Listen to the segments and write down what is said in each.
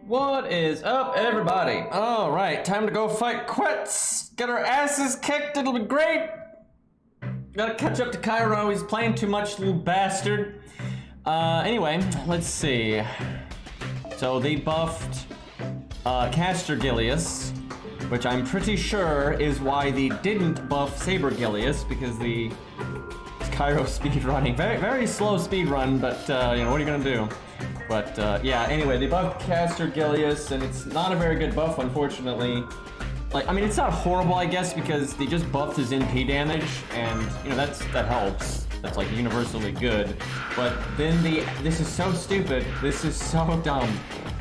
What is up, everybody? All right, time to go fight quits. Get our asses kicked, it'll be great. Gotta catch up to Cairo, he's playing too much, little bastard. Anyway, let's see. So they buffed Caster Gilius, which I'm pretty sure is why they didn't buff Saber Gilius, because the Cairo speed running, very slow speed run, but you know, what are you gonna do? But yeah, anyway, they buffed Caster Gilius, and it's not a very good buff, unfortunately. Like, I mean, it's not horrible, I guess, because they just buffed his NP damage, and you know, that helps. That's like universally good. But then this is so stupid. This is so dumb.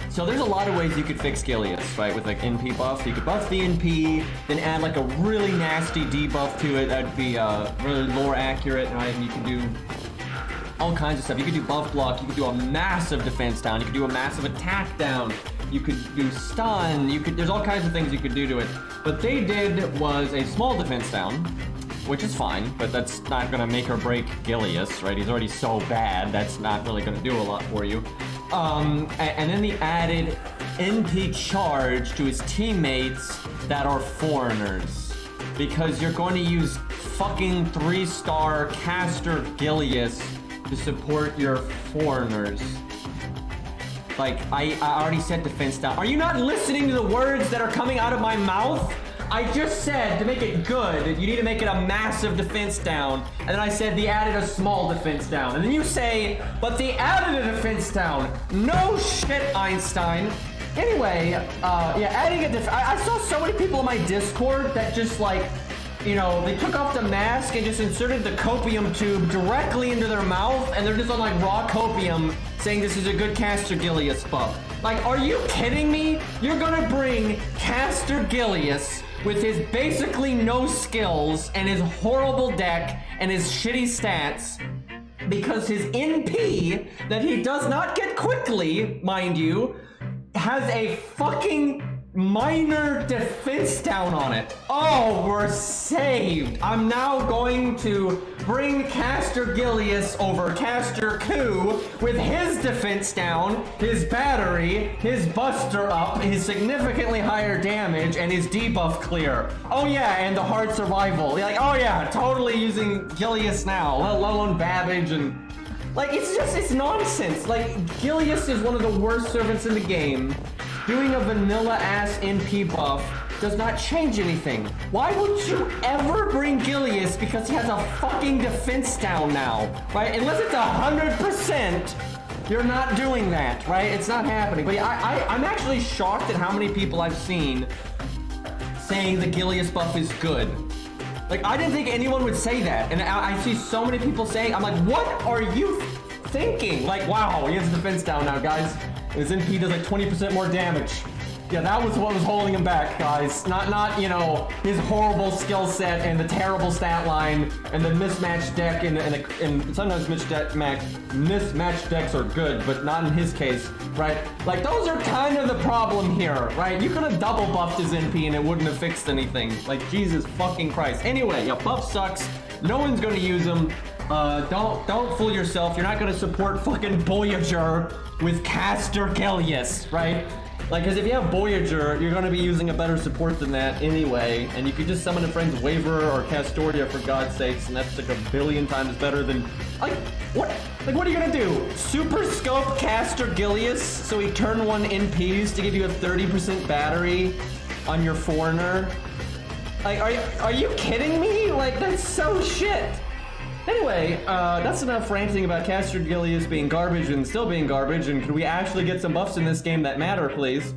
So there's a lot of ways you could fix Gilius, right? With like NP buff. You could buff the NP, then add like a really nasty debuff to it. That'd be really lore accurate, right? And you can do all kinds of stuff. You could do buff block, you could do a massive defense down, you could do a massive attack down, you could do stun, there's all kinds of things you could do to it. What they did was a small defense down, which is fine, but that's not gonna make or break Gilius, right? He's already so bad, that's not really gonna do a lot for you. And then they added NP charge to his teammates that are foreigners, because you're going to use fucking 3-star Caster Gilius to support your foreigners. Like, I already said defense down. Are you not listening to the words that are coming out of my mouth? I just said, to make it good, you need to make it a massive defense down. And then I said they added a small defense down. And then you say, but they added a defense down. No shit, Einstein. Anyway, yeah, adding a I saw so many people in my Discord that just like, you know, they took off the mask and just inserted the copium tube directly into their mouth, and they're just on like raw copium saying this is a good Caster Gilius buff. Like, are you kidding me? You're gonna bring Caster Gilius with his basically no skills and his horrible deck and his shitty stats, because his NP that he does not get quickly, mind you, has a fucking minor defense down on it. Oh, we're saved. I'm now going to bring Caster Gilius over Caster Ku with his defense down, his battery, his buster up, his significantly higher damage, and his debuff clear. Oh yeah, and the hard survival. Like, oh yeah, totally using Gilius now, let alone Babbage and... Like, it's nonsense. Like, Gilius is one of the worst servants in the game. Doing a vanilla-ass NP buff does not change anything. Why would you ever bring Gilius because he has a fucking defense down now, right? Unless it's 100%, you're not doing that, right? It's not happening. But I'm actually shocked at how many people I've seen saying the Gilius buff is good. Like, I didn't think anyone would say that, and I see so many people saying, I'm like, what are you thinking? Like, wow, he has a defense down now, guys. His NP does like 20% more damage. Yeah, that was what was holding him back, guys. Not you know, his horrible skill set and the terrible stat line and the mismatched deck and sometimes mismatched decks are good, but not in his case, right? Like, those are kind of the problem here, right? You could have double buffed his NP and it wouldn't have fixed anything. Like, Jesus fucking Christ. Anyway, yeah, buff sucks. No one's gonna use him. Don't fool yourself. You're not gonna support fucking Voyager with Caster Gilius, right? Like, because if you have Voyager, you're gonna be using a better support than that anyway, and you could just summon a friend's Waver or Castoria for God's sakes, and that's like a billion times better than, like, what? Like, what are you gonna do? Super scope Caster Gilius so he turn 1 NPs to give you a 30% battery on your foreigner? Like, are you kidding me? Like, that's so shit. Anyway, that's enough ranting about Caster Gilius being garbage and still being garbage, and can we actually get some buffs in this game that matter, please?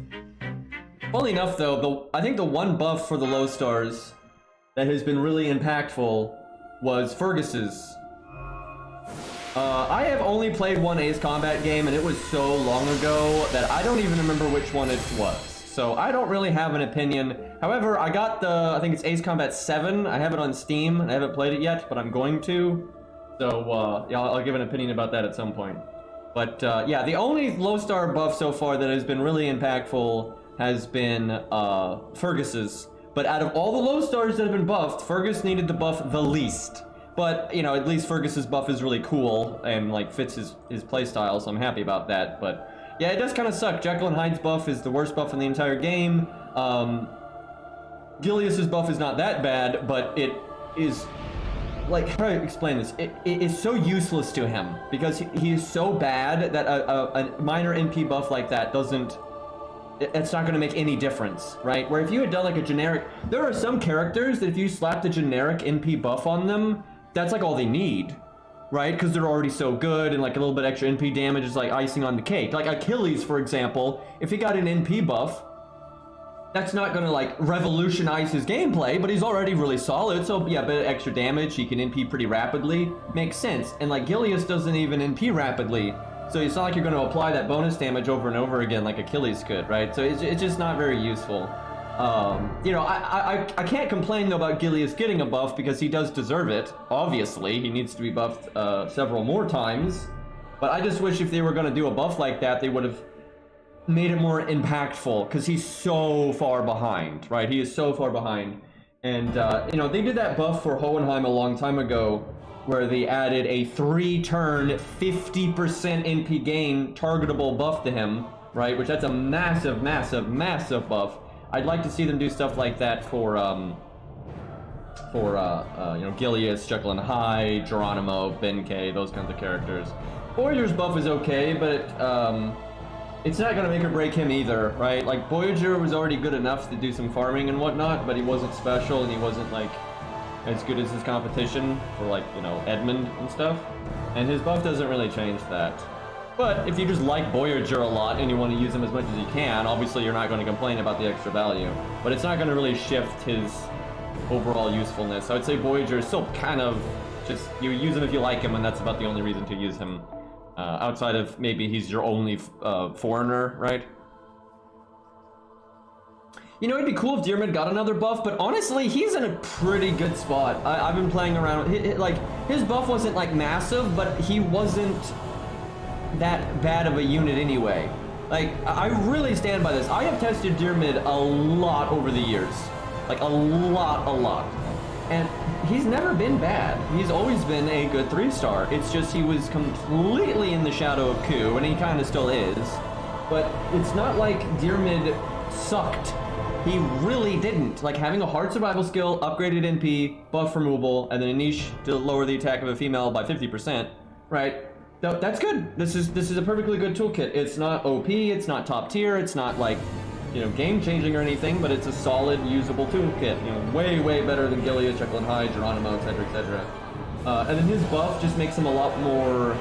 Funnily enough, though, I think the one buff for the low stars that has been really impactful was Fergus's. I have only played one Ace Combat game, and it was so long ago that I don't even remember which one it was. So I don't really have an opinion. However, I got I think it's Ace Combat 7. I have it on Steam, and I haven't played it yet, but I'm going to. So, yeah, I'll give an opinion about that at some point. But, yeah, the only low star buff so far that has been really impactful has been, Fergus's. But out of all the low stars that have been buffed, Fergus needed the buff the least. But, you know, at least Fergus's buff is really cool and, like, fits his playstyle, so I'm happy about that. But Yeah, it does kind of suck. Jekyll and Hyde's buff is the worst buff in the entire game. Gilius's buff is not that bad, but it is, like, how do I explain this? It is so useless to him because he is so bad that a minor NP buff like that doesn't, it's not going to make any difference, right? Where if you had done like a generic, there are some characters that if you slapped a generic NP buff on them, that's like all they need, right? Because they're already so good, and like a little bit extra NP damage is like icing on the cake. Like Achilles, for example, if he got an NP buff, that's not gonna like revolutionize his gameplay, but he's already really solid, so yeah, a bit of extra damage, he can NP pretty rapidly, makes sense. And like Gilius doesn't even NP rapidly, so it's not like you're gonna apply that bonus damage over and over again like Achilles could, right? So it's just not very useful. You know, I can't complain though about Gilius getting a buff because he does deserve it. Obviously, he needs to be buffed several more times, but I just wish if they were gonna do a buff like that, they would have made it more impactful, because he's so far behind, right? He is so far behind. And, you know, they did that buff for Hohenheim a long time ago, where they added a 3-turn, 50% NP gain targetable buff to him, right? Which that's a massive, massive, massive buff. I'd like to see them do stuff like that for you know, Gilius, Jekyll and Hyde, Geronimo, Benkei, those kinds of characters. Voyager's buff is okay, but, it's not gonna make or break him either, right? Like, Voyager was already good enough to do some farming and whatnot, but he wasn't special and he wasn't, like, as good as his competition for, like, you know, Edmund and stuff. And his buff doesn't really change that. But if you just like Voyager a lot and you want to use him as much as you can, obviously you're not going to complain about the extra value. But it's not going to really shift his overall usefulness. I would say Voyager is still kind of just, you use him if you like him, and that's about the only reason to use him. Outside of maybe he's your only foreigner, right? You know, it'd be cool if Diarmid got another buff, but honestly, he's in a pretty good spot. I've been playing around, like, his buff wasn't, like, massive, but he wasn't that bad of a unit anyway. Like, I really stand by this. I have tested Diarmid a lot over the years. Like, a lot. And he's never been bad. He's always been a good 3-star. It's just he was completely in the shadow of Ku, and he kind of still is. But it's not like Diarmid sucked. He really didn't. Like, having a hard survival skill, upgraded NP, buff removal, and then a niche to lower the attack of a female by 50%, right? That's good. This is a perfectly good toolkit. It's not OP, it's not top tier, it's not like, you know, game-changing or anything, but it's a solid, usable toolkit. You know, way better than Gilius, Jekyll and Hyde, Geronimo, etc., etc. And then his buff just makes him a lot more,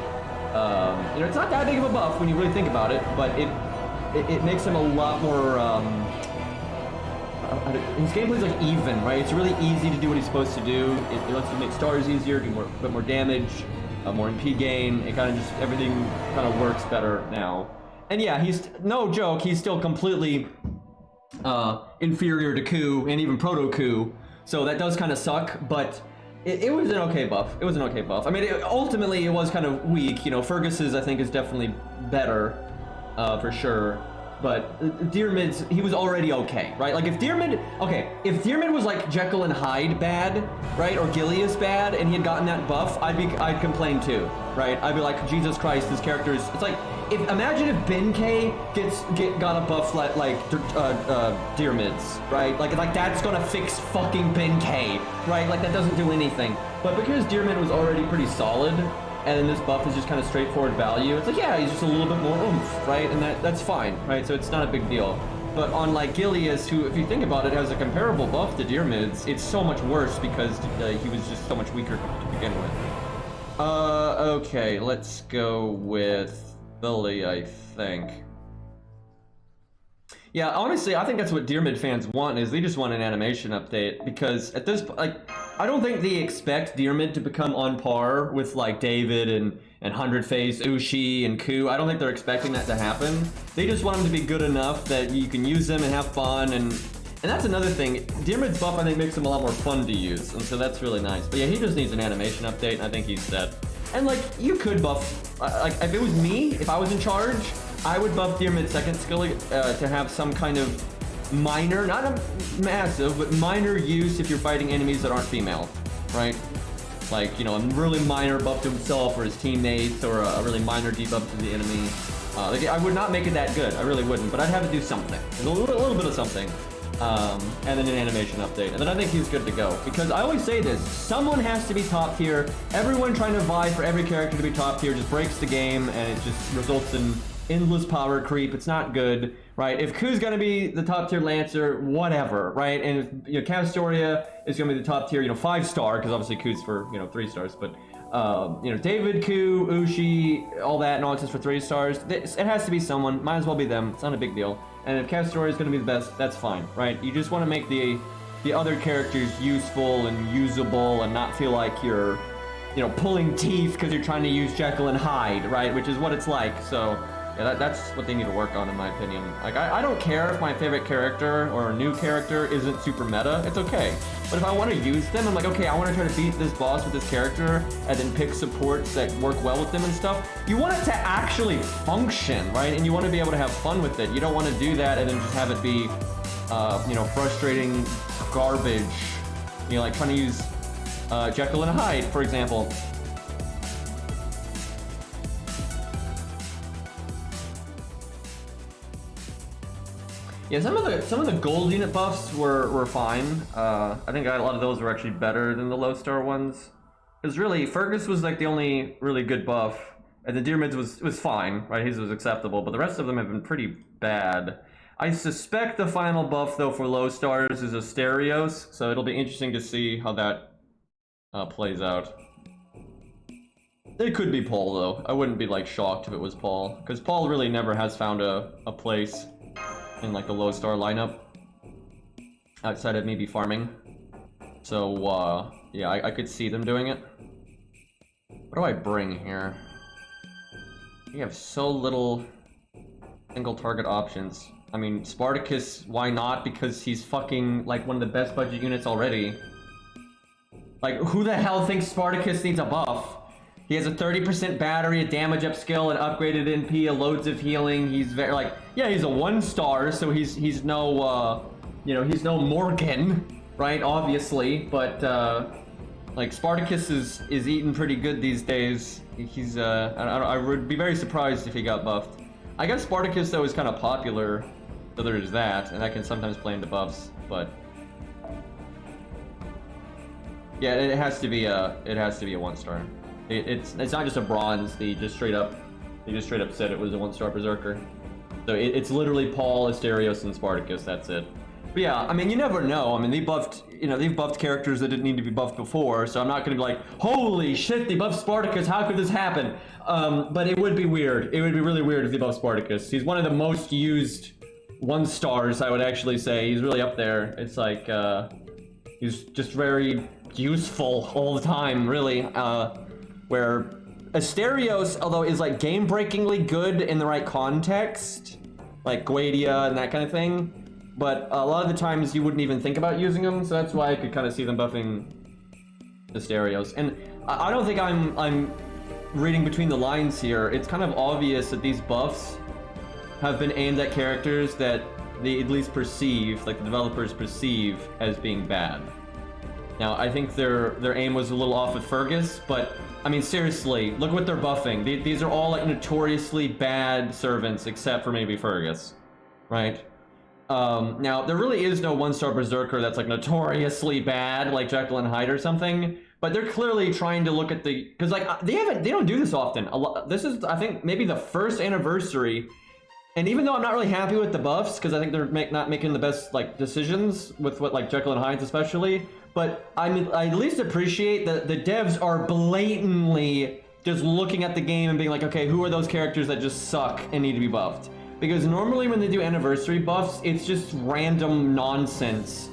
you know, it's not that big of a buff when you really think about it, but it makes him a lot more, his gameplay's like even, right? It's really easy to do what he's supposed to do. It lets you make stars easier, do a bit more damage, more MP gain. It kind of just, everything kind of works better now. And yeah, he's, no joke, he's still completely inferior to Ku and even Proto-Ku. So that does kind of suck, but it was an okay buff. It was an okay buff. I mean, ultimately it was kind of weak. You know, Fergus's I think is definitely better, for sure. But Diarmid's, he was already okay, right? Like if Diarmid was like Jekyll and Hyde bad, right? Or Gilius bad, and he had gotten that buff, I'd complain too, right? I'd be like, Jesus Christ, this character is, it's like, imagine if Benkei got a buff like Diarmid's, right? Like that's gonna fix fucking Benkei, right? Like that doesn't do anything. But because Diarmid was already pretty solid, and then this buff is just kind of straightforward value, it's like, yeah, he's just a little bit more oomph, right? And that's fine, right? So it's not a big deal. But on like Gilius, who, if you think about it, has a comparable buff to Diarmid's, it's so much worse because he was just so much weaker to begin with. Okay, let's go with Billy, I think. Yeah, honestly, I think that's what Diarmid fans want, is they just want an animation update, because at this point, like, I don't think they expect Diarmid to become on par with, like, David and 100-Phase Ushi and Ku. I don't think they're expecting that to happen. They just want him to be good enough that you can use them and have fun, and that's another thing. Diarmid's buff, I think, makes him a lot more fun to use, and so that's really nice. But yeah, he just needs an animation update, and I think he's set. And, like, you could buff, like, if it was me, if I was in charge, I would buff Diarmid's second skill to have some kind of minor, not a massive, but minor use if you're fighting enemies that aren't female, right? Like, you know, a really minor buff to himself or his teammates, or a really minor debuff to the enemy. Like, I would not make it that good, I really wouldn't, but I'd have to do something. A little bit of something. And then an animation update. And then I think he's good to go. Because I always say this, someone has to be top tier. Everyone trying to vie for every character to be top tier just breaks the game, and it just results in endless power creep. It's not good, right? If Ku's gonna be the top tier Lancer, whatever, right? And if, you know, Castoria is gonna be the top tier, you know, 5-star, because obviously Ku's for, you know, 3 stars, but you know, David, Ku, Ushi, all that nonsense for 3 stars. It has to be someone. Might as well be them. It's not a big deal. And if Castoria is going to be the best, that's fine, right? You just want to make the other characters useful and usable, and not feel like you're, you know, pulling teeth because you're trying to use Jekyll and Hyde, right? Which is what it's like. So yeah, that's what they need to work on, in my opinion. Like, I don't care if my favorite character or a new character isn't super meta. It's okay. But if I want to use them, I'm like, okay, I want to try to beat this boss with this character, and then pick supports that work well with them and stuff. You want it to actually function, right? And you want to be able to have fun with it. You don't want to do that and then just have it be, you know, frustrating garbage. You know, like trying to use Jekyll and Hyde, for example. Yeah, some of the gold unit buffs were fine. I think a lot of those were actually better than the low star ones. Because really, Fergus was like the only really good buff, and the Deermids was fine, right? His was acceptable, but the rest of them have been pretty bad. I suspect the final buff though for low stars is Asterios, so it'll be interesting to see how that plays out. It could be Paul though. I wouldn't be like shocked if it was Paul, because Paul really never has found a place in like the low star lineup outside of maybe farming. So yeah, I could see them doing it. What do I bring here? We have so little single target options. I mean, Spartacus, why not? Because he's fucking like one of the best budget units already. Like, who the hell thinks Spartacus needs a buff? He has a 30% battery, a damage up skill, an upgraded NP, a loads of healing. He's very like, yeah, he's a 1-star, so he's no you know, he's no Morgan, right? Obviously, but like Spartacus is eating pretty good these days. He's I would be very surprised if he got buffed. I guess Spartacus though is kind of popular, so there's that, and I can sometimes play into buffs, but yeah, it has to be a 1-star. It's not just a bronze. They just straight up said it was a 1-star berserker. So it's literally Paul, Asterios, and Spartacus. That's it. But yeah, I mean, you never know. I mean, they've buffed characters that didn't need to be buffed before. So I'm not gonna be like, holy shit, they buffed Spartacus. How could this happen? But it would be weird. It would be really weird if they buffed Spartacus. He's one of the most used 1-stars, I would actually say. He's really up there. It's like he's just very useful all the time, really. Where Asterios, although is like game-breakingly good in the right context, like Guadia and that kind of thing, but a lot of the times you wouldn't even think about using them, so that's why I could kind of see them buffing Asterios. And I don't think I'm reading between the lines here. It's kind of obvious that these buffs have been aimed at characters that they at least perceive, like the developers perceive, as being bad. Now, I think their aim was a little off with Fergus, but I mean, seriously, look what they're buffing. These are all like notoriously bad servants, except for maybe Fergus, right? Now, there really is no 1-star berserker that's like notoriously bad, like Jekyll and Hyde or something. But they're clearly trying to look at because like they don't do this often. This is, I think, maybe the first anniversary. And even though I'm not really happy with the buffs, because I think they're not making the best like decisions with what like Jekyll and Hyde especially. But I at least appreciate that the devs are blatantly just looking at the game and being like, okay, who are those characters that just suck and need to be buffed? Because normally when they do anniversary buffs, it's just random nonsense.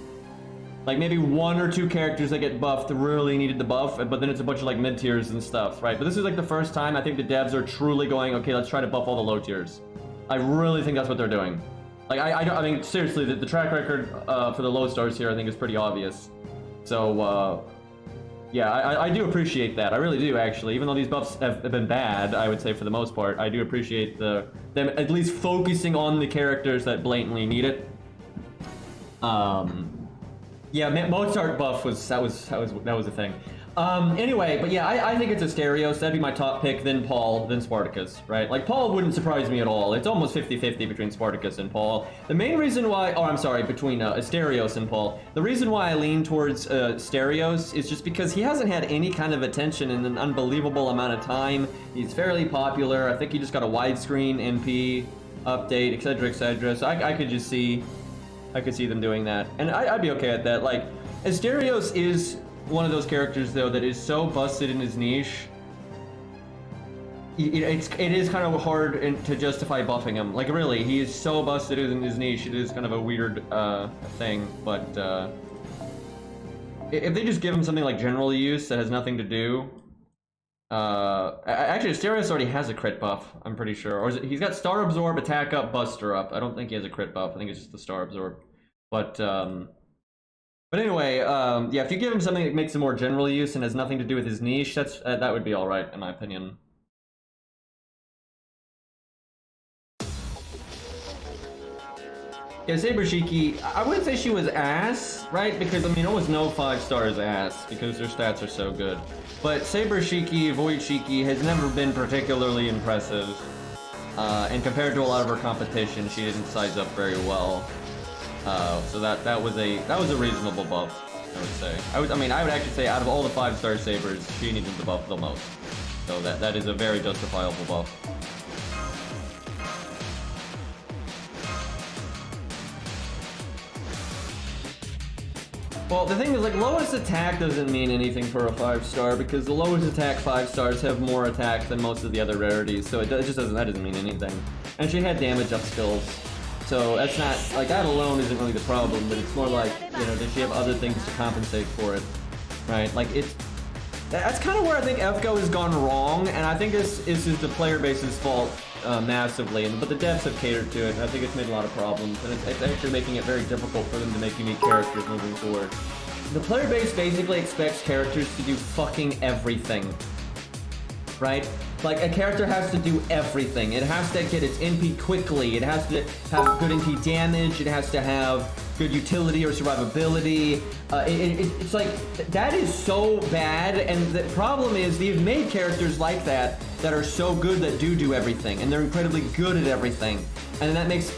Like maybe 1 or 2 characters that get buffed really needed the buff, but then it's a bunch of like mid tiers and stuff, right? But this is like the first time I think the devs are truly going, okay, let's try to buff all the low tiers. I really think that's what they're doing. Like I mean, seriously, the track record for the low stars here I think is pretty obvious. So, yeah, I do appreciate that. I really do, actually. Even though these buffs have been bad, I would say for the most part, I do appreciate them at least focusing on the characters that blatantly need it. Yeah, Mozart buff was a thing. Anyway, but yeah, I think it's Asterios. That'd be my top pick, then Paul, then Spartacus, right? Like, Paul wouldn't surprise me at all. It's almost 50-50 between Spartacus and Paul. The main reason why, oh, I'm sorry, between Asterios and Paul. The reason why I lean towards Asterios is just because he hasn't had any kind of attention in an unbelievable amount of time. He's fairly popular. I think he just got a widescreen NP update, etc., etc. So I could just see, I could see them doing that. And I'd be okay at that. Like, Asterios is one of those characters though that is so busted in his niche. It is kind of hard to justify buffing him. Like, really, he is so busted in his niche. It is kind of a weird thing. But if they just give him something like general use that has nothing to do, actually, Asterios already has a crit buff. I'm pretty sure, or he's got Star Absorb, Attack Up, Buster Up. I don't think he has a crit buff. I think it's just the Star Absorb. But anyway, yeah, if you give him something that makes a more general use and has nothing to do with his niche, that's that would be all right, in my opinion. Yeah, Saber Shiki, I wouldn't say she was ass, right? Because, I mean, almost no 5-star is ass, because their stats are so good. But Saber Shiki, Void Shiki, has never been particularly impressive. And compared to a lot of her competition, she didn't size up very well. So that was a reasonable buff, I would say. I would actually say out of all the 5-star sabers, she needed the buff the most. So that is a very justifiable buff. Well, the thing is, like, lowest attack doesn't mean anything for a 5-star because the lowest attack 5-stars have more attack than most of the other rarities, so that doesn't mean anything. And she had damage up skills. So that's not, like, that alone isn't really the problem, but it's more like, you know, does she have other things to compensate for it, right? Like, that's kind of where I think FGO has gone wrong, and I think this is the player base's fault massively, but the devs have catered to it, and I think it's made a lot of problems, and it's actually making it very difficult for them to make unique characters moving forward. The player base basically expects characters to do fucking everything, right? Like, a character has to do everything. It has to get its NP quickly. It has to have good NP damage. It has to have good utility or survivability. It's like, that is so bad. And the problem is they've made characters like that are so good that do everything. And they're incredibly good at everything. And then that makes,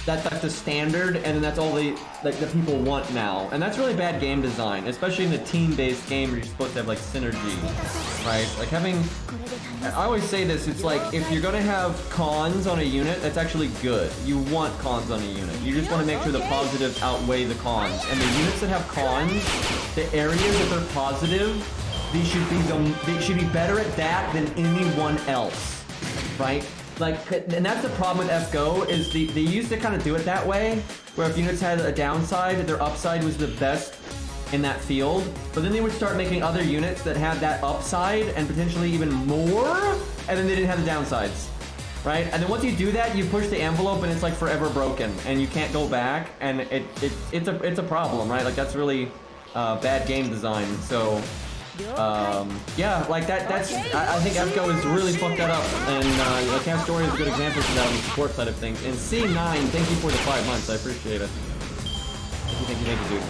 that's like the standard, and then that's all the people want now. And that's really bad game design, especially in a team-based game where you're supposed to have like synergy, right? Like having, I always say this, it's like if you're gonna have cons on a unit, that's actually good. You want cons on a unit. You just want to make sure the positives outweigh the cons. And the units that have cons, the areas that they're positive, they should be better at that than anyone else, right? Like, and that's the problem with FGO, is they used to kind of do it that way, where if units had a downside, their upside was the best in that field, but then they would start making other units that had that upside and potentially even more, and then they didn't have the downsides, right? And then once you do that, you push the envelope and it's like forever broken, and you can't go back, and it's a problem, right? Like, that's really bad game design. So yeah, like that's I think FGO has really fucked that up, and Camp Story is a good example for that on the support side of things. And C9, thank you for the 5 months, I appreciate it. Thank you, dude.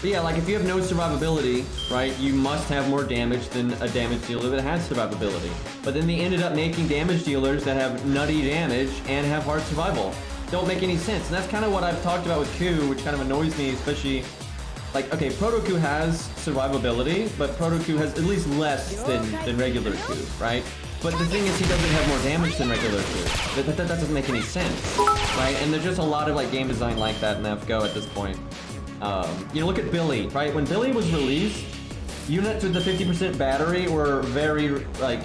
But yeah, like if you have no survivability, right, you must have more damage than a damage dealer that has survivability. But then they ended up making damage dealers that have nutty damage and have hard survival. Don't make any sense, and that's kind of what I've talked about with Q, which kind of annoys me, especially. Like, okay, Proto Q has survivability, but Proto Q has at least less than regular Q, right? But the thing is, he doesn't have more damage than regular Q. That doesn't make any sense, right? And there's just a lot of like game design like that in FGO at this point. You know, look at Billy, right? When Billy was released, units with the 50% battery were very, like,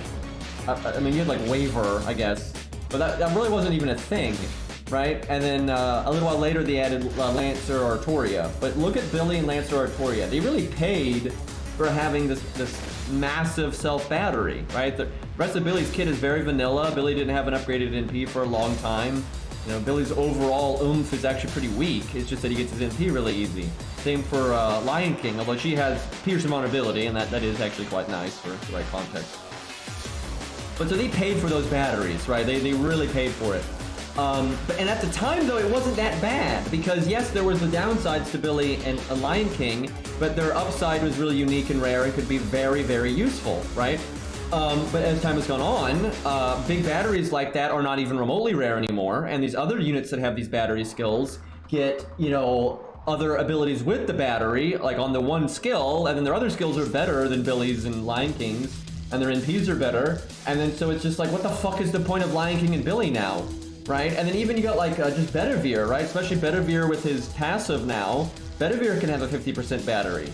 I mean, you had like Waver, I guess, but that really wasn't even a thing. Right? And then a little while later they added Lancer Artoria. But look at Billy and Lancer Artoria. They really paid for having this massive self-battery, right? The rest of Billy's kit is very vanilla. Billy didn't have an upgraded NP for a long time. You know, Billy's overall oomph is actually pretty weak. It's just that he gets his NP really easy. Same for Lion King, although she has pierce vulnerability, and that is actually quite nice for the right context. But so they paid for those batteries, right? They really paid for it. And at the time, though, it wasn't that bad, because yes, there was the downsides to Billy and Lion King, but their upside was really unique and rare and could be very, very useful, right? But as time has gone on, big batteries like that are not even remotely rare anymore, and these other units that have these battery skills get, you know, other abilities with the battery, like on the one skill, and then their other skills are better than Billy's and Lion King's, and their NPs are better, and then so it's just like, what the fuck is the point of Lion King and Billy now? Right? And then even you got like just Bedivere, right? Especially Bedivere with his passive now. Bedivere can have a 50% battery.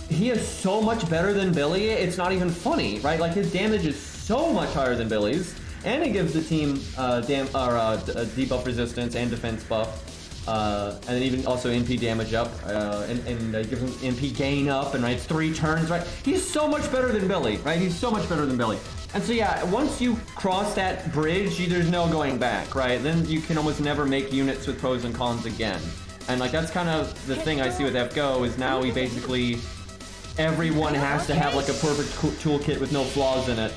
He is so much better than Billy, it's not even funny, right? Like his damage is so much higher than Billy's, and it gives the team debuff resistance and defense buff. And then even also NP damage up, and gives him NP gain up, and right, it's 3 turns, right? He's so much better than Billy, right? He's so much better than Billy. And so yeah, once you cross that bridge, there's no going back, right? Then you can almost never make units with pros and cons again. And like that's kind of the thing I see with FGO is now we basically, everyone has to have like a perfect toolkit with no flaws in it.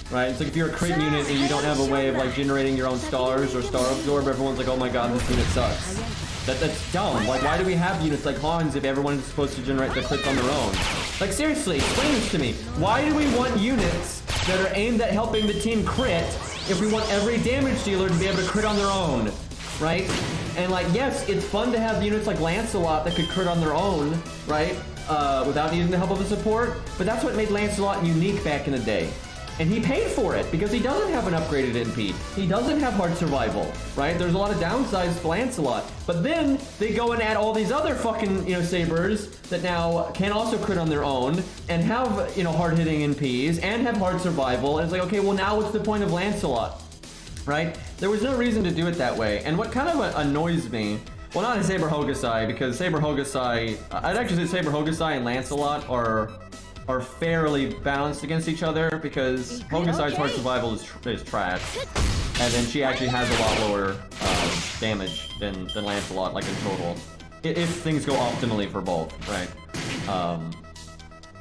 Right? It's like if you're a crit unit and you don't have a way of like generating your own stars or star absorb, everyone's like, oh my god, this unit sucks. That's dumb. Like, why do we have units like Hans if everyone is supposed to generate their crits on their own? Like, seriously, explain this to me. Why do we want units that are aimed at helping the team crit if we want every damage dealer to be able to crit on their own? Right? And like, yes, it's fun to have units like Lancelot that could crit on their own, right? Without needing the help of a support. But that's what made Lancelot unique back in the day. And he paid for it because he doesn't have an upgraded NP. He doesn't have hard survival, right? There's a lot of downsides to Lancelot. But then they go and add all these other fucking, you know, sabers that now can also crit on their own and have, you know, hard-hitting NPs and have hard survival. And it's like, okay, well now what's the point of Lancelot, right? There was no reason to do it that way. And what kind of annoys me, well, not in Saber Hokusai, because Saber Hokusai, I'd actually say Saber Hokusai and Lancelot are fairly balanced against each other because Hokusai's hard survival is trash, and then she actually has a lot lower damage than Lancelot, like in total, if things go optimally for both, right?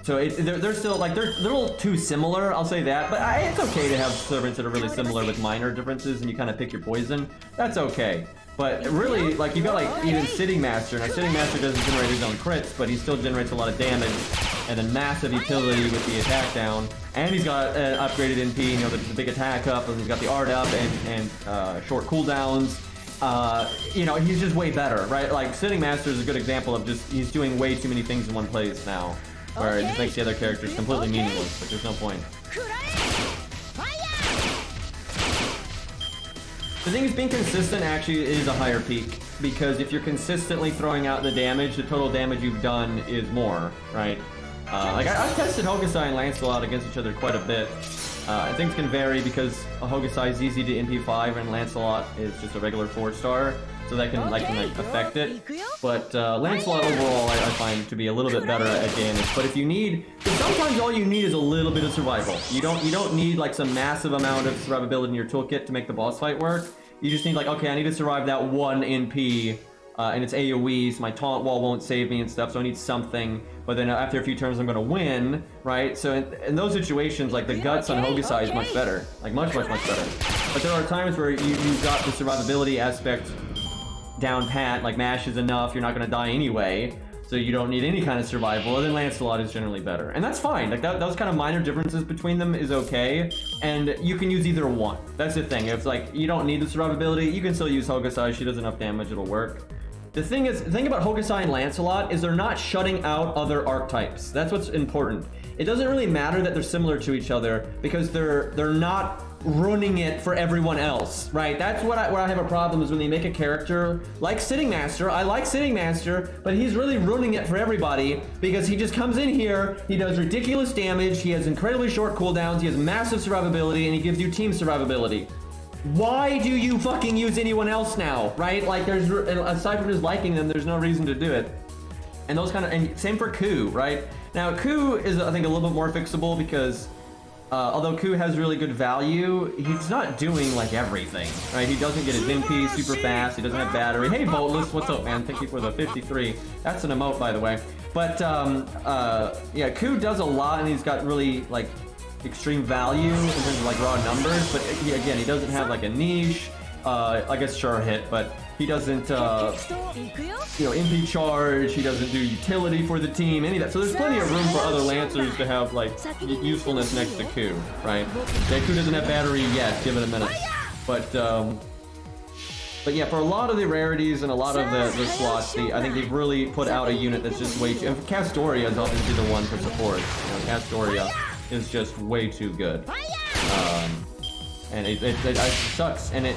So they're still like they're a little too similar, I'll say that, but it's okay to have servants that are really similar with minor differences, and you kind of pick your poison. That's okay. But really, like, you got like even Sitting Master. Now, Sitting Master doesn't generate his own crits, but he still generates a lot of damage and then massive utility with the attack down. And he's got an upgraded NP, you know, the big attack up, and he's got the art up and short cooldowns. You know, he's just way better, right? Like, Sitting Master is a good example of just, he's doing way too many things in one place now, where it just makes the other characters completely meaningless. Like, there's no point. The thing is, being consistent actually is a higher peak, because if you're consistently throwing out the damage, the total damage you've done is more, right? Like, I've tested Hokusai and Lancelot against each other quite a bit. Things can vary because Hokusai is easy to NP5 and Lancelot is just a regular 4-star, so that can affect it. But Lancelot overall I find to be a little bit better at damage. But if you need, because sometimes all you need is a little bit of survival. You don't need like some massive amount of survivability in your toolkit to make the boss fight work. You just need like, okay, I need to survive that one NP, and it's AoE, so my taunt wall won't save me and stuff, so I need something. But then after a few turns, I'm gonna win, right? So in those situations, like the guts on Hokusai is much better, like much better. But there are times where you've got the survivability aspect down pat, like mash is enough, you're not gonna die anyway, so you don't need any kind of survival, and then Lancelot is generally better. And that's fine, like those kind of minor differences between them is okay, and you can use either one. That's the thing, if like you don't need the survivability, you can still use Hokusai, she does enough damage, it'll work. The thing about Hokusai and Lancelot is they're not shutting out other archetypes. That's what's important. It doesn't really matter that they're similar to each other because they're not ruining it for everyone else, right? That's where I have a problem is when they make a character like Sitting Master. I like Sitting Master, but he's really ruining it for everybody because he just comes in here, he does ridiculous damage, he has incredibly short cooldowns, he has massive survivability, and he gives you team survivability. Why do you fucking use anyone else now, right? Like, there's, aside from just liking them, there's no reason to do it. And those kind of, and same for Ku, right? Now, Ku is, I think, a little bit more fixable because although Ku has really good value, he's not doing, like, everything, right? He doesn't get his MP super fast, he doesn't have battery. Hey, Boltless, what's up, man? Thank you for the 53. That's an emote, by the way. But, yeah, Ku does a lot, and he's got really, like, extreme value in terms of like raw numbers, but again, he doesn't have like a niche. I guess sure hit, but he doesn't, MP charge, he doesn't do utility for the team, any of that. So there's plenty of room for other Lancers to have, like, usefulness next to Ku, right? Ku doesn't have battery yet, give it a minute. But yeah, for a lot of the rarities and a lot of the slots, I think they've really put out a unit that's just way too... And Castoria is obviously the one for support. You know, Castoria is just way too good. And it sucks, and it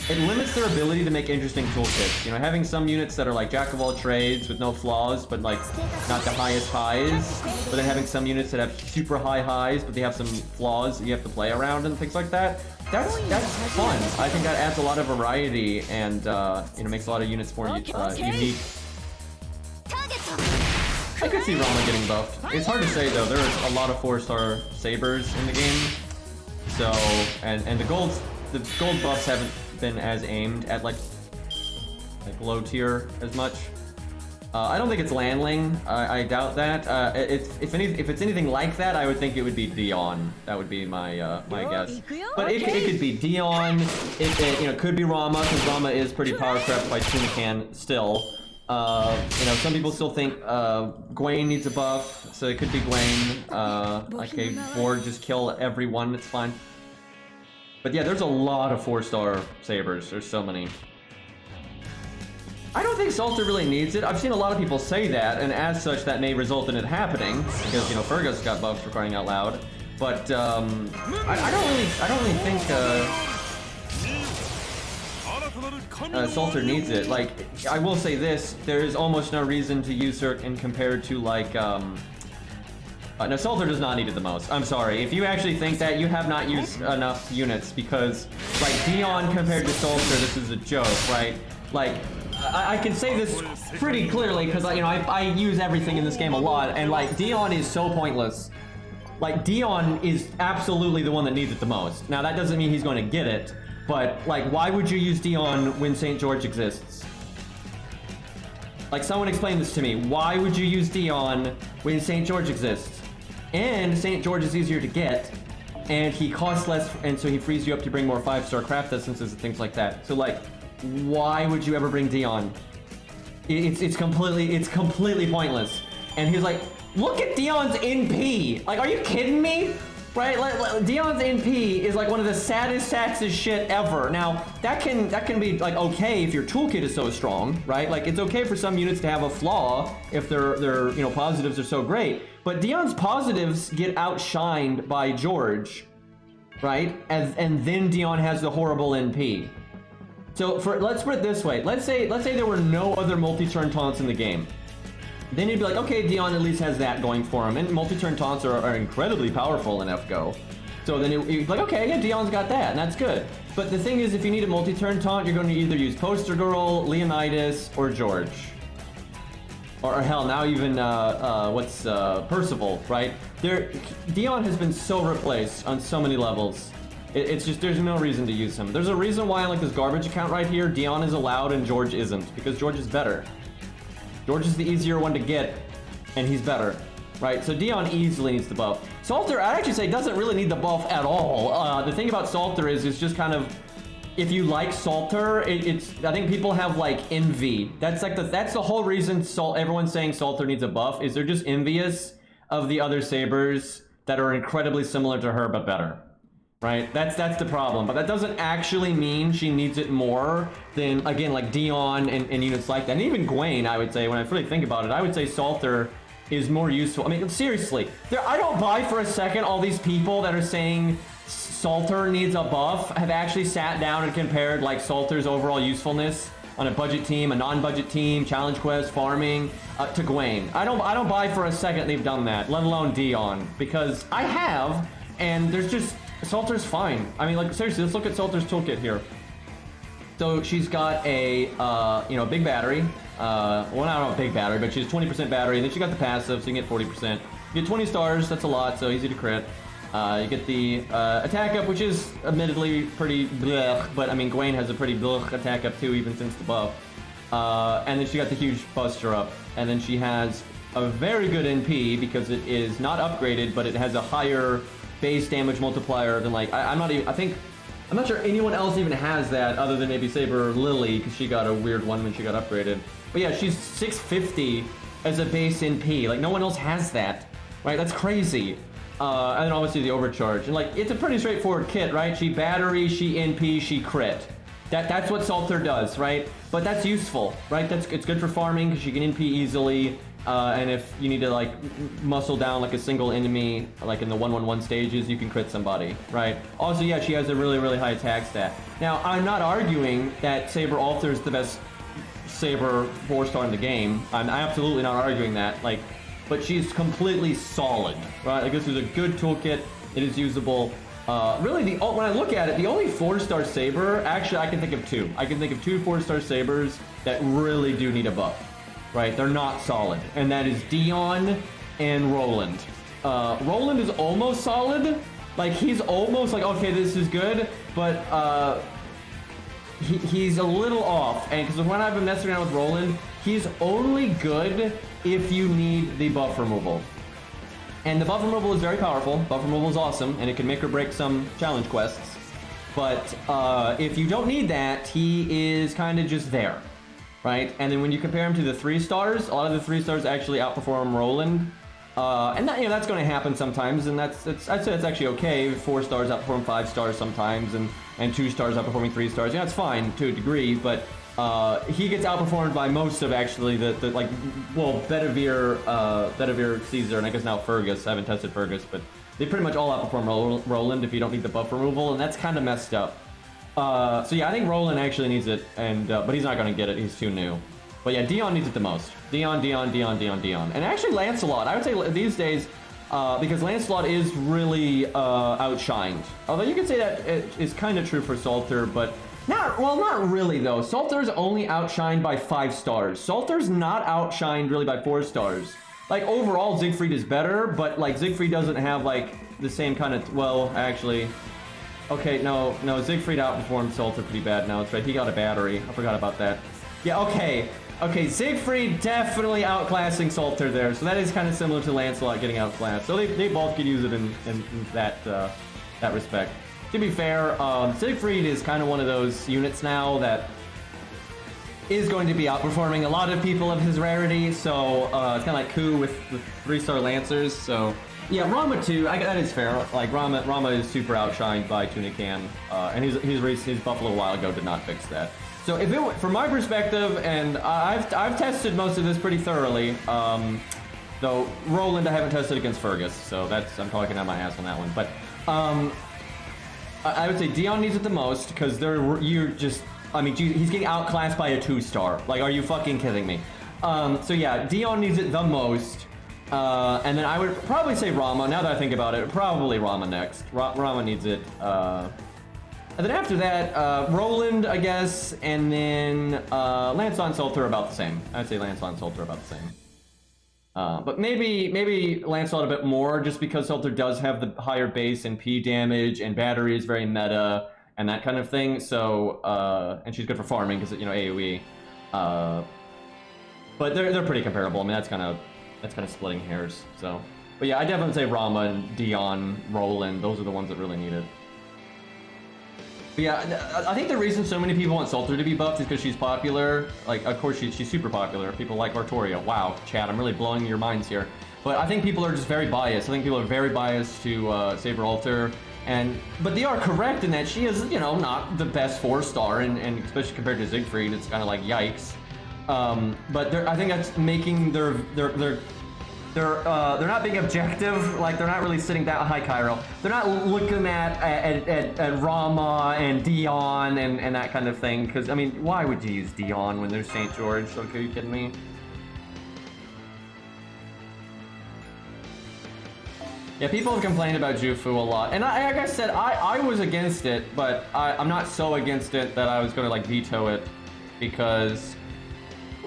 limits their ability to make interesting toolkits. You know, having some units that are like jack of all trades with no flaws, but like not the highest highs, but then having some units that have super high highs, but they have some flaws that you have to play around and things like that. That's fun. I think that adds a lot of variety and you know, makes a lot of units more unique. I could see Rama getting buffed. It's hard to say though. There's a lot of 4-star sabers in the game. So, and the gold buffs haven't been as aimed at like low tier as much. I don't think it's Landling. I doubt that. If it's anything like that, I would think it would be Dion. That would be my my guess. But it could be Dion. It you know, could be Rama, because Rama is pretty power crept by Tunican still. You know, some people still think Gwaine needs a buff, so it could be Gwaine. Okay, or just kill everyone, it's fine. But yeah, there's a lot of 4-star sabers. There's so many. I don't think Salter really needs it. I've seen a lot of people say that, and as such, that may result in it happening, because, you know, Fergus got buffs for crying out loud. But I don't really think Salter needs it. Like, I will say this, there is almost no reason to use her in compared to, like, no, Salter does not need it the most. I'm sorry. If you actually think that, you have not used enough units, because, like, Dion compared to Salter, this is a joke, right? Like, I can say this pretty clearly, because, you know, I use everything in this game a lot, and, like, Dion is so pointless. Like, Dion is absolutely the one that needs it the most. Now, that doesn't mean he's going to get it, but, like, why would you use Dion when St. George exists? Like, someone explain this to me. Why would you use Dion when St. George exists? And St. George is easier to get, and he costs less, and so he frees you up to bring more 5-star craft essences and things like that. So, like, why would you ever bring Dion? It's completely pointless. And he's like, look at Dion's NP. Like, are you kidding me? Right? Like, Dion's NP is like one of the saddest shit ever. Now, that can be like okay if your toolkit is so strong, right? Like, it's okay for some units to have a flaw if their you know, positives are so great. But Dion's positives get outshined by George, right? And then Dion has the horrible NP. So let's put it this way. Let's say there were no other multi-turn taunts in the game. Then you'd be like, okay, Dion at least has that going for him. And multi-turn taunts are incredibly powerful in FGO. So then you'd be like, okay, yeah, Dion's got that, and that's good. But the thing is, if you need a multi-turn taunt, you're going to either use Poster Girl, Leonidas, or George. Or hell, now even, Percival, right? Dion has been so replaced on so many levels. It's just, there's no reason to use him. There's a reason why, like this garbage account right here, Dion is allowed and George isn't. Because George is better. George is the easier one to get, and he's better, right? So Dion easily needs the buff. Salter, I'd actually say, doesn't really need the buff at all. The thing about Salter is it's just kind of, if you like Salter, I think people have like envy. That's the whole reason everyone's saying Salter needs a buff, is they're just envious of the other sabers that are incredibly similar to her but better. Right? That's the problem. But that doesn't actually mean she needs it more than, again, like Dion and units like that. And even Gwaine, I would say, when I really think about it, I would say Salter is more useful. I mean, seriously, I don't buy for a second all these people that are saying Salter needs a buff have actually sat down and compared, like, Salter's overall usefulness on a budget team, a non-budget team, challenge quest, farming, to Gwaine. I don't buy for a second they've done that, let alone Dion, because I have, and there's just... Salter's fine. I mean, like, seriously, let's look at Salter's toolkit here. So she's got a, you know, big battery. Well, not a big battery, but she has 20% battery. And then she got the passive, so you can get 40%. You get 20 stars, that's a lot, so easy to crit. You get the attack up, which is admittedly pretty blech, but I mean, Gwaine has a pretty blech attack up too, even since the buff. And then she got the huge buster up. And then she has a very good NP because it is not upgraded, but it has a higher base damage multiplier than, like, I think I'm not sure anyone else even has that other than maybe Saber or Lily, because she got a weird one when she got upgraded. But yeah, she's 650 as a base NP. Like, no one else has that, right? That's crazy. And then obviously the overcharge. And like, it's a pretty straightforward kit, right? She battery, she NP, she crit. That's what Kualter does, right? But that's useful, right? It's good for farming because you can NP easily. And if you need to like muscle down like a single enemy, like in the 1-1-1 stages, you can crit somebody, right? Also, yeah, she has a really, really high attack stat. Now, I'm not arguing that Saber Kualter is the best Saber 4-star in the game. I'm absolutely not arguing that. Like, but she's completely solid, right? Like, this is a good toolkit. It is usable. Really, when I look at it, the only 4-star Saber, actually, I can think of two. I can think of two 4-star Sabers that really do need a buff. Right, they're not solid, and that is Dion and Roland. Roland is almost solid, like he's almost like, okay, this is good, but he's a little off, and because when I've been messing around with Roland, he's only good if you need the buff removal. And the buff removal is very powerful, buff removal is awesome, and it can make or break some challenge quests, but if you don't need that, he is kind of just there. Right, and then when you compare him to the 3-stars, a lot of the 3-stars actually outperform Roland, and that, that's going to happen sometimes, and I'd say that's actually okay. 4-stars outperform 5-stars sometimes, and 2-stars outperforming 3-stars. Yeah, it's fine to a degree, but he gets outperformed by most of actually the like, well, Bedivere, Caesar, and I guess now Fergus. I haven't tested Fergus, but they pretty much all outperform Roland if you don't need the buff removal, and that's kind of messed up. So yeah, I think Roland actually needs it, and but he's not going to get it. He's too new. But yeah, Dion needs it the most. Dion. And actually Lancelot, I would say these days, because Lancelot is really outshined. Although you could say that it is kind of true for Kualter, but not really though. Kualter's only outshined by 5-stars. Kualter's not outshined really by 4-stars. Like overall, Siegfried is better, but like Siegfried doesn't have like the same kind of, well, actually. Okay, no, Siegfried outperformed Kualter pretty bad now. That's right, he got a battery. I forgot about that. Yeah, okay, Siegfried definitely outclassing Kualter there, so that is kind of similar to Lancelot getting outclassed. So they both could use it in that respect. To be fair, Siegfried is kind of one of those units now that is going to be outperforming a lot of people of his rarity, so it's kind of like Ku with 3-star Lancers, so... Yeah, Rama too. That is fair. Like Rama is super outshined by Tunican, and his buff a little while ago did not fix that. So if it, from my perspective, and I've tested most of this pretty thoroughly. Though Roland I haven't tested against Fergus, so I'm talking out my ass on that one. But I would say Dion needs it the most because he's getting outclassed by a 2-star. Like, are you fucking kidding me? So yeah, Dion needs it the most. And then I would probably say Rama. Now that I think about it, probably Rama next. Rama needs it. And then after that, Roland, I guess, and then Lancelot and Kualter are about the same. I'd say Lancelot and Kualter are about the same. But maybe Lancelot a bit more, just because Kualter does have the higher base and P damage, and battery is very meta, and that kind of thing. So, and she's good for farming because AOE. But they're pretty comparable. I mean, that's kind of splitting hairs. So, but yeah, I definitely say Rama and Dion, Roland. Those are the ones that really need it. But yeah, I think the reason so many people want Kualter to be buffed is because she's popular. Like, of course, she's super popular. People like Artoria. Wow, chat, I'm really blowing your minds here. But I think people are just very biased. I think people are very biased to Saber Kualter. But they are correct in that she is, not the best 4-star, and especially compared to Siegfried, it's kind of like yikes. But I think that's making they're not being objective. Like, they're not really sitting down. Hi, Cairo. They're not looking at Rama and Dion and that kind of thing. Because I mean, why would you use Dion when there's St. George? Okay, are you kidding me? Yeah, people have complained about Jufu a lot, and like I said, I was against it, but I'm not so against it that I was going to like veto it, because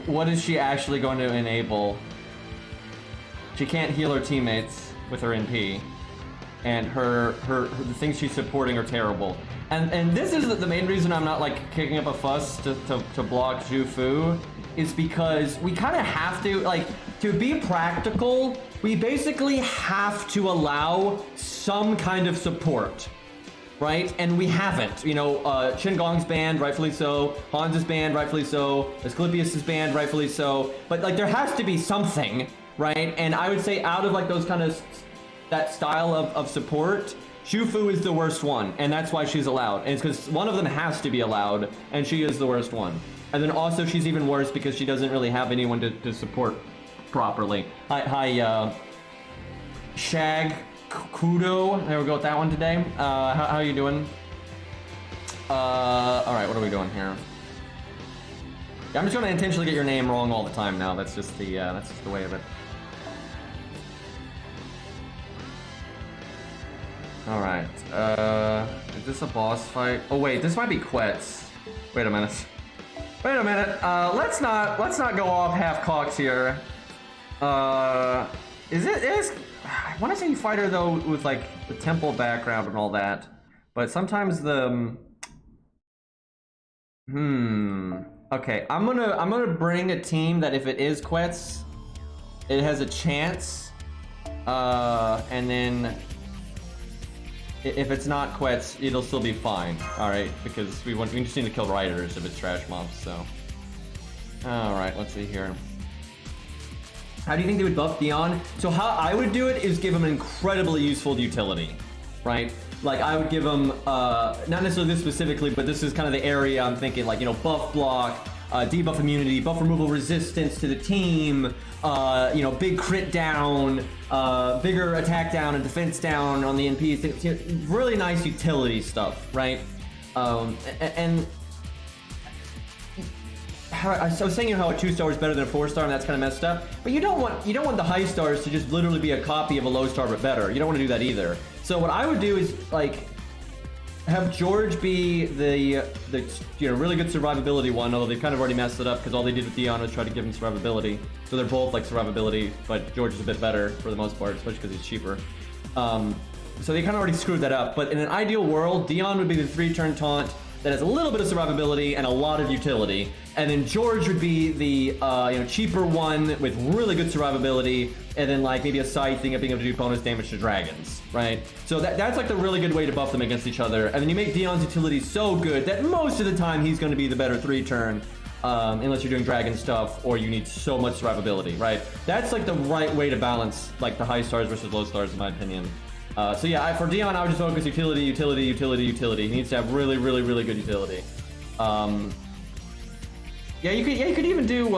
what is she actually going to enable? She can't heal her teammates with her NP, and the things she's supporting are terrible. And this is the main reason I'm not like kicking up a fuss to block Jufu, is because we kind of have to, like, to be practical, we basically have to allow some kind of support. right? And we haven't. You know, Gong's banned, rightfully so. Hans is banned, rightfully so. Asclepius is banned, rightfully so. But like, there has to be something, right? And I would say out of like those kind of that style of support, Shufu is the worst one, and that's why she's allowed. And it's because one of them has to be allowed, and she is the worst one. And then also she's even worse because she doesn't really have anyone to support properly. Hi, Shag Kudo. There we go with that one today. How are you doing? All right, what are we doing here? Yeah, I'm just gonna intentionally get your name wrong all the time now. That's just the way of it. All right. Is this a boss fight? Oh wait, this might be Quetz. Wait a minute. Wait a minute. Let's not go off half cocks here. Is I want to say you fight her though with like the temple background and all that, but sometimes the okay, I'm gonna bring a team that if it is Quetz, it has a chance, and then if it's not Quetz, it'll still be fine. All right, because we just need to kill riders if it's trash mobs. So, all right, let's see here. How do you think they would buff Dion? So how I would do it is give him an incredibly useful utility, right? Like I would give him, not necessarily this specifically, but this is kind of the area I'm thinking, like, you know, buff block, debuff immunity, buff removal resistance to the team, you know, big crit down, bigger attack down and defense down on the NPs. Really nice utility stuff, right? And I was saying, you know, how a 2-star is better than a 4-star, and that's kind of messed up. But you don't want the high stars to just literally be a copy of a low star but better. You don't want to do that either. So what I would do is like have George be the you know, really good survivability one, although they've kind of already messed it up because all they did with Dion was try to give him survivability. So they're both like survivability, but George is a bit better for the most part, especially because he's cheaper. So they kind of already screwed that up. But in an ideal world, Dion would be the 3-turn taunt that has a little bit of survivability and a lot of utility, and then George would be the you know, cheaper one with really good survivability, and then like maybe a side thing of being able to do bonus damage to dragons, right? So that's like the really good way to buff them against each other, and then you make Dion's utility so good that most of the time he's going to be the better 3-turn, unless you're doing dragon stuff or you need so much survivability, right? That's like the right way to balance like the high stars versus low stars, in my opinion. So yeah, for Dion, I would just focus utility, utility, utility, utility. He needs to have really, really, really good utility. Yeah, you could even do.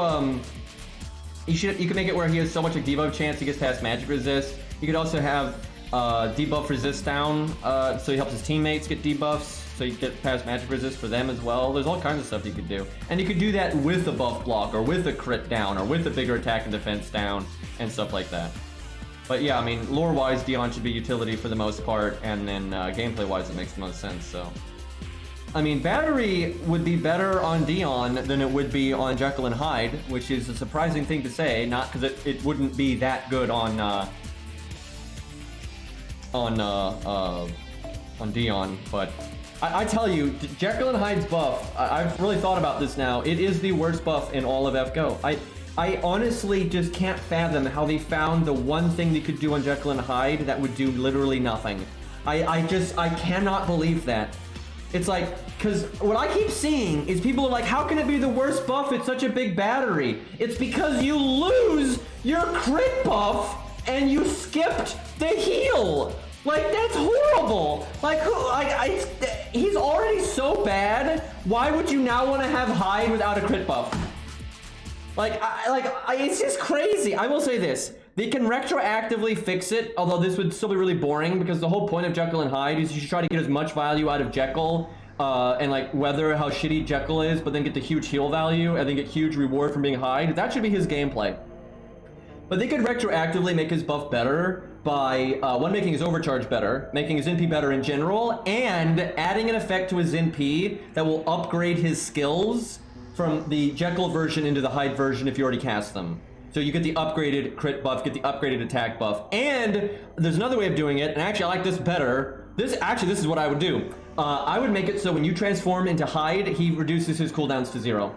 You could make it where he has so much like debuff chance he gets past magic resist. You could also have debuff resist down, so he helps his teammates get debuffs, so you get past magic resist for them as well. There's all kinds of stuff you could do, and you could do that with a buff block, or with a crit down, or with a bigger attack and defense down, and stuff like that. But yeah, I mean, lore-wise, Dion should be utility for the most part, and then gameplay-wise, it makes the most sense, so. I mean, battery would be better on Dion than it would be on Jekyll and Hyde, which is a surprising thing to say, not because it wouldn't be that good on Dion, but I tell you, Jekyll and Hyde's buff, I've really thought about this now, it is the worst buff in all of FGO. I honestly just can't fathom how they found the one thing they could do on Jekyll and Hyde that would do literally nothing. I cannot believe that. It's like, because what I keep seeing is people are like, how can it be the worst buff? It's such a big battery. It's because you lose your crit buff and you skipped the heal. Like, that's horrible. Like, he's already so bad. Why would you now want to have Hyde without a crit buff? It's just crazy. I will say this. They can retroactively fix it, although this would still be really boring because the whole point of Jekyll and Hyde is you should try to get as much value out of Jekyll and like weather how shitty Jekyll is, but then get the huge heal value and then get huge reward from being Hyde. That should be his gameplay. But they could retroactively make his buff better by, one, making his overcharge better, making his NP better in general, and adding an effect to his NP that will upgrade his skills from the Jekyll version into the Hyde version if you already cast them. So you get the upgraded crit buff, get the upgraded attack buff, and there's another way of doing it, and actually I like this better. This is what I would do. I would make it so when you transform into Hyde, he reduces his cooldowns to 0.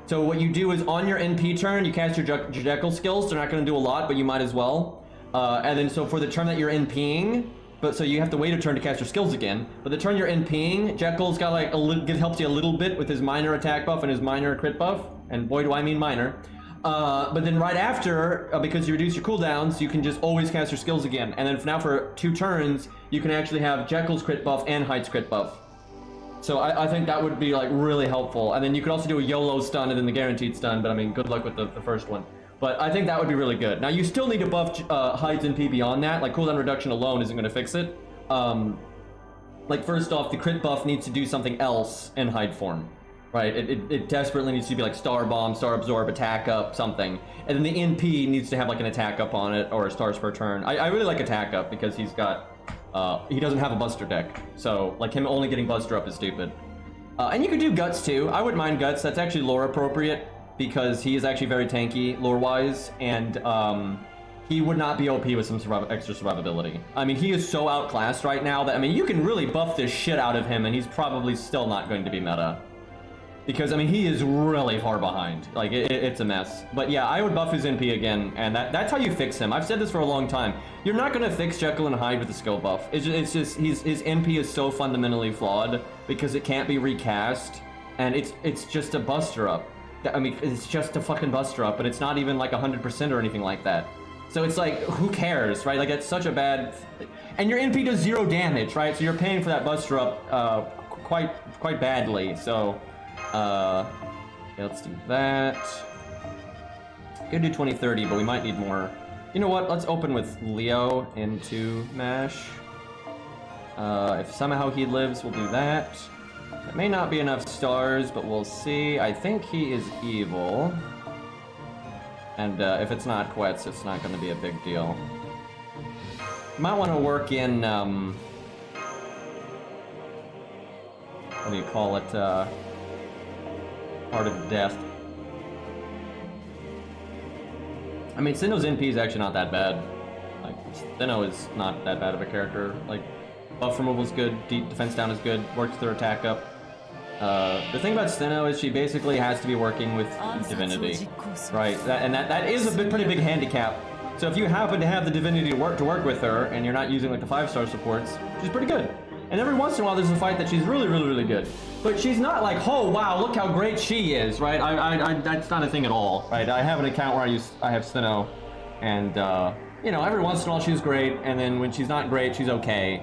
So what you do is on your NP turn, you cast your Jekyll skills. They're not going to do a lot, but you might as well. And then so for the turn that you're NPing, but so you have to wait a turn to cast your skills again. But the turn you're NPing, Jekyll's got like helps you a little bit with his minor attack buff and his minor crit buff, and boy do I mean minor. But then right after, because you reduce your cooldowns, you can just always cast your skills again. And then now for 2 turns, you can actually have Jekyll's crit buff and Hyde's crit buff. So I think that would be like really helpful. And then you could also do a YOLO stun and then the guaranteed stun, but I mean, good luck with the first one. But I think that would be really good. Now you still need to buff Hyde's NP beyond that. Like cooldown reduction alone isn't going to fix it. Like first off, the crit buff needs to do something else in Hyde form, right? It desperately needs to be like Star Bomb, Star Absorb, Attack Up, something. And then the NP needs to have like an Attack Up on it or a Stars per turn. I really like Attack Up because he's got, he doesn't have a Buster deck. So like him only getting Buster Up is stupid. And you could do Guts too. I wouldn't mind Guts. That's actually lore appropriate, because he is actually very tanky lore-wise, and he would not be OP with some extra survivability. I mean, he is so outclassed right now that, I mean, you can really buff this shit out of him, and he's probably still not going to be meta. Because, I mean, he is really far behind. Like, it's a mess. But yeah, I would buff his NP again, and that's how you fix him. I've said this for a long time. You're not going to fix Jekyll and Hyde with a skill buff. It's just his NP is so fundamentally flawed, because it can't be recast, and it's just a Buster Up. I mean, it's just a fucking Buster Up, but it's not even like 100% or anything like that. So it's like, who cares, right? Like, it's such a bad... And your NP does 0 damage, right? So you're paying for that Buster Up quite badly. So, yeah, let's do that. Gonna do 2030, but we might need more. You know what? Let's open with Leo into MASH. If somehow he lives, we'll do that. It may not be enough stars, but we'll see. I think he is evil. And if it's not Quetz, it's not going to be a big deal. Might want to work in, what do you call it, Part of Death. I mean, Sinnoh's NP is actually not that bad. Like, Sinnoh is not that bad of a character. Like, buff removal is good, deep defense down is good, works their attack up. The thing about Sinnoh is she basically has to be working with Divinity, right? That is a pretty big handicap. So if you happen to have the Divinity to work with her, and you're not using like the 5-star supports, she's pretty good. And every once in a while there's a fight that she's really good. But she's not like, oh wow, look how great she is, right? That's not a thing at all, right? I have an account where I have Sinnoh, and you know, every once in a while she's great, and then when she's not great, she's okay.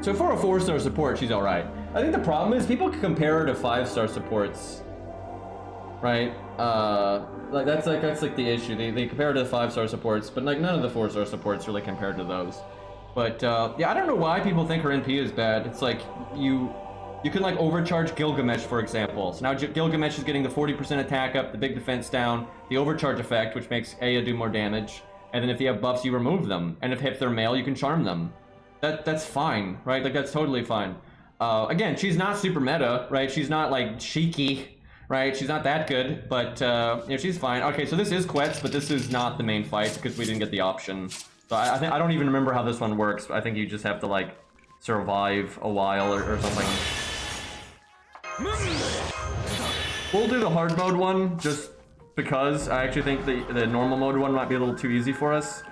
So for a 4-star support, she's alright. I think the problem is people compare her to 5-star supports, right? Like that's like the issue. They compare her to the 5-star supports, but like none of the 4-star supports really compared to those. But yeah, I don't know why people think her NP is bad. It's like you can like overcharge Gilgamesh, for example. So now Gilgamesh is getting the 40% attack up, the big defense down, the overcharge effect, which makes Aya do more damage. And then if you have buffs, you remove them. And if they're male, you can charm them. That's fine, right? Like that's totally fine. Again, she's not super meta, right? She's not like cheeky, right? She's not that good, but yeah, she's fine. Okay, so this is Quetz, but this is not the main fight because we didn't get the option. So I don't even remember how this one works. I think you just have to like survive a while or something. We'll do the hard mode one just because I actually think the normal mode one might be a little too easy for us.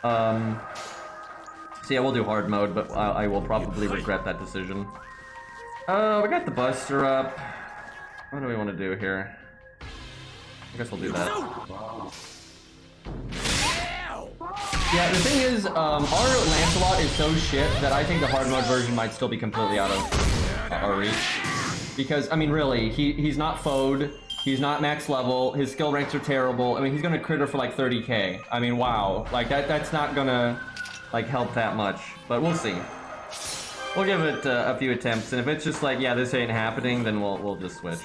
So yeah, we'll do hard mode, but I will probably regret that decision. We got the Buster up. What do we want to do here? I guess we'll do that. Yeah, the thing is, our Lancelot is so shit that I think the hard mode version might still be completely out of our reach. Because, I mean, really, he's not FO'd, he's not max level, his skill ranks are terrible. I mean, he's gonna critter for like 30k. I mean, wow. Like, that's not gonna, like, help that much. But we'll see. We'll give it a few attempts, and if it's just like, yeah, this ain't happening, then we'll just switch.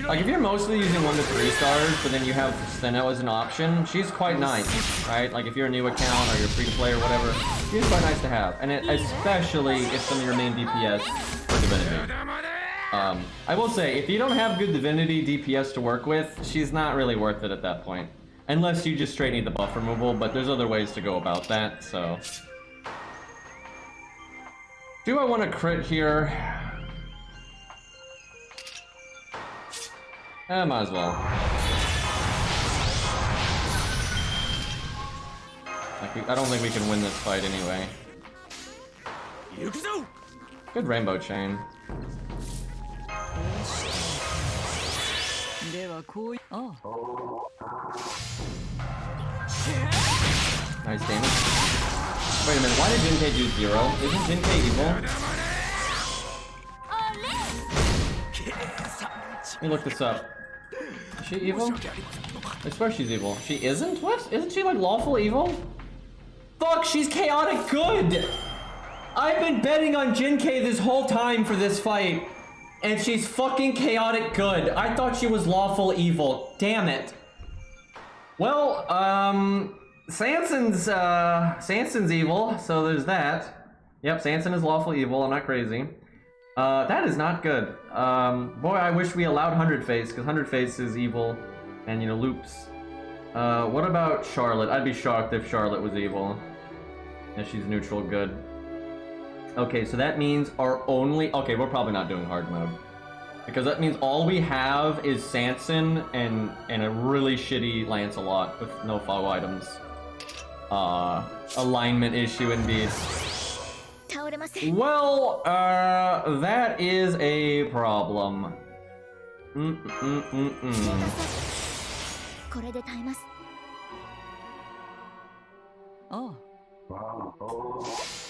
Like, if you're mostly using 1 to 3 stars, but then you have Sinnoh as an option, she's quite nice, right? Like, if you're a new account, or you're free to play, or whatever, she's quite nice to have. And especially if some of your main DPS are Divinity. I will say, if you don't have good Divinity DPS to work with, she's not really worth it at that point. Unless you just straight need the buff removal, but there's other ways to go about that, so... Do I want to crit here? Might as well. Like, I don't think we can win this fight anyway. Good rainbow chain. Nice damage. Wait a minute, why did Jinkei do 0? Isn't Jinkei evil? Let me look this up. Is she evil? I swear she's evil. She isn't? What? Isn't she like lawful evil? Fuck, she's chaotic good! I've been betting on Jinkei this whole time for this fight, and she's fucking chaotic good. I thought she was lawful evil. Damn it. Well, Sanson's evil, so there's that. Yep, Sanson is lawful evil, I'm not crazy. That is not good. Boy, I wish we allowed 100 Face, because 100 Face is evil, and, you know, loops. What about Charlotte? I'd be shocked if Charlotte was evil. And she's neutral good. Okay, so that means our only... Okay, we're probably not doing hard mode. Because that means all we have is Sanson and a really shitty Lancelot with no FGO items. Alignment issue indeed. Well, that is a problem. Oh.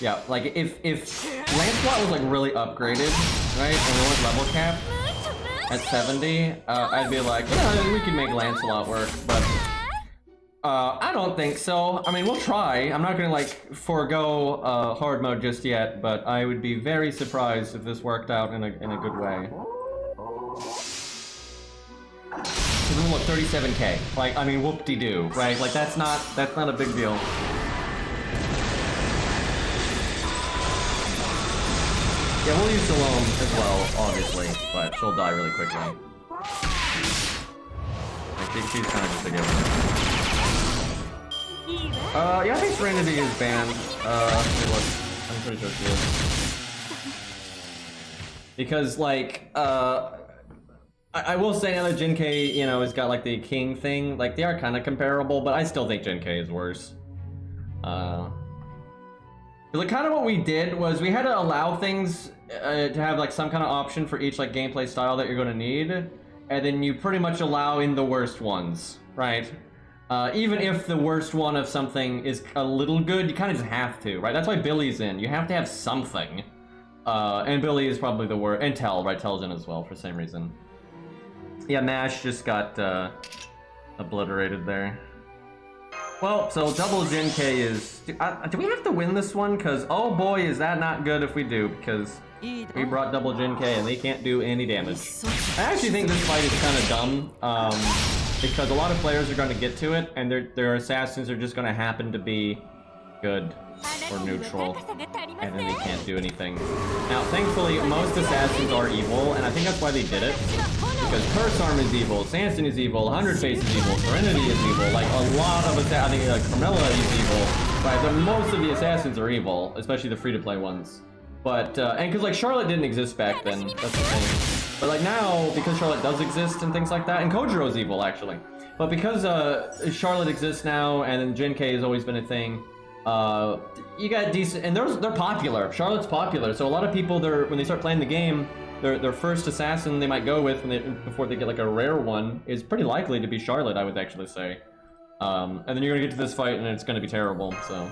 Yeah, like if Lancelot was like really upgraded, right, and we went level cap at 70, I'd be like, yeah, we could make Lancelot work, but I don't think so. I mean, we'll try. I'm not gonna like forego hard mode just yet, but I would be very surprised if this worked out in a good way. Look, 37k. Like, I mean, whoop-de-doo, right? Like, that's not a big deal. Yeah, we'll use Salome as well, obviously, but she'll die really quickly. Like, she's kind of just a given. Yeah, I think Serenity is banned. Look, I'm pretty sure she is. Because, like, I will say now that Jinkei, you know, has got like the king thing, like they are kind of comparable, but I still think Jinkei is worse. Like kind of what we did was we had to allow things to have like some kind of option for each like gameplay style that you're going to need, and then you pretty much allow in the worst ones, right? Even if the worst one of something is a little good, you kind of just have to, right? That's why Billy's in. You have to have something. And Billy is probably the worst, and Tell, right? Tell's in as well for the same reason. Yeah, Mash just got obliterated there. Well, so double Jinkei is... Do we have to win this one? Because, oh boy, is that not good if we do, because we brought double Jinkei and they can't do any damage. I actually think this fight is kind of dumb, because a lot of players are going to get to it, and their assassins are just going to happen to be good or neutral, and then they can't do anything. Now, thankfully, most assassins are evil, and I think that's why they did it. Because Curse Arm is evil, Sanson is evil, 100 Face is evil, Serenity is evil, like a lot of assassins, I think like Carmella is evil, right? But most of the assassins are evil, especially the free-to-play ones. But, and because like Charlotte didn't exist back then, that's the thing. But like now, because Charlotte does exist and things like that, and Kojiro's evil actually. But because Charlotte exists now, and Jinkei has always been a thing, you got decent, and they're popular. Charlotte's popular, so a lot of people, when they start playing the game, their first assassin they might go with before they get like a rare one is pretty likely to be Charlotte, I would actually say. And then you're gonna get to this fight and it's gonna be terrible, so.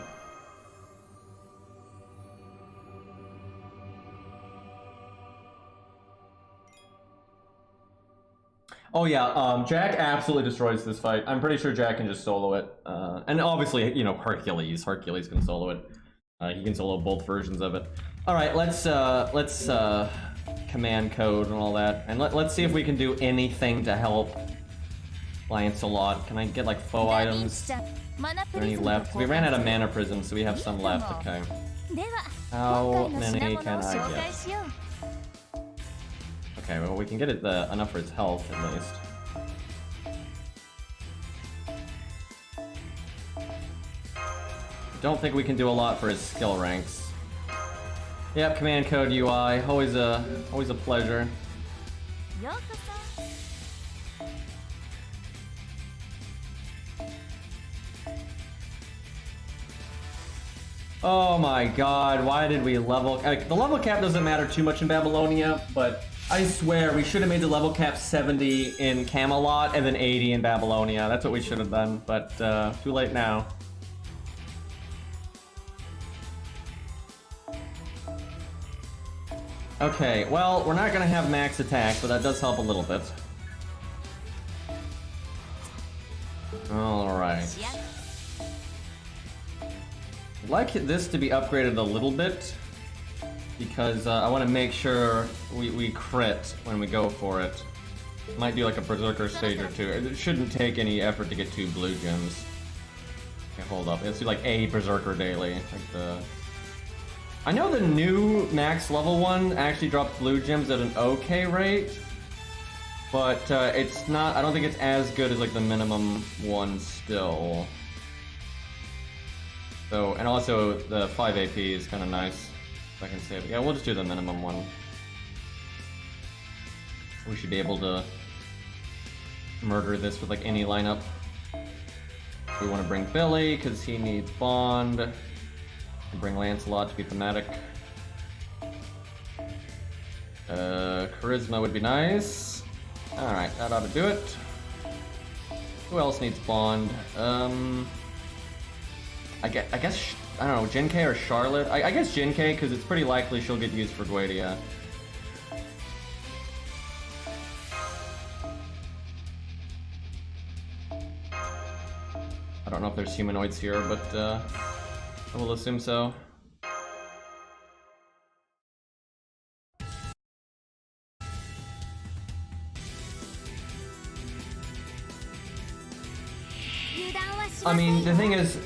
Oh yeah, Jack absolutely destroys this fight. I'm pretty sure Jack can just solo it. And obviously, you know, Hercules can solo it. He can solo both versions of it. All right, let's command code and all that, and let's see if we can do anything to help Lancelot. Can I get like FGO items? Are there any left? We ran out of mana prism, so we have some left. Okay. How many can I get? Okay, well we can get it enough for its health at least. Don't think we can do a lot for his skill ranks. Yep, command code UI, always a pleasure. Oh my god, why did we level... Like, the level cap doesn't matter too much in Babylonia, but I swear we should have made the level cap 70 in Camelot and then 80 in Babylonia. That's what we should have done, but too late now. Okay, well, we're not gonna have max attack, but that does help a little bit. Alright. I'd like this to be upgraded a little bit, because I want to make sure we crit when we go for it. Might do like a Berserker stage or two. It shouldn't take any effort to get 2 blue gems. Okay, hold up. Let's do like a Berserker daily. Like the... I know the new max level one actually drops blue gems at an okay rate, but it's not, I don't think it's as good as like the minimum one still. So, and also the 5 AP is kind of nice, if I can say it. Yeah, we'll just do the minimum one. We should be able to murder this with like any lineup. We want to bring Billy because he needs Bond. And bring Lancelot to be thematic. Charisma would be nice. Alright, that ought to do it. Who else needs Bond? I guess, I don't know, Jin K or Charlotte? I guess Jin K, because it's pretty likely she'll get used for Guadia. I don't know if there's humanoids here, but I will assume so. I mean, the thing is,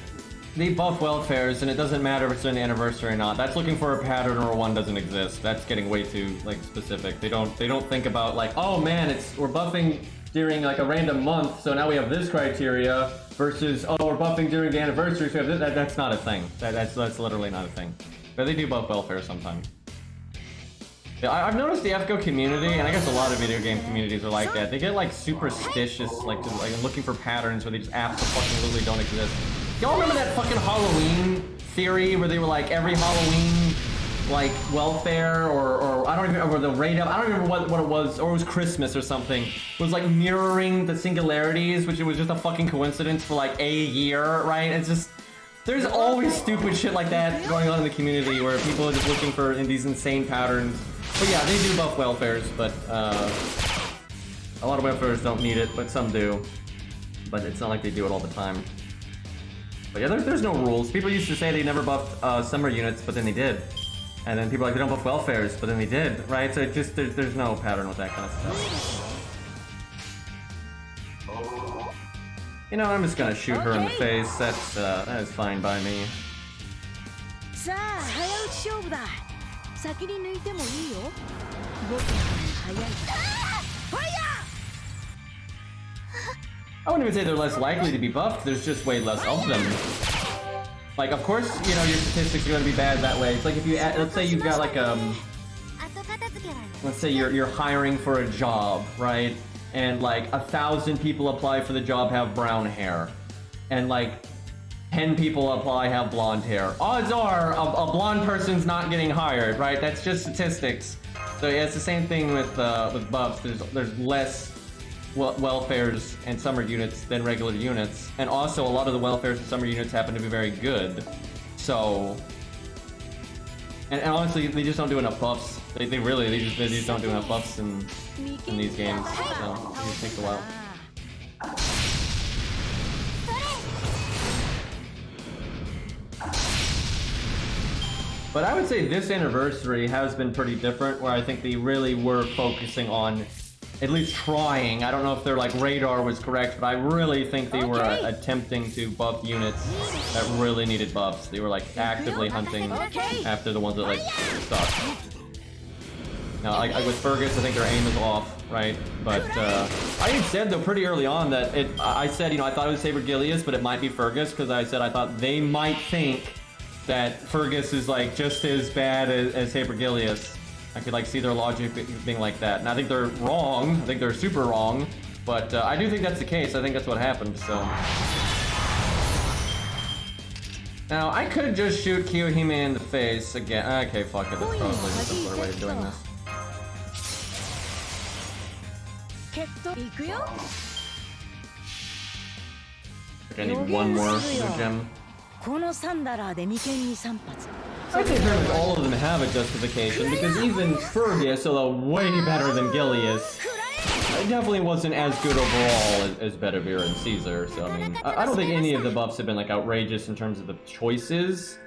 they buff welfares, and it doesn't matter if it's an anniversary or not. That's looking for a pattern or one doesn't exist. That's getting way too like specific. They don't think about like, oh man, we're buffing during like a random month, so now we have this criteria versus oh we're buffing during the anniversary, so we have this. That's not a thing. That's literally not a thing. But they do buff welfare sometimes. Yeah, I've noticed the FGO community, and I guess a lot of video game communities are like that. They get like superstitious, like just like looking for patterns where they just absolutely don't exist. Y'all remember that fucking Halloween theory where they were like every Halloween like welfare or I don't even remember the rate up. I don't remember what it was, or it was Christmas or something. It was like mirroring the singularities, which it was just a fucking coincidence for like a year, right? It's just there's always stupid shit like that going on in the community where people are just looking for these insane patterns. But yeah, they do buff welfares, but a lot of welfares don't need it, but some do. But it's not like they do it all the time. But yeah, there's no rules. People used to say they never buffed summer units, but then they did. And then people are like, they don't buff welfares, but then they did, right? So it just, there's no pattern with that kind of stuff. You know, I'm just gonna shoot her in the face. That is fine by me. I wouldn't even say they're less likely to be buffed, there's just way less of them. Like, of course, you know, your statistics are gonna be bad that way. It's like if you, let's say you've got like, let's say you're hiring for a job, right? And like 1,000 people apply for the job have brown hair. And like 10 people apply have blonde hair. Odds are a blonde person's not getting hired, right? That's just statistics. So yeah, it's the same thing with buffs. There's less welfares and summer units than regular units, and also a lot of the welfares and summer units happen to be very good. So, and honestly, they just don't do enough buffs. They just don't do enough buffs in these games. So it just takes a while. But I would say this anniversary has been pretty different, where I think they really were focusing on at least trying. I don't know if their like radar was correct, but I really think they were attempting to buff units that really needed buffs. They were like actively hunting after the ones that like suck. Now, like with Fergus, I think their aim is off, right? But I had said though pretty early on that I said, you know, I thought it was Saber Gilius, but it might be Fergus, because I said I thought they might think that Fergus is like just as bad as Saber Gilius. I could like see their logic being like that, and I think they're wrong. I think they're super wrong, but I do think that's the case. I think that's what happened. So Now, I could just shoot Kiyohime in the face again. Okay, fuck it. That's probably the simpler way of doing this. I need one more new gem. I think pretty much all of them have a justification, because even Fergus, although way better than Gilius, it definitely wasn't as good overall as Bedivere and Caesar. So I mean, I don't think any of the buffs have been like outrageous in terms of the choices.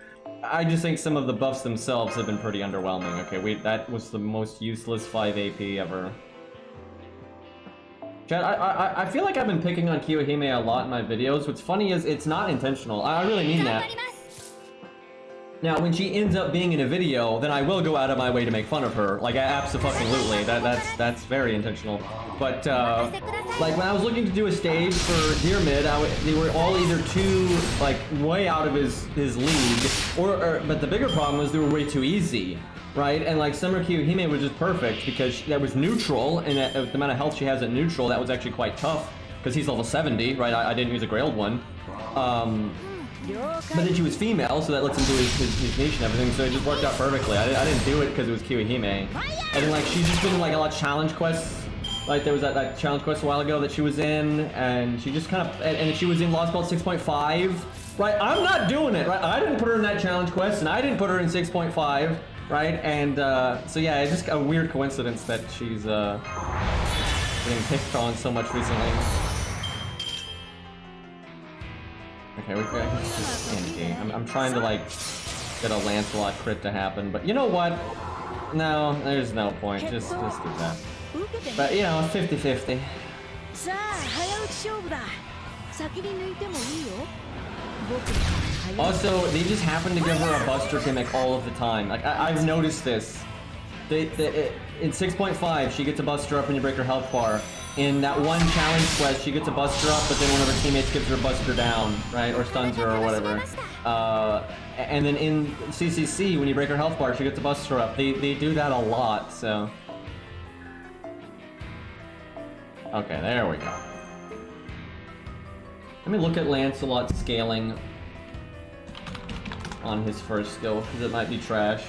I just think some of the buffs themselves have been pretty underwhelming. Okay, that was the most useless 5 AP ever. Chad, I feel like I've been picking on Kiyohime a lot in my videos. What's funny is it's not intentional. I really mean that. Now, when she ends up being in a video, then I will go out of my way to make fun of her. Like, abso-fucking-lutely. That's very intentional. But, like, when I was looking to do a stage for Dear Mid, they were all either too, like, way out of his league, but the bigger problem was they were way too easy. Right, and like Summer Kiyohime was just perfect because that was neutral, and the amount of health she has at neutral, that was actually quite tough because he's level 70, right? I didn't use a Grailed one. But then she was female, so that lets him do his niche and everything, so it just worked out perfectly. I didn't do it because it was Kiyohime. And then like she's just been in like a lot of challenge quests. Like there was that challenge quest a while ago that she was in, and she just kind of, and she was in Lost Belt 6.5. Right, I'm not doing it, right? I didn't put her in that challenge quest, and I didn't put her in 6.5. Right, and so yeah, it's just a weird coincidence that she's getting picked on so much recently. Okay, we can just end game. I'm trying to like get a Lancelot crit to happen, but you know what? No, there's no point. Just do that. But you know, 50-50. Also, they just happen to give her a buster gimmick all of the time. Like, I've noticed this. In 6.5, she gets a buster up when you break her health bar. In that one challenge quest, she gets a buster up, but then one of her teammates gives her a buster down, right? Or stuns her or whatever. And then in CCC, when you break her health bar, she gets a buster up. They do that a lot, so... Okay, there we go. Let me look at Lancelot's scaling on his first skill, because it might be trash.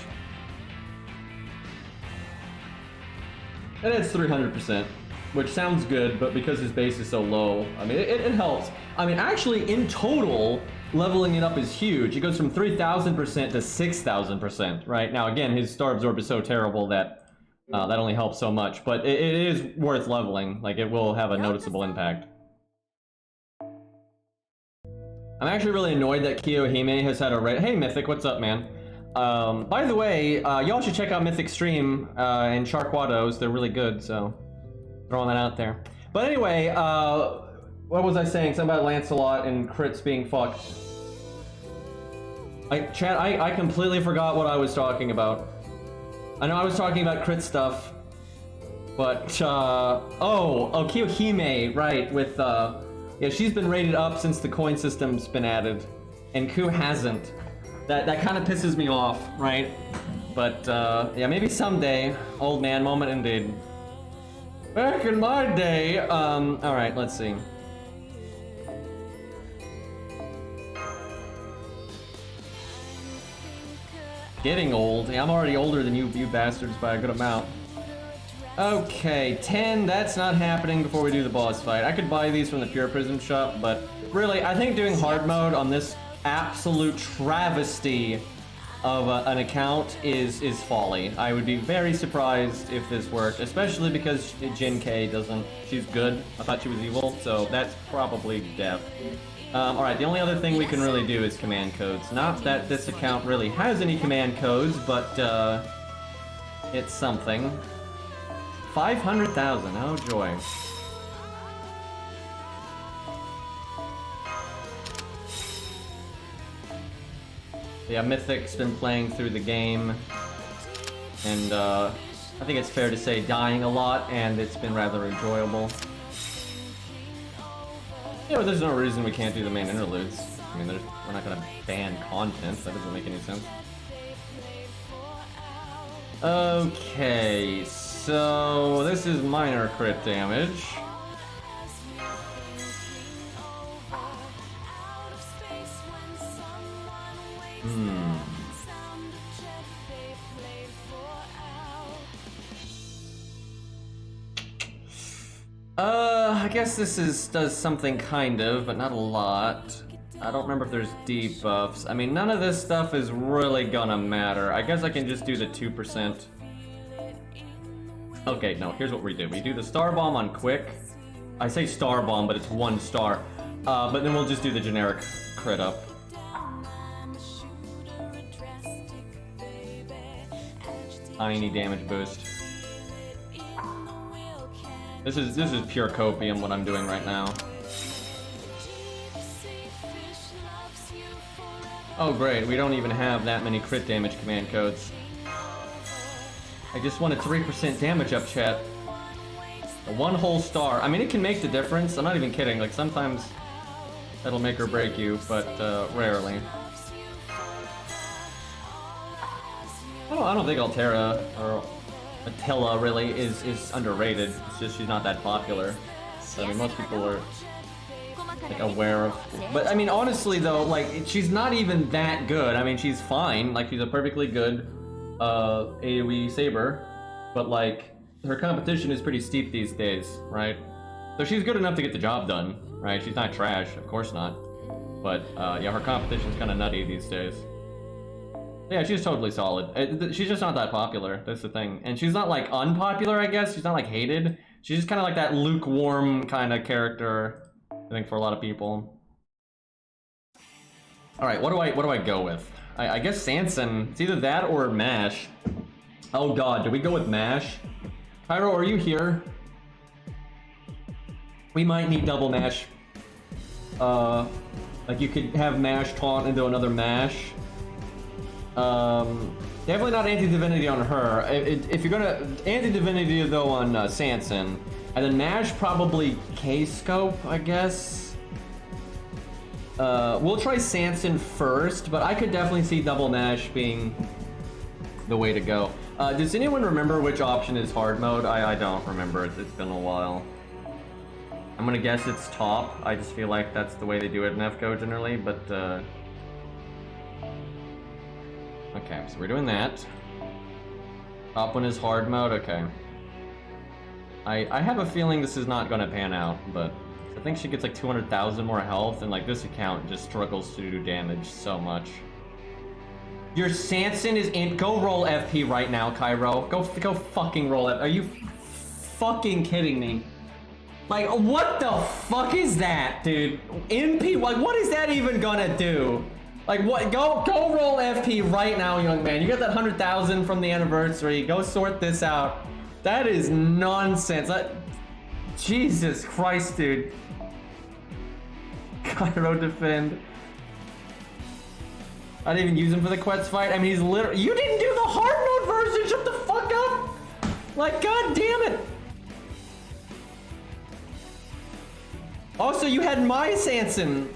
And it's 300%, which sounds good, but because his base is so low, I mean, it helps. I mean, actually, in total, leveling it up is huge. It goes from 3,000% to 6,000%, right? Now, again, his Star Absorb is so terrible that that only helps so much, but it is worth leveling. Like, it will have a noticeable impact. I'm actually really annoyed that Kiyohime has had a Hey Mythic, what's up, man? By the way, y'all should check out Mythic Stream and Sharkwados. They're really good, so throwing that out there. But anyway, what was I saying? Something about Lancelot and crits being fucked. Chat, I completely forgot what I was talking about. I know I was talking about crit stuff, but Kiyohime, right? With yeah, she's been rated up since the coin system's been added, and Ku hasn't. That kind of pisses me off, right? But yeah, maybe someday. Old man moment indeed. Back in my day, all right, let's see. Getting old. Yeah, I'm already older than you bastards by a good amount. Okay, 10, that's not happening before we do the boss fight. I could buy these from the Pure Prism shop, but really, I think doing hard mode on this absolute travesty of an account is folly. I would be very surprised if this worked, especially because Jin K doesn't, she's good. I thought she was evil, so that's probably death. Alright, the only other thing we can really do is command codes. Not that this account really has any command codes, but it's something. 500,000, oh joy. Yeah, Mythic's been playing through the game, and I think it's fair to say dying a lot, and it's been rather enjoyable. You know, there's no reason we can't do the main interludes. I mean, we're not gonna ban content, that doesn't make any sense. Okay, so this is minor crit damage. I guess this does something kind of, but not a lot. I don't remember if there's debuffs. I mean, none of this stuff is really gonna matter. I guess I can just do the 2%. Okay, no, here's what we do. We do the Star Bomb on Quick. I say Star Bomb, but it's 1 star. But then we'll just do the generic crit up. Tiny damage boost. This is pure copium what I'm doing right now. Oh great, we don't even have that many crit damage command codes. I just wanted 3% damage up, chat. A 1 whole star. I mean, it can make the difference. I'm not even kidding. Like, sometimes that'll make or break you, but rarely. I don't think Altera or Attila really is underrated. It's just she's not that popular. I mean, most people are like aware of. But I mean, honestly though, like she's not even that good. I mean, she's fine. Like she's a perfectly good AoE saber, but like her competition is pretty steep these days, right? So she's good enough to get the job done, right? She's not trash, of course not. But yeah, her competition's kind of nutty these days. Yeah, she's totally solid. She's just not that popular. That's the thing. And she's not like unpopular, I guess. She's not like hated. She's just kind of like that lukewarm kind of character, I think, for a lot of people. All right, what do I go with? I guess Sanson. It's either that or Mash. Oh God, do we go with Mash? Pyro, are you here? We might need double Mash. Like you could have Mash taunt into another Mash. Definitely not anti-divinity on her. If you're gonna anti-divinity though on Sanson, and then Mash probably K-scope, I guess. We'll try Sanson first, but I could definitely see double Mash being the way to go. Does anyone remember which option is hard mode? I don't remember. It's been a while. I'm gonna guess it's top. I just feel like that's the way they do it in FGO generally, but okay, so we're doing that. Top one is hard mode, okay. I have a feeling this is not gonna pan out, but I think she gets like 200,000 more health, and like this account just struggles to do damage so much. Your Sanson is in. Go roll FP right now, Cairo. Go fucking roll it. Are you fucking kidding me? Like, what the fuck is that, dude? NP, like, what is that even gonna do? Like, what? Go roll FP right now, young man. You got that 100,000 from the anniversary. Go sort this out. That is nonsense. Jesus Christ, dude. Cairo defend. I didn't even use him for the Quetz fight. I mean, he's literally. You didn't do the hard mode version. Shut the fuck up. Like, god damn it. Also, you had my Sanson.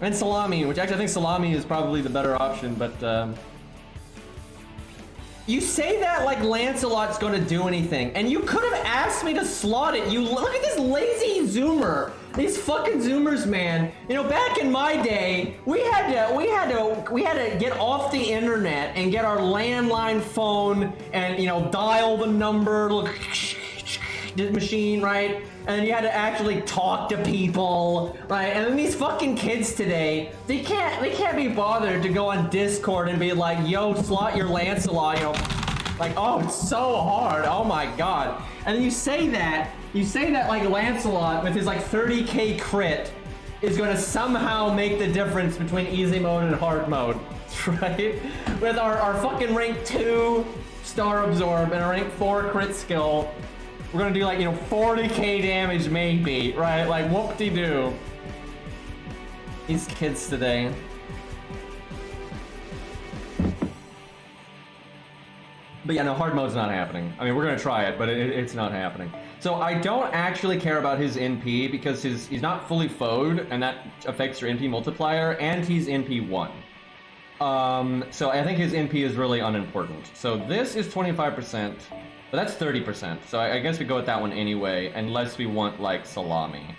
And Salami, which actually I think Salami is probably the better option, but you say that like Lancelot's gonna do anything, and you could have asked me to slot it. You look at this lazy zoomer. These fucking zoomers, man. You know, back in my day, we had to get off the internet and get our landline phone and, you know, dial the number, look machine, right? And you had to actually talk to people, right? And then these fucking kids today, they can't be bothered to go on Discord and be like, yo, slot your Lancelot, you know, like, oh, it's so hard, oh my god. And then you say that like Lancelot with his like 30k crit is gonna somehow make the difference between easy mode and hard mode, right? With our fucking rank 2 star absorb and a rank 4 crit skill, we're gonna do like, you know, 40k damage maybe, right? Like, whoop-de-doo. These kids today. But yeah, no, hard mode's not happening. I mean, we're gonna try it, but it's not happening. So I don't actually care about his NP because he's not fully foed, and that affects your NP multiplier, and he's NP 1. So I think his NP is really unimportant. So this is 25%. But that's 30%, so I guess we go with that one anyway, unless we want, like, Salami.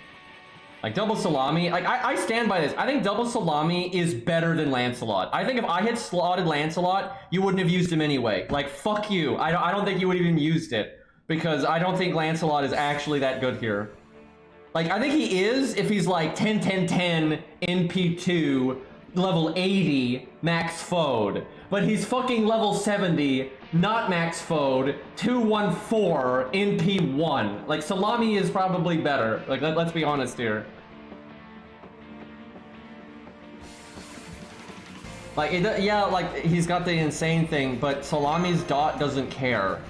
Like, double salami, like, I stand by this. I think double salami is better than Lancelot. I think if I had slotted Lancelot, you wouldn't have used him anyway. Like, fuck you. I don't think you would have even used it. Because I don't think Lancelot is actually that good here. Like, I think he is if he's like 10, 10, 10, NP2, level 80, max Fode. But he's fucking level 70, not max Fode, 214, NP1. Like, Salami is probably better. Like, let's be honest here. Like, yeah, like, he's got the insane thing, but Salami's dot doesn't care.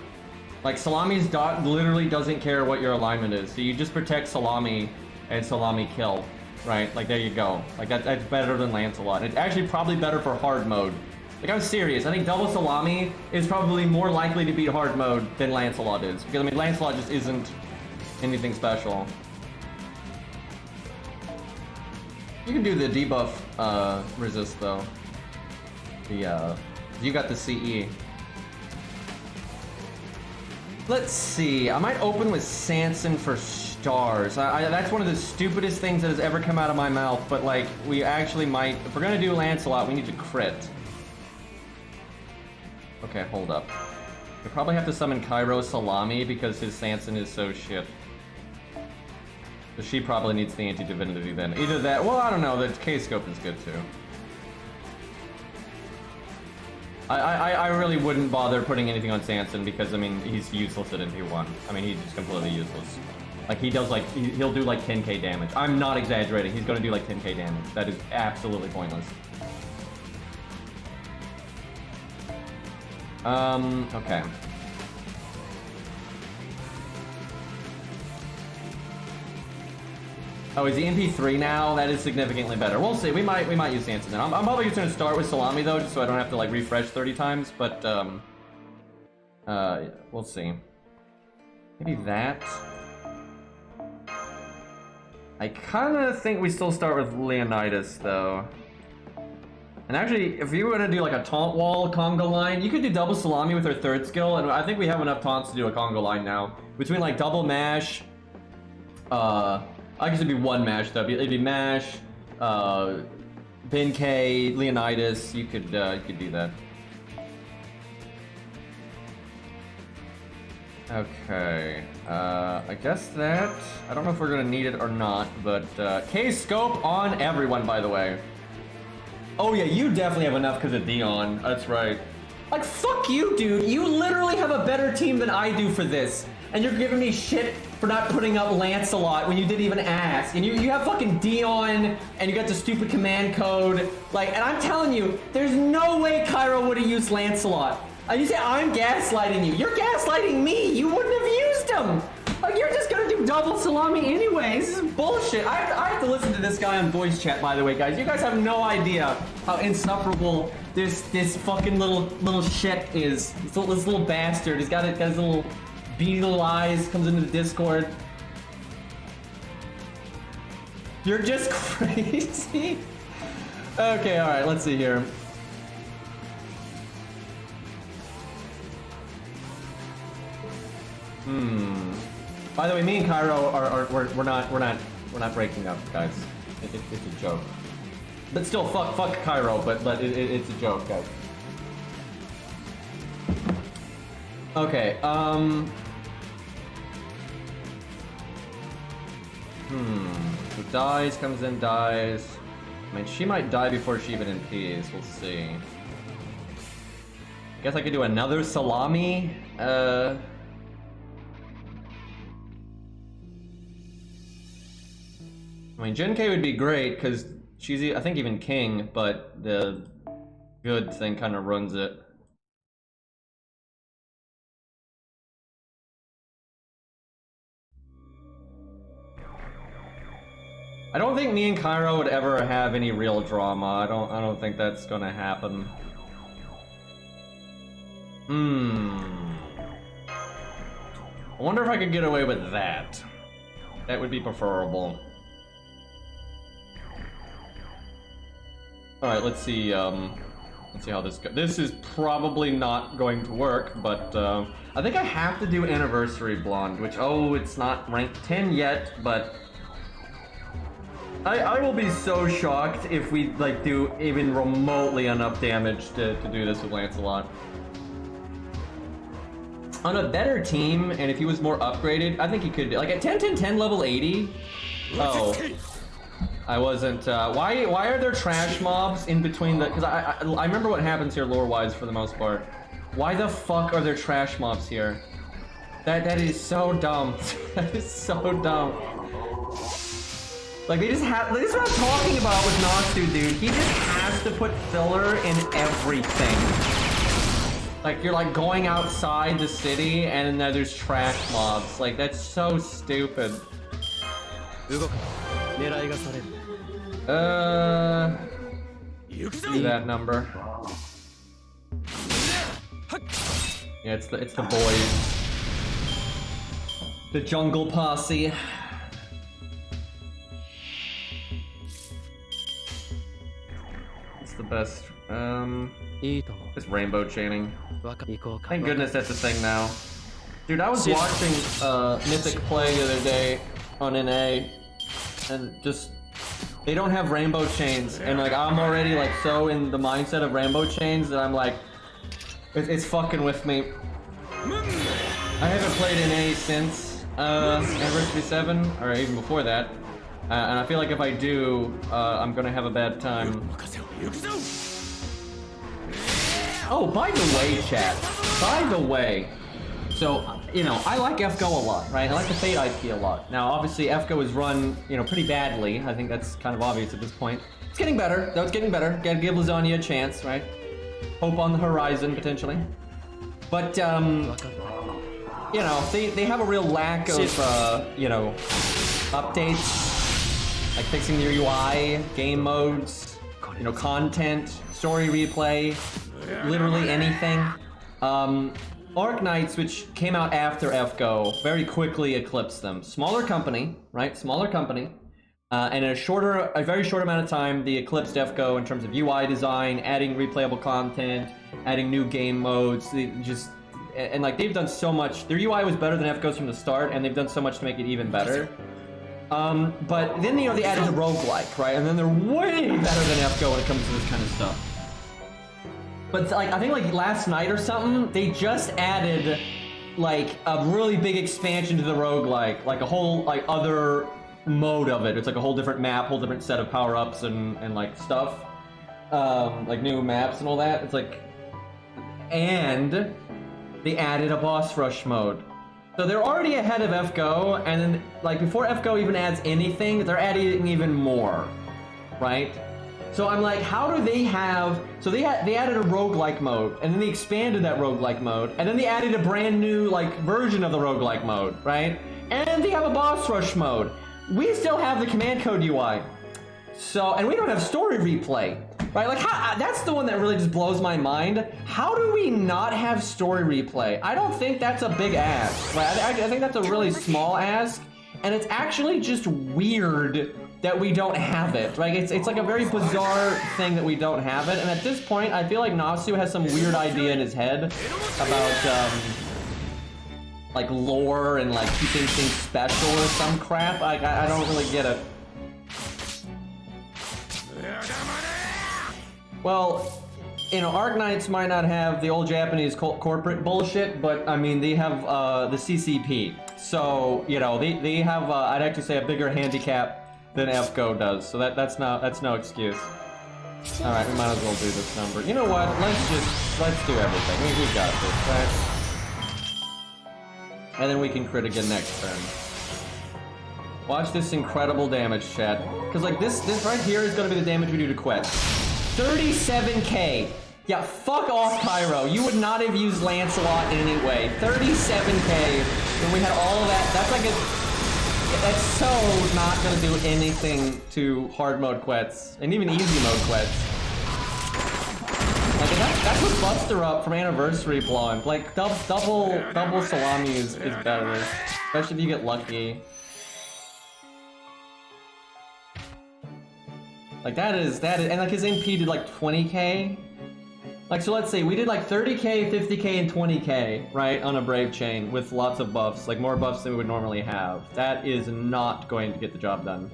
Like, Salami's dot literally doesn't care what your alignment is. So you just protect Salami and Salami kill, right? Like, there you go. Like, that's better than Lancelot. It's actually probably better for hard mode. Like, I'm serious. I think double Salami is probably more likely to beat hard mode than Lancelot is. Because, I mean, Lancelot just isn't anything special. You can do the debuff resist, though. You got the CE. Let's see. I might open with Sanson for stars. That's one of the stupidest things that has ever come out of my mouth, but, like, we actually might... If we're gonna do Lancelot, we need to crit. Okay, hold up. We probably have to summon Cairo Salami because his Sanson is so shit. So she probably needs the anti-divinity then. Either that... Well, I don't know. The K-Scope is good, too. I really wouldn't bother putting anything on Sanson because, I mean, he's useless at NP1. I mean, he's just completely useless. Like, he does, like, he'll do, like, 10k damage. I'm not exaggerating. He's gonna do, like, 10k damage. That is absolutely pointless. Okay. Oh, is he NP3 now? That is significantly better. We'll see. We might use Sanson then. I'm probably just gonna start with Salami though, just so I don't have to like refresh 30 times. But we'll see. Maybe that. I kind of think we still start with Leonidas though. And actually, if you were gonna do like a taunt wall Congo line, you could do double Salami with her third skill, and I think we have enough taunts to do a Congo line now. Between like double mash, I guess it'd be one mash though. It'd be mash, Ben K, Leonidas. You could do that. Okay. I guess that. I don't know if we're gonna need it or not, but K-Scope on everyone, by the way. Oh yeah, you definitely have enough because of Dion. That's right. Like, fuck you, dude. You literally have a better team than I do for this. And you're giving me shit for not putting up Lancelot when you didn't even ask. And you have fucking Dion, and you got the stupid command code. Like, and I'm telling you, there's no way Cairo would have used Lancelot. And you say I'm gaslighting you. You're gaslighting me. You wouldn't have used him. Like, you're just gonna do double Salami anyway. This is bullshit. I have to listen to this guy on voice chat, by the way, guys. You guys have no idea how insufferable this fucking little shit is. This little bastard. He's got his little beetle eyes, comes into the Discord. You're just crazy. Okay, alright, let's see here. By the way, me and Cairo we're not breaking up, guys. It's a joke. But still, fuck Cairo, but it's a joke, guys. Okay, So dies, comes in, dies. I mean, she might die before she even NPs. We'll see. I guess I could do another Salami. I mean, Gen K would be great because she's, I think, even king, but the good thing kind of runs it. I don't think me and Cairo would ever have any real drama. I don't think that's gonna happen. I wonder if I could get away with that. That would be preferable. Alright, let's see how this goes. This is probably not going to work, but I think I have to do Anniversary Blonde, which, oh, it's not ranked 10 yet, but I will be so shocked if we like do even remotely enough damage to do this with Lancelot. On a better team, and if he was more upgraded, I think he could, like at 10 level 80. Oh, I wasn't, why are there trash mobs in between the, because I remember what happens here lore-wise for the most part. Why the fuck are there trash mobs here? That is so dumb. That is so dumb. Like this is what I'm talking about with Natsu, dude. He just has to put filler in everything. Like you're like going outside the city and then there's trash mobs. Like that's so stupid. Do that number. Yeah, it's the boys. The jungle posse. It's the best. It's rainbow chaining. Thank goodness that's a thing now. Dude, I was watching Mythic Play the other day on NA, and just they don't have rainbow chains, and like I'm already like so in the mindset of rainbow chains that I'm like, it's fucking with me. I haven't played NA since Anniversary 7, or even before that, and I feel like if I do, I'm gonna have a bad time. Oh, by the way, chat. By the way, so, you know, I like FGO a lot, right? I like the Fate IP a lot. Now, obviously, FGO is run, you know, pretty badly. I think that's kind of obvious at this point. It's getting better, though. It's getting better. Gotta give Lasagna a chance, right? Hope on the horizon, potentially. But, you know, they have a real lack of, you know, updates, like fixing their UI, game modes, you know, content, story replay, literally anything. Arknights, which came out after FGO, very quickly eclipsed them. Smaller company, right? Smaller company. And in a very short amount of time, they eclipsed FGO in terms of UI design, adding replayable content, adding new game modes. And like they've done so much. Their UI was better than FGO's from the start, and they've done so much to make it even better. But then, you know, they added the roguelike, right? And then they're way better than FGO when it comes to this kind of stuff. But like, I think like last night or something, they just added like a really big expansion to the roguelike, like a whole like other mode of it. It's like a whole different map, whole different set of power-ups and like stuff. Like new maps and all that. It's like, and they added a boss rush mode. So they're already ahead of FGO, and then like before FGO even adds anything, they're adding even more, right? So I'm like, how do they have... So they added a roguelike mode, and then they expanded that roguelike mode, and then they added a brand new like version of the roguelike mode, right? And they have a boss rush mode. We still have the command code UI. So, and we don't have story replay, right? Like, that's the one that really just blows my mind. How do we not have story replay? I don't think that's a big ask, right? I think that's a really small ask, and it's actually just weird that we don't have it. Like it's like a very bizarre thing that we don't have it. And at this point, I feel like Natsu has some weird idea in his head about like lore and like keeping things special or some crap. Like I don't really get it. Well, you know, Arknights might not have the old Japanese corporate bullshit, but I mean they have the CCP. So you know they have I'd actually say a bigger handicap than FGO does, so that's no excuse. All right, we might as well do this number. You know what? Let's do everything. We got this, right? And then we can crit again next turn. Watch this incredible damage, chat. Because like this right here is gonna be the damage we do to Quet. 37k. Yeah, fuck off, Cairo. You would not have used Lancelot in any way. 37k when we had all of that. That's like a... That's so not gonna do anything to hard mode Quets, and even easy mode Quets. Like that's what Buster up from Anniversary Blonde. Like double salami is better, especially if you get lucky. Like that is, and like his MP did like 20k. Like, so let's say we did like 30k, 50k, and 20k, right, on a Brave Chain with lots of buffs, like more buffs than we would normally have. That is not going to get the job done.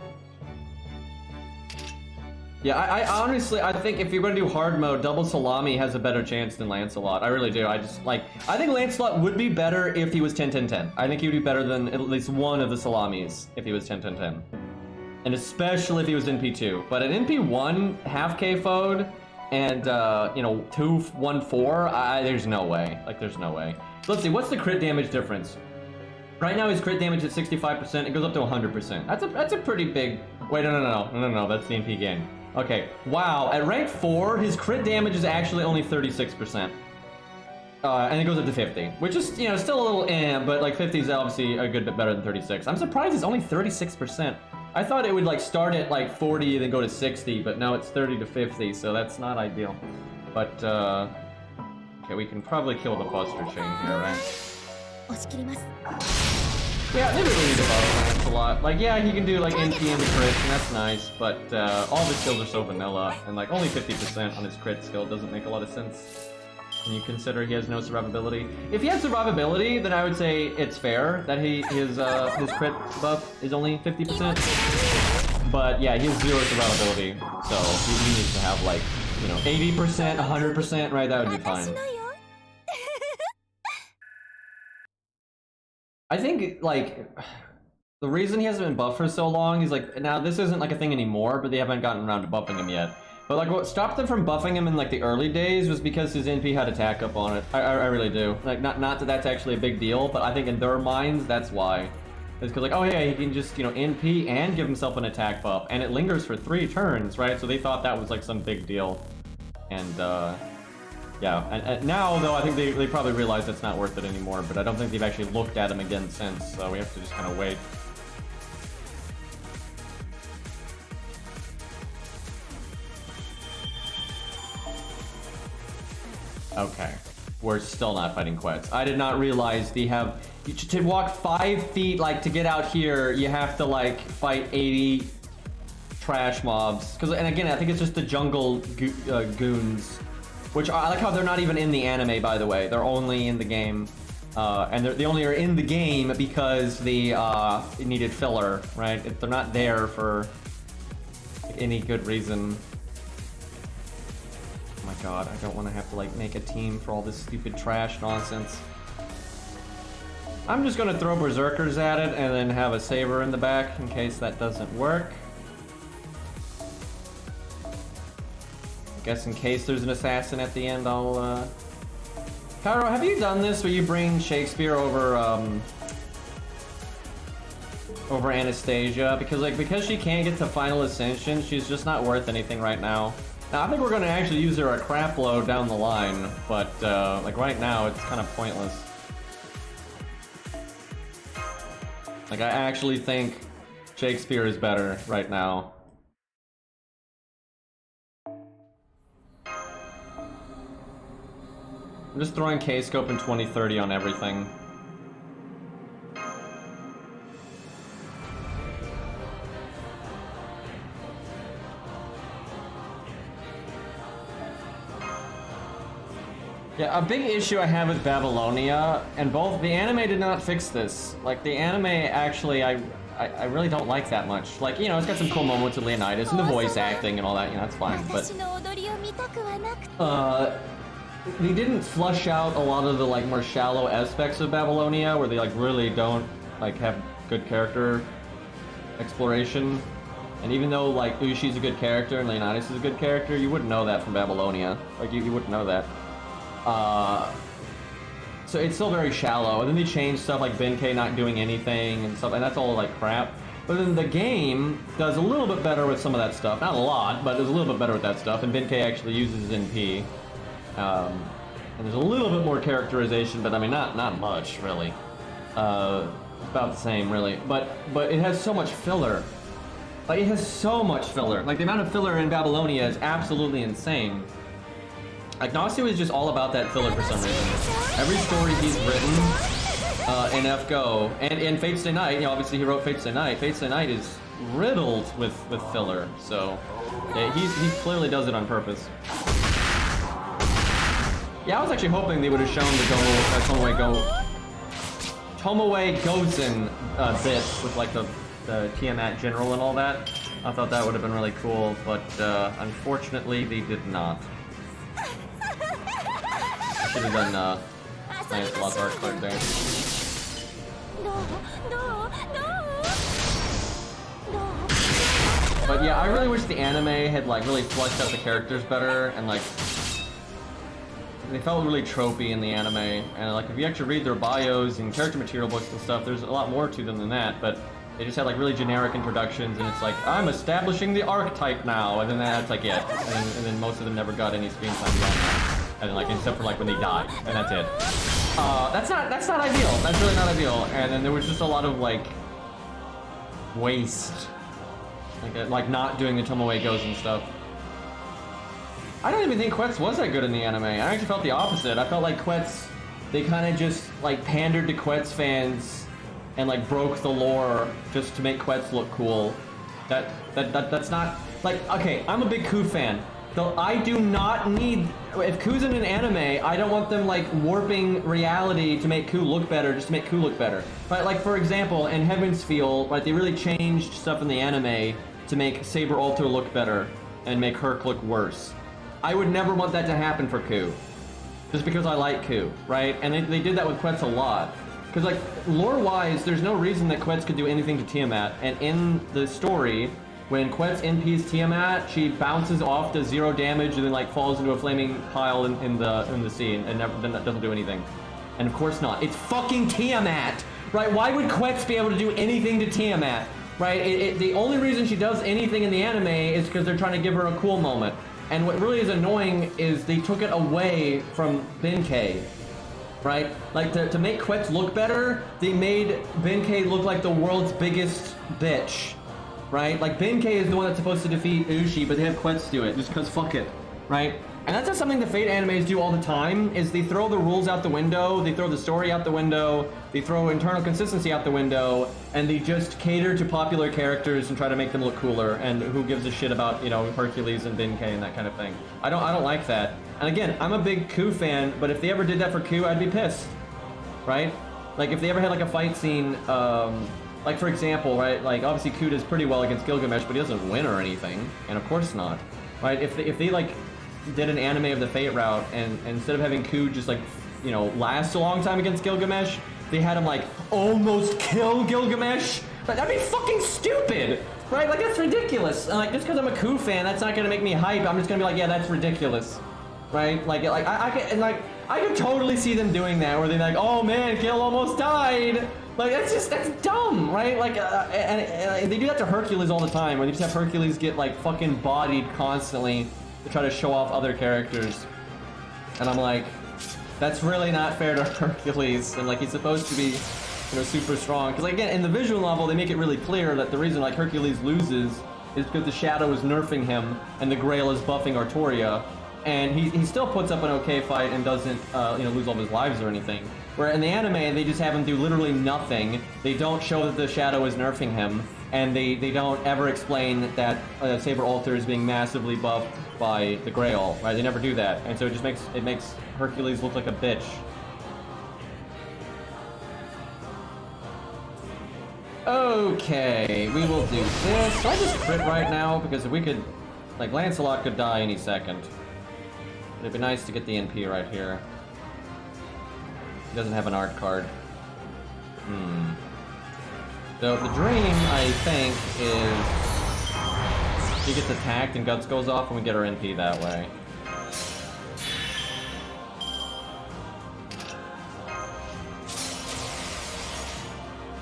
Yeah, I honestly, I think if you're going to do hard mode, double salami has a better chance than Lancelot. I really do. I think Lancelot would be better if he was 10-10-10. I think he would be better than at least one of the salamis if he was 10-10-10. And especially if he was in P2. But at NP1, half KFO'd, and, 2-1-4, there's no way. Like, there's no way. So let's see, what's the crit damage difference? Right now his crit damage is 65%, it goes up to 100%. That's a pretty big... Wait, no, that's the NP gain. Okay, wow, at rank 4, his crit damage is actually only 36%. And it goes up to 50, which is, still a little but like 50 is obviously a good bit better than 36. I'm surprised it's only 36%. I thought it would like start at like 40 and then go to 60, but no, it's 30 to 50, so that's not ideal. But, okay, we can probably kill the Buster Chain here, right? Yeah, they really need to buff Lance a lot. Like, yeah, he can do like NP into crits, and that's nice, but all of his skills are so vanilla, and like only 50% on his crit skill doesn't make a lot of sense. When you consider he has no survivability. If he had survivability, then I would say it's fair that his crit buff is only 50%. But yeah, he has 0 survivability, so he needs to have like, 80%, 100%, right? That would be fine. I think, like, the reason he hasn't been buffed for so long is, like, now this isn't, like, a thing anymore, but they haven't gotten around to buffing him yet. But, like, what stopped them from buffing him in, like, the early days was because his NP had attack up on it. I really do. Like, not that that's actually a big deal, but I think in their minds, that's why. It's because, like, oh yeah, he can just, NP and give himself an attack buff, and it lingers for 3 turns, right? So they thought that was, like, some big deal. And, yeah, and now, though, I think they probably realize it's not worth it anymore, but I don't think they've actually looked at him again since, so we have to just kind of wait. Okay, we're still not fighting Quets. I did not realize to walk 5 feet, like, to get out here, you have to, like, fight 80 trash mobs. And again, I think it's just the jungle goons. Which, I like how they're not even in the anime, by the way. They're only in the game. And they only are in the game because they needed filler, right? They're not there for any good reason. Oh my god, I don't want to have to, like, make a team for all this stupid trash nonsense. I'm just gonna throw Berserkers at it and then have a Saber in the back in case that doesn't work. Guess in case there's an assassin at the end, I'll, Cairo, have you done this where you bring Shakespeare over, over Anastasia? Because she can't get to Final Ascension, she's just not worth anything right now. Now, I think we're gonna actually use her a crap load down the line, but, like, right now, it's kind of pointless. Like, I actually think Shakespeare is better right now. I'm just throwing K-Scope and 2030 on everything. Yeah, a big issue I have with Babylonia, and both the anime did not fix this. Like, the anime actually, I really don't like that much. Like, it's got some cool moments with Leonidas and the voice acting and all that, that's fine, but they didn't flush out a lot of the, like, more shallow aspects of Babylonia, where they, like, really don't, like, have good character exploration. And even though, like, Ushi's a good character and Leonidas is a good character, you wouldn't know that from Babylonia. Like, you wouldn't know that. So it's still very shallow. And then they changed stuff like Benkei not doing anything and stuff, and that's all, like, crap. But then the game does a little bit better with some of that stuff. Not a lot, but it's a little bit better with that stuff, and Benkei actually uses NP. And there's a little bit more characterization, but I mean, not much, really. About the same, really. But it has so much filler. Like, it has so much filler. Like, the amount of filler in Babylonia is absolutely insane. Like, Nasu is just all about that filler for some reason. Every story he's written in FGO, and in Fate Stay Night, obviously he wrote Fate Stay Night. Fate Stay Night is riddled with filler, so yeah, he clearly does it on purpose. Yeah, I was actually hoping they would have shown the Tomoe Gozen bit with, like, the Tiamat General and all that. I thought that would have been really cool, but unfortunately they did not. I should have done Lancelot's art card there. But yeah, I really wish the anime had like really fleshed out the characters better, and like they felt really tropey in the anime. And like if you actually read their bios and character material books and stuff, there's a lot more to them than that. But they just had like really generic introductions, and it's like, I'm establishing the archetype now, and then that's like it. And then most of them never got any screen time beyond that. And then, like, except for like when they died, and that's it. That's not ideal. That's really not ideal. And then there was just a lot of like waste, like not doing the Tomoe goes and stuff. I don't even think Quetz was that good in the anime. I actually felt the opposite. I felt like Quetz, they kind of just like pandered to Quetz fans and like broke the lore just to make Quetz look cool. That's not like, okay, I'm a big Ku fan. Though I do not need, if Ku's in an anime, I don't want them like warping reality to make Ku look better, just to make Ku look better. Right, like for example, in Heaven's Feel, right, they really changed stuff in the anime to make Saber Alter look better and make Herc look worse. I would never want that to happen for Ku, just because I like Ku, right? And they did that with Quetz a lot. Because like, lore-wise, there's no reason that Quetz could do anything to Tiamat, and in the story, when Quetz NP's Tiamat, she bounces off to 0 damage and then like falls into a flaming pile in the sea and never doesn't do anything. And of course not. It's fucking Tiamat, right? Why would Quetz be able to do anything to Tiamat, right? The only reason she does anything in the anime is because they're trying to give her a cool moment. And what really is annoying is they took it away from Benkei, right? Like to make Quetz look better, they made Benkei look like the world's biggest bitch. Right? Like, Benkei is the one that's supposed to defeat Ushi, but they have Quetz do it, just because fuck it. Right? And that's just something the Fate animes do all the time, is they throw the rules out the window, they throw the story out the window, they throw internal consistency out the window, and they just cater to popular characters and try to make them look cooler, and who gives a shit about, you know, Hercules and Benkei and that kind of thing. I don't like that. And again, I'm a big Ku fan, but if they ever did that for Ku, I'd be pissed. Right? Like, if they ever had, like, a fight scene, like, for example, right, like, obviously Ku does pretty well against Gilgamesh, but he doesn't win or anything, and of course not, right? If they like, did an anime of the Fate route, and instead of having Ku just, like, you know, last a long time against Gilgamesh, they had him, like, almost kill Gilgamesh, like, that'd be fucking stupid, right? Like, that's ridiculous. And, like, just because I'm a Ku fan, that's not gonna make me hype. I'm just gonna be like, yeah, that's ridiculous, right? Like I could totally see them doing that, where they're like, oh man, Gil almost died. Like, that's dumb, right? Like, and they do that to Hercules all the time, where they just have Hercules get, like, fucking bodied constantly to try to show off other characters. And I'm like, that's really not fair to Hercules, and, like, he's supposed to be, you know, super strong. Because, like, again, in the visual novel, they make it really clear that the reason, like, Hercules loses is because the Shadow is nerfing him, and the Grail is buffing Artoria. And he still puts up an okay fight and doesn't, you know, lose all of his lives or anything. Where in the anime, they just have him do literally nothing. They don't show that the Shadow is nerfing him, and they don't ever explain that Saber Alter is being massively buffed by the Grail, right? They never do that, and so it just makes Hercules look like a bitch. Okay, we will do this. So I just crit right now, because if we could, like, Lancelot could die any second. It'd be nice to get the NP right here. He doesn't have an art card. So the dream, I think, is he gets attacked and Guts goes off and we get our NP that way.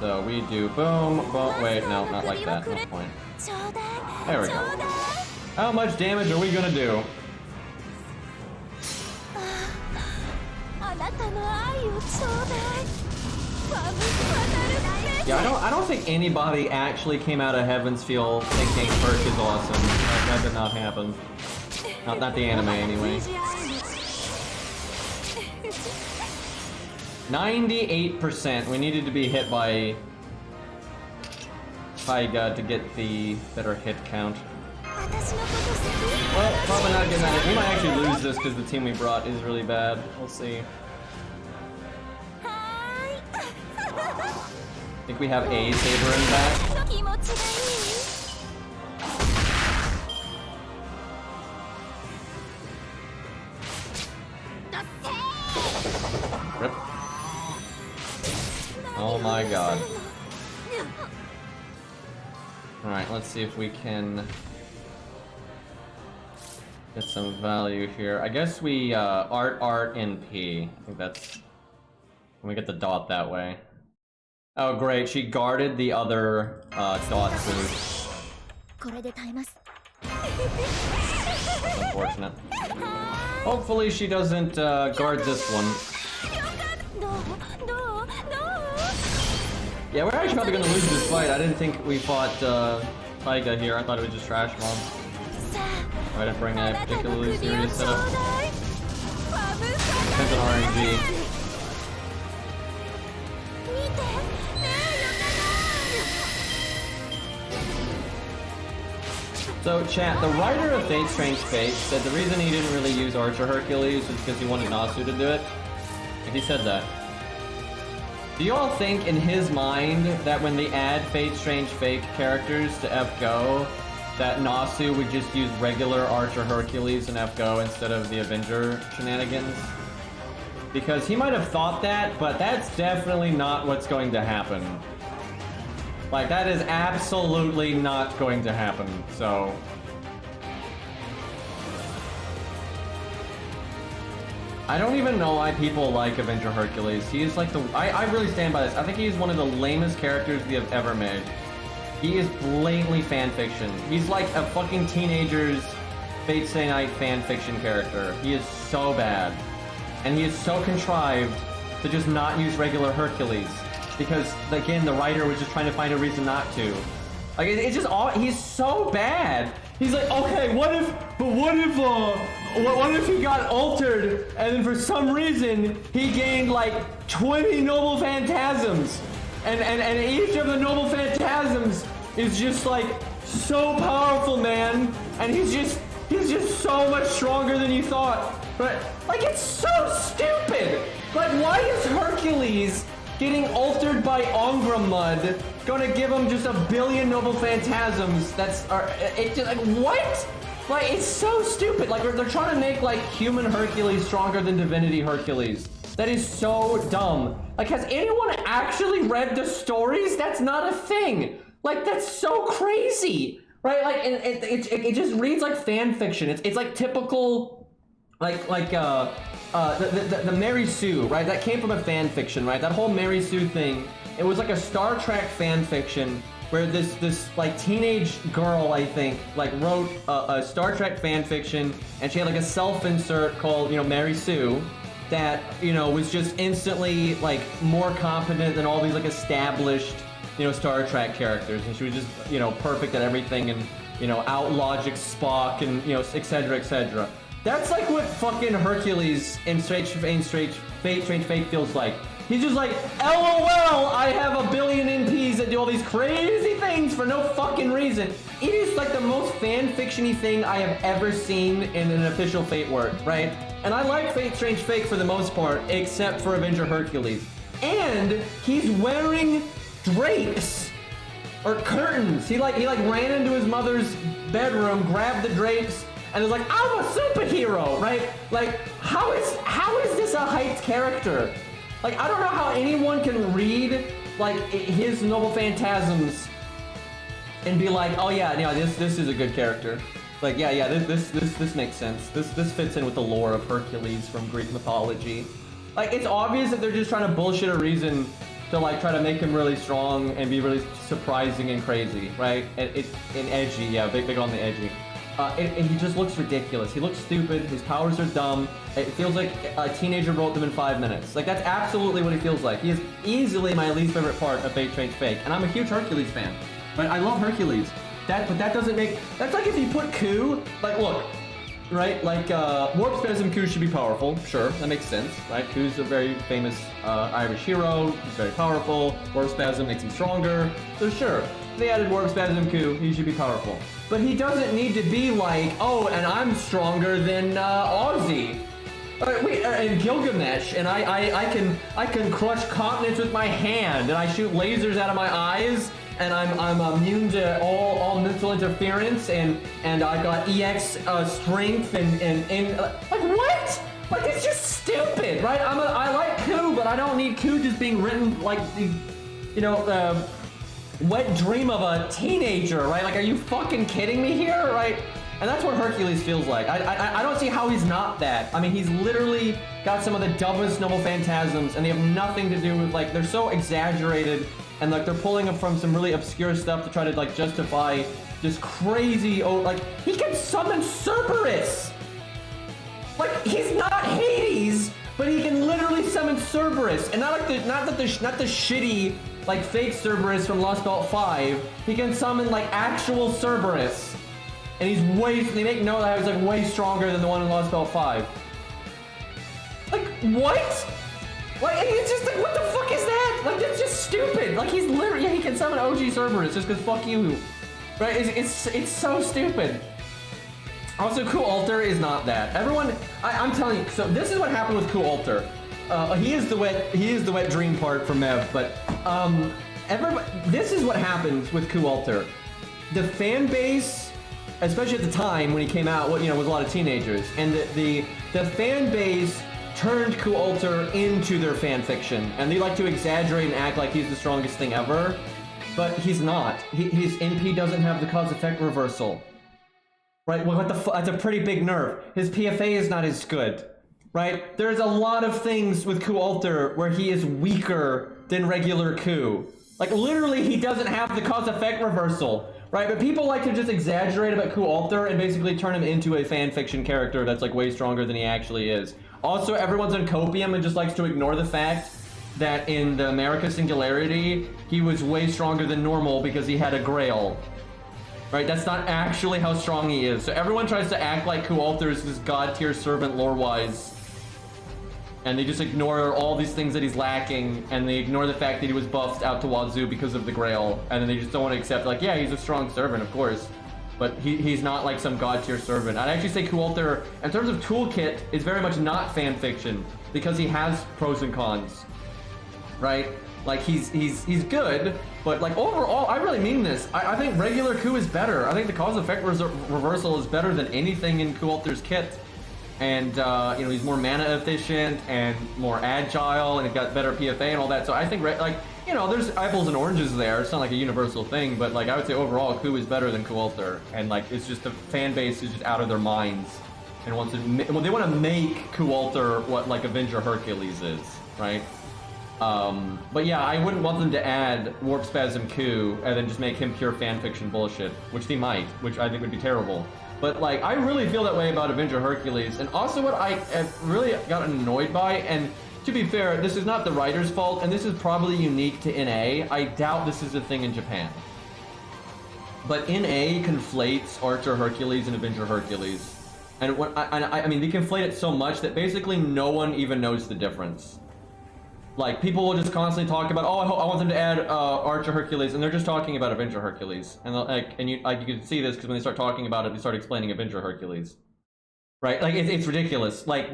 So we do boom, boom, wait, no, not like that, no point. There we go. How much damage are we gonna do? Yeah, I don't think anybody actually came out of Heaven's Feel thinking Herc is awesome. That did not happen. Not the anime anyway. 98%. We needed to be hit by God to get the better hit count. Well, probably not getting that. We might actually lose this because the team we brought is really bad. We'll see. I think we have a Saber in back. my god. Alright, let's see if we can get some value here. I guess we art in P. I think that's when we get the dot that way. Oh great, she guarded the other dots. That's unfortunate. Hopefully she doesn't guard this one. Yeah, we're actually probably gonna lose this fight. I didn't think we fought Hyde here. I thought it was just trash mob. I didn't bring a particularly serious setup. Depends on RNG. So chat, the writer of Fate Strange Fate said the reason he didn't really use Archer Hercules was because he wanted Nasu to do it. He said that. Do you all think in his mind that when they add Fate Strange Fate characters to FGO, that Nasu would just use regular Archer Hercules in FGO instead of the Avenger shenanigans? Because he might have thought that, but that's definitely not what's going to happen. Like, that is absolutely not going to happen, so... I don't even know why people like Avenger Hercules. He is like the... I really stand by this. I think he's one of the lamest characters we have ever made. He is blatantly fanfiction. He's like a fucking teenager's Fate Stay Night fanfiction character. He is so bad. And he is so contrived to just not use regular Hercules. Because, again, the writer was just trying to find a reason not to. Like, it's just all... He's so bad. He's like, okay, what if he got altered, and then for some reason, he gained, like, 20 noble phantasms. And each of the noble phantasms is just, like, so powerful, man. And he's just so much stronger than you thought. But, like, it's so stupid. Like, why is Hercules getting altered by Ongra Mud gonna give him just 1 billion noble phantasms? It's just like, what? Like, it's so stupid. Like, they're trying to make, like, human Hercules stronger than divinity Hercules. That is so dumb. Like, has anyone actually read the stories? That's not a thing. Like, that's so crazy, right? Like, it just reads like fan fiction. It's like typical, the Mary Sue, right? That came from a fan fiction, right? That whole Mary Sue thing. It was like a Star Trek fan fiction where this like teenage girl, I think, like wrote a Star Trek fan fiction, and she had like a self-insert called, Mary Sue, that, was just instantly like more competent than all these like established, Star Trek characters, and she was just, perfect at everything, and, out-logic Spock, and, et cetera, et cetera. That's like what fucking Hercules in Fate Strange Fate feels like. He's just like, LOL, I have 1 billion NPs that do all these crazy things for no fucking reason. It is like the most fan-fiction-y thing I have ever seen in an official Fate work, right? And I like Fate Strange Fate for the most part, except for Avenger Hercules. And he's wearing drapes or curtains. He ran into his mother's bedroom, grabbed the drapes, and was like, I'm a superhero, right? Like, how is this a Hyde character? Like, I don't know how anyone can read, like, his Noble Phantasms and be like, oh yeah, this is a good character. Like, yeah, this makes sense. This fits in with the lore of Hercules from Greek mythology. Like, it's obvious that they're just trying to bullshit a reason to, like, try to make him really strong and be really surprising and crazy, right? And edgy, yeah, big on the edgy. And he just looks ridiculous. He looks stupid. His powers are dumb. It feels like a teenager wrote them in 5 minutes. Like, that's absolutely what he feels like. He is easily my least favorite part of Fate Strange Fate. And I'm a huge Hercules fan. But I love Hercules. But that doesn't make... That's like if you put Ku... Like, look, right? Like, Warp Spasm Ku should be powerful. Sure, that makes sense, right? Ku's a very famous Irish hero. He's very powerful. Warp Spasm makes him stronger. So sure, if they added Warp Spasm Ku, he should be powerful. But he doesn't need to be like, oh, and I'm stronger than Ozzy. And Gilgamesh, and I can crush continents with my hand, and I shoot lasers out of my eyes, and I'm immune to all mental interference, and I got EX strength, and like, what? Like, it's just stupid, right? I like Ku, but I don't need Ku just being written like you know, wet dream of a teenager, right? Like, are you fucking kidding me here, right? And that's what Hercules feels like. I don't see how he's not that. I mean, he's literally got some of the dumbest noble phantasms, and they have nothing to do with, like, they're so exaggerated, and like they're pulling them from some really obscure stuff to try to like justify this crazy, like, he can summon Cerberus! Like, he's not Hades, but he can literally summon Cerberus, and not the shitty, like, fake Cerberus from Lost Belt 5. He can summon like actual Cerberus. And they make note that he's like way stronger than the one in Lost Belt 5. Like, what? Like, it's just like, what the fuck is that? Like, that's just stupid. Like, he's literally, yeah, he can summon OG Cerberus just because fuck you. Right? It's so stupid. Also, Kualter is not that. Everyone, I'm telling you, so this is what happened with Kualter. He is the wet dream part for Mev, but this is what happens with Kualter. The fan base, especially at the time when he came out, was a lot of teenagers, and the fan base turned Kualter into their fan fiction, and they like to exaggerate and act like he's the strongest thing ever, but he's not. His NP doesn't have the cause-effect reversal. Right? Well, that's a pretty big nerf. His PFA is not as good. Right? There's a lot of things with Kualter where he is weaker than regular Ku. Like, literally, he doesn't have the cause-effect reversal. Right, but people like to just exaggerate about Kualter and basically turn him into a fan fiction character that's like way stronger than he actually is. Also, everyone's on copium and just likes to ignore the fact that in the America Singularity, he was way stronger than normal because he had a grail. Right, that's not actually how strong he is. So everyone tries to act like Kualter is this god tier servant lore-wise. And they just ignore all these things that he's lacking, and they ignore the fact that he was buffed out to wazoo because of the Grail, and then they just don't want to accept, like, yeah, he's a strong servant, of course, but he's not like some god tier servant. I'd actually say Kualter, in terms of toolkit, is very much not fan fiction, because he has pros and cons, right? Like, he's good, but like overall, I really mean this. I think regular Ku is better. I think the cause effect reversal is better than anything in Kualter's kit. And, he's more mana efficient and more agile, and he's got better PFA and all that. So I think, like, there's apples and oranges there. It's not like a universal thing, but, like, I would say overall, Ku is better than Kualter. And, like, it's just the fan base is just out of their minds. And they want to make Kualter what, like, Avenger Hercules is, right? But yeah, I wouldn't want them to add Warp Spasm Ku and then just make him pure fanfiction bullshit, which they might, which I think would be terrible. But, like, I really feel that way about Avenger Hercules. And also what I have really gotten annoyed by, and to be fair, this is not the writer's fault, and this is probably unique to NA. I doubt this is a thing in Japan. But NA conflates Archer Hercules and Avenger Hercules. And I mean, they conflate it so much that basically no one even knows the difference. Like, people will just constantly talk about, oh, I want them to add Archer Hercules, and they're just talking about Avenger Hercules. And you can see this because when they start talking about it, they start explaining Avenger Hercules. Right? Like, it's ridiculous. Like,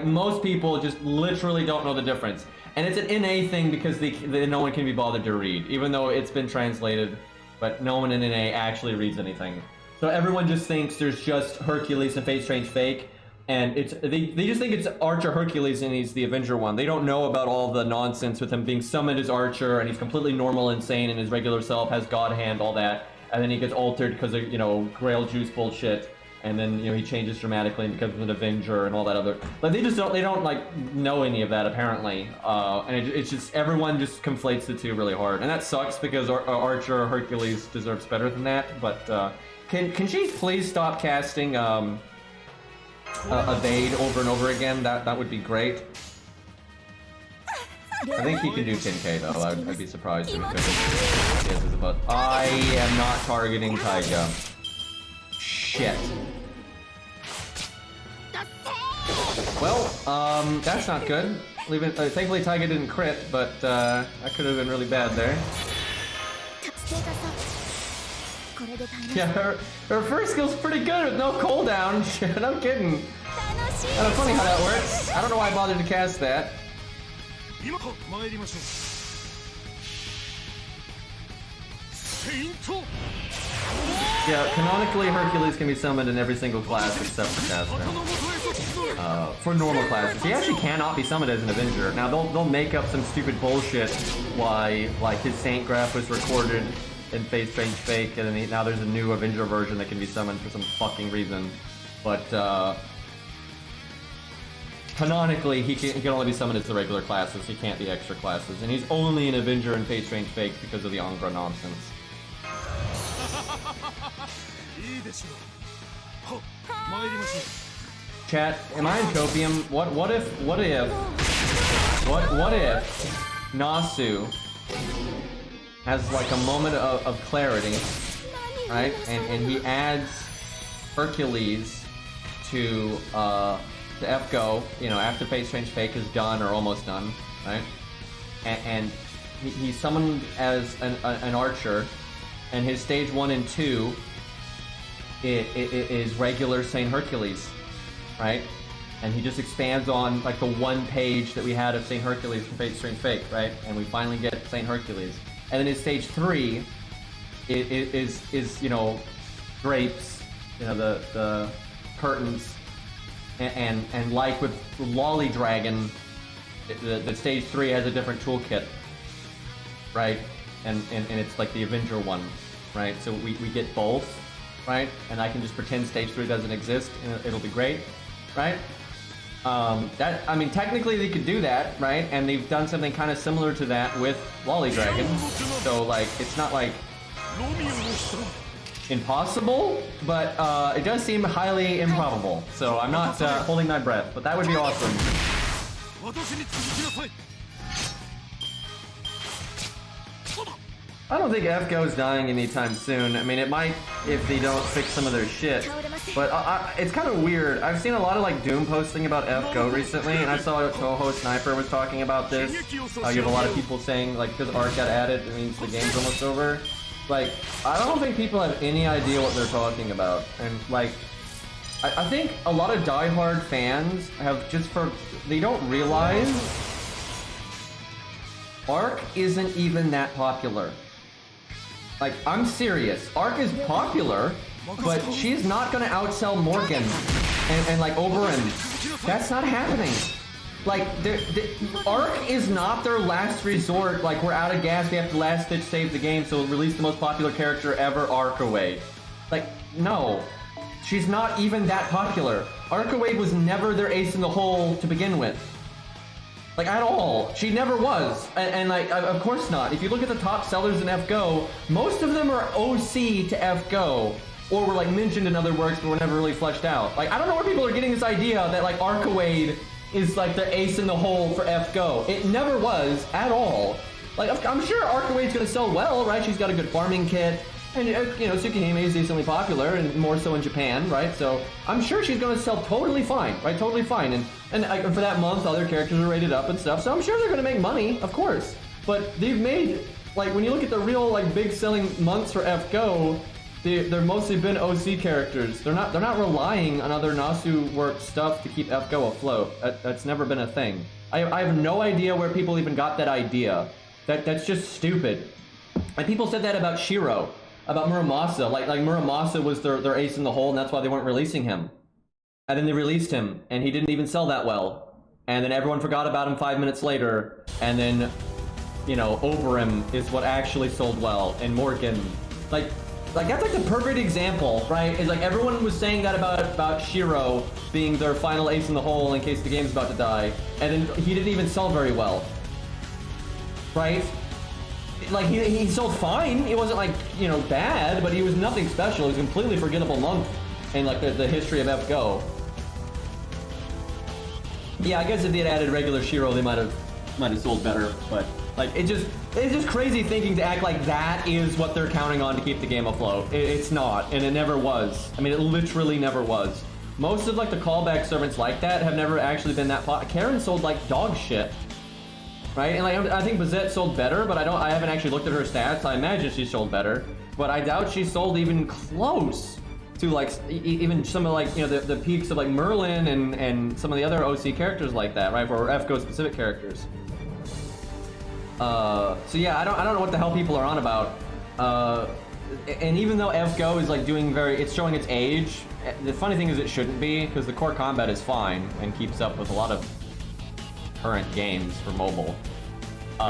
most people just literally don't know the difference. And it's an NA thing because no one can be bothered to read, even though it's been translated, but no one in NA actually reads anything. So everyone just thinks there's just Hercules and Fate Strange Fake. And they just think it's Archer Hercules and he's the Avenger one. They don't know about all the nonsense with him being summoned as Archer and he's completely normal, insane, and his regular self has God Hand, all that. And then he gets altered because of, Grail Juice bullshit. And then, he changes dramatically and becomes an Avenger and all that other... Like, they don't like, know any of that, apparently. And it's just, everyone just conflates the two really hard. And that sucks because Archer Hercules deserves better than that. But, can she please stop casting, evade over and over again? That would be great. I think he can do 10k though. I'd be surprised if he couldn't. Yes, it's about. I am not targeting Taiga. Shit. Well, that's not good. Thankfully Taiga didn't crit, but that could have been really bad there. Yeah, her first skill's pretty good with no cooldown. Shit, no kidding. Kind of funny how that works. I don't know why I bothered to cast that. Yeah, canonically, Hercules can be summoned in every single class except for Caster. For normal classes. He actually cannot be summoned as an Avenger. Now, they'll make up some stupid bullshit why, like, his Saint graph was recorded in Fate Strange Fake, and then now there's a new Avenger version that can be summoned for some fucking reason. But, canonically, he can only be summoned as the regular classes. He can't be extra classes. And he's only an Avenger in Fate Strange Fake because of the Angra nonsense. Chat, am I in copium? What if Nasu has like a moment of clarity, right? And he adds Hercules to FGO, you know, after Fate Strange Fake is done or almost done, right? And he's summoned as an archer, and his stage 1 and 2 is regular Saint Hercules, right? And he just expands on like the one page that we had of Saint Hercules from Fate Strange Fake, right? And we finally get Saint Hercules. And then his stage 3 is you know, drapes, you know, the curtains, and like with Lolly Dragon, the stage 3 has a different toolkit, right? And it's like the Avenger one, right? So we get both, right? And I can just pretend stage 3 doesn't exist, and it'll be great, right? I mean, technically they could do that, right? And they've done something kind of similar to that with Lolly Dragon. So like, it's not like impossible, but it does seem highly improbable. So I'm not holding my breath, but that would be awesome. I don't think FGO is dying anytime soon. I mean, it might if they don't fix some of their shit. But it's kind of weird. I've seen a lot of like Doom posting about FGO recently, and I saw Toho Sniper was talking about this. You have a lot of people saying like because Arc got added, it means the game's almost over. Like, I don't think people have any idea what they're talking about. And like, I think a lot of diehard fans have they don't realize Arc isn't even that popular. Like, I'm serious. Arc is popular, but she's not gonna outsell Morgan and like Oberyn. That's not happening. Like, Arc is not their last resort. Like, we're out of gas, we have to last ditch save the game, so we'll release the most popular character ever, Arc-A-Wade. Like, no. She's not even that popular. Arc-A-Wade was never their ace in the hole to begin with. Like, at all. She never was. And like, of course not. If you look at the top sellers in FGO, most of them are OC to FGO. Or were like mentioned in other works, but were never really fleshed out. Like, I don't know where people are getting this idea that like Arc-A-Wade is like the ace in the hole for FGO. It never was at all. Like, I'm sure Arc-A-Wade's gonna sell well, right? She's got a good farming kit. And, you know, Tsukihime is decently popular, and more so in Japan, right? So, I'm sure she's gonna sell totally fine, right? Totally fine. And for that month, other characters are rated up and stuff, so I'm sure they're gonna make money, of course. But they've made, like, when you look at the real, like, big selling months for FGO, they're mostly been OC characters. They're not relying on other Nasu work stuff to keep FGO afloat. That's never been a thing. I have no idea where people even got that idea. That's just stupid. And people said that about Shiro. About Muramasa, like Muramasa was their ace in the hole, and that's why they weren't releasing him. And then they released him, and he didn't even sell that well. And then everyone forgot about him 5 minutes later, and then, you know, Oberyn is what actually sold well, and Morgan. Like that's like the perfect example, right? Is like everyone was saying that about Shiro being their final ace in the hole in case the game's about to die, and then he didn't even sell very well, right? Like, he sold fine. It wasn't, like, you know, bad, but he was nothing special. It was a completely forgettable month in, like, the history of FGO. Yeah, I guess if they had added regular Shiro, they might have sold better, but, like, it's just crazy thinking to act like that is what they're counting on to keep the game afloat. It's not, and it never was. I mean, it literally never was. Most of, like, the callback servants like that have never actually been that Karen sold, like, dog shit. Right, and like I think Bazette sold better, but I haven't actually looked at her stats. I imagine she sold better, but I doubt she sold even close to like even some of like, you know, the peaks of like Merlin and some of the other OC characters like that, right? For FGO specific characters. So yeah, I don't know what the hell people are on about. and even though FGO is like doing it's showing its age, the funny thing is it shouldn't be, because the core combat is fine and keeps up with a lot of current games for mobile.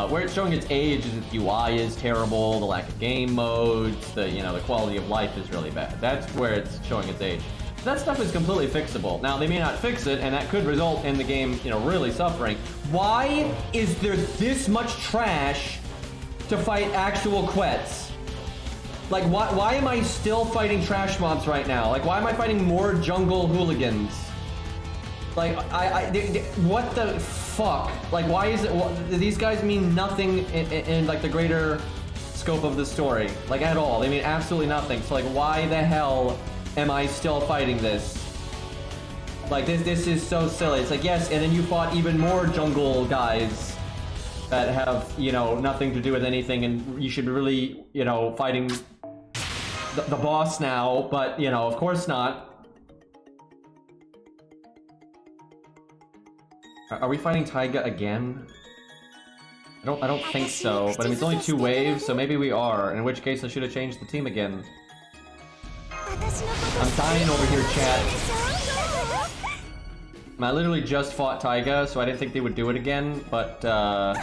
Where it's showing its age is its UI is terrible, the lack of game modes, the quality of life is really bad. That's where it's showing its age. That stuff is completely fixable. Now, they may not fix it, and that could result in the game, really suffering. Why is there this much trash to fight actual quets? Like, why am I still fighting trash mobs right now? Like, why am I fighting more jungle hooligans? Like, what the fuck? Like, why is it, these guys mean nothing in like, the greater scope of the story. Like, at all. They mean absolutely nothing. So, like, why the hell am I still fighting this? Like, this is so silly. It's like, yes, and then you fought even more jungle guys that have, nothing to do with anything, and you should be really, fighting the boss now, but, of course not. Are we fighting Taiga again? I don't think so, but I mean, it's only 2 waves, so maybe we are, in which case I should have changed the team again. I'm dying over here, chat. I literally just fought Taiga, so I didn't think they would do it again, but I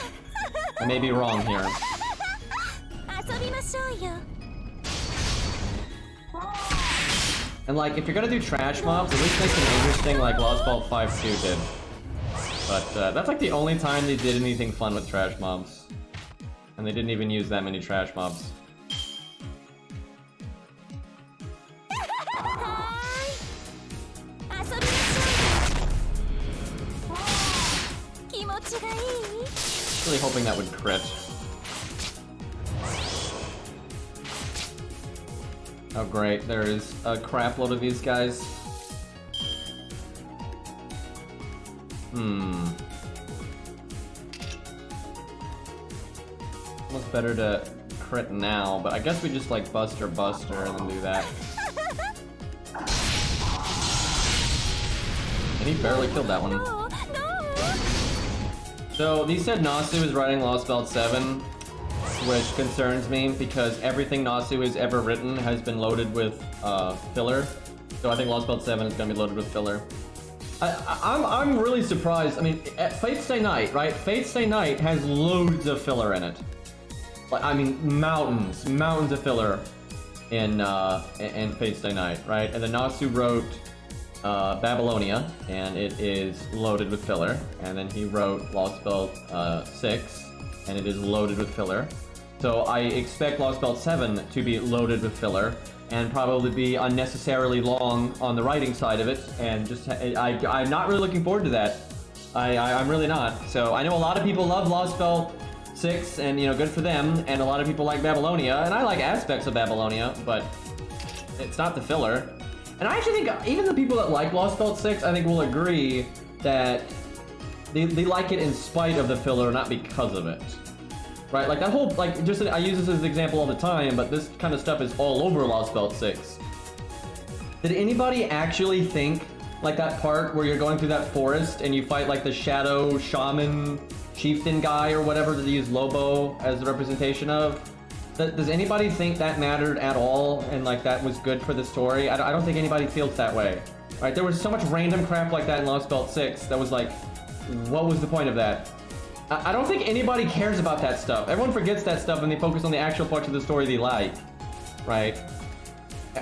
may be wrong here. And like, if you're gonna do trash mobs, at least make them interesting like Lost Vault 5-2 did. But that's like the only time they did anything fun with trash mobs. And they didn't even use that many trash mobs. Really hoping that would crit. Oh great, there is a crap load of these guys. Almost better to crit now, but I guess we just like Buster and then do that. And he barely killed that one. So, these said Nasu is writing Lost Belt 7, which concerns me because everything Nasu has ever written has been loaded with filler. So I think Lost Belt 7 is going to be loaded with filler. I'm really surprised. I mean, at Fate's Day Night, right? Fate's Day Night has loads of filler in it. Like, I mean, mountains of filler in Fate's Day Night, right? And then Nasu wrote Babylonia, and it is loaded with filler. And then he wrote Lost Belt 6, and it is loaded with filler. So I expect Lost Belt 7 to be loaded with filler, and probably be unnecessarily long on the writing side of it, and just, I'm not really looking forward to that. I'm really not. So I know a lot of people love Lost Belt 6, and good for them, and a lot of people like Babylonia, and I like aspects of Babylonia, but it's not the filler. And I actually think even the people that like Lost Belt 6, I think will agree that they like it in spite of the filler, not because of it. Right, like that whole, like, just, I use this as an example all the time, but this kind of stuff is all over Lost Belt 6. Did anybody actually think, like that part where you're going through that forest and you fight like the shadow shaman chieftain guy or whatever that they use Lobo as the representation of? Does anybody think that mattered at all and like that was good for the story? I don't think anybody feels that way. Right, there was so much random crap like that in Lost Belt 6 that was like, what was the point of that? I don't think anybody cares about that stuff. Everyone forgets that stuff and they focus on the actual parts of the story they like, right?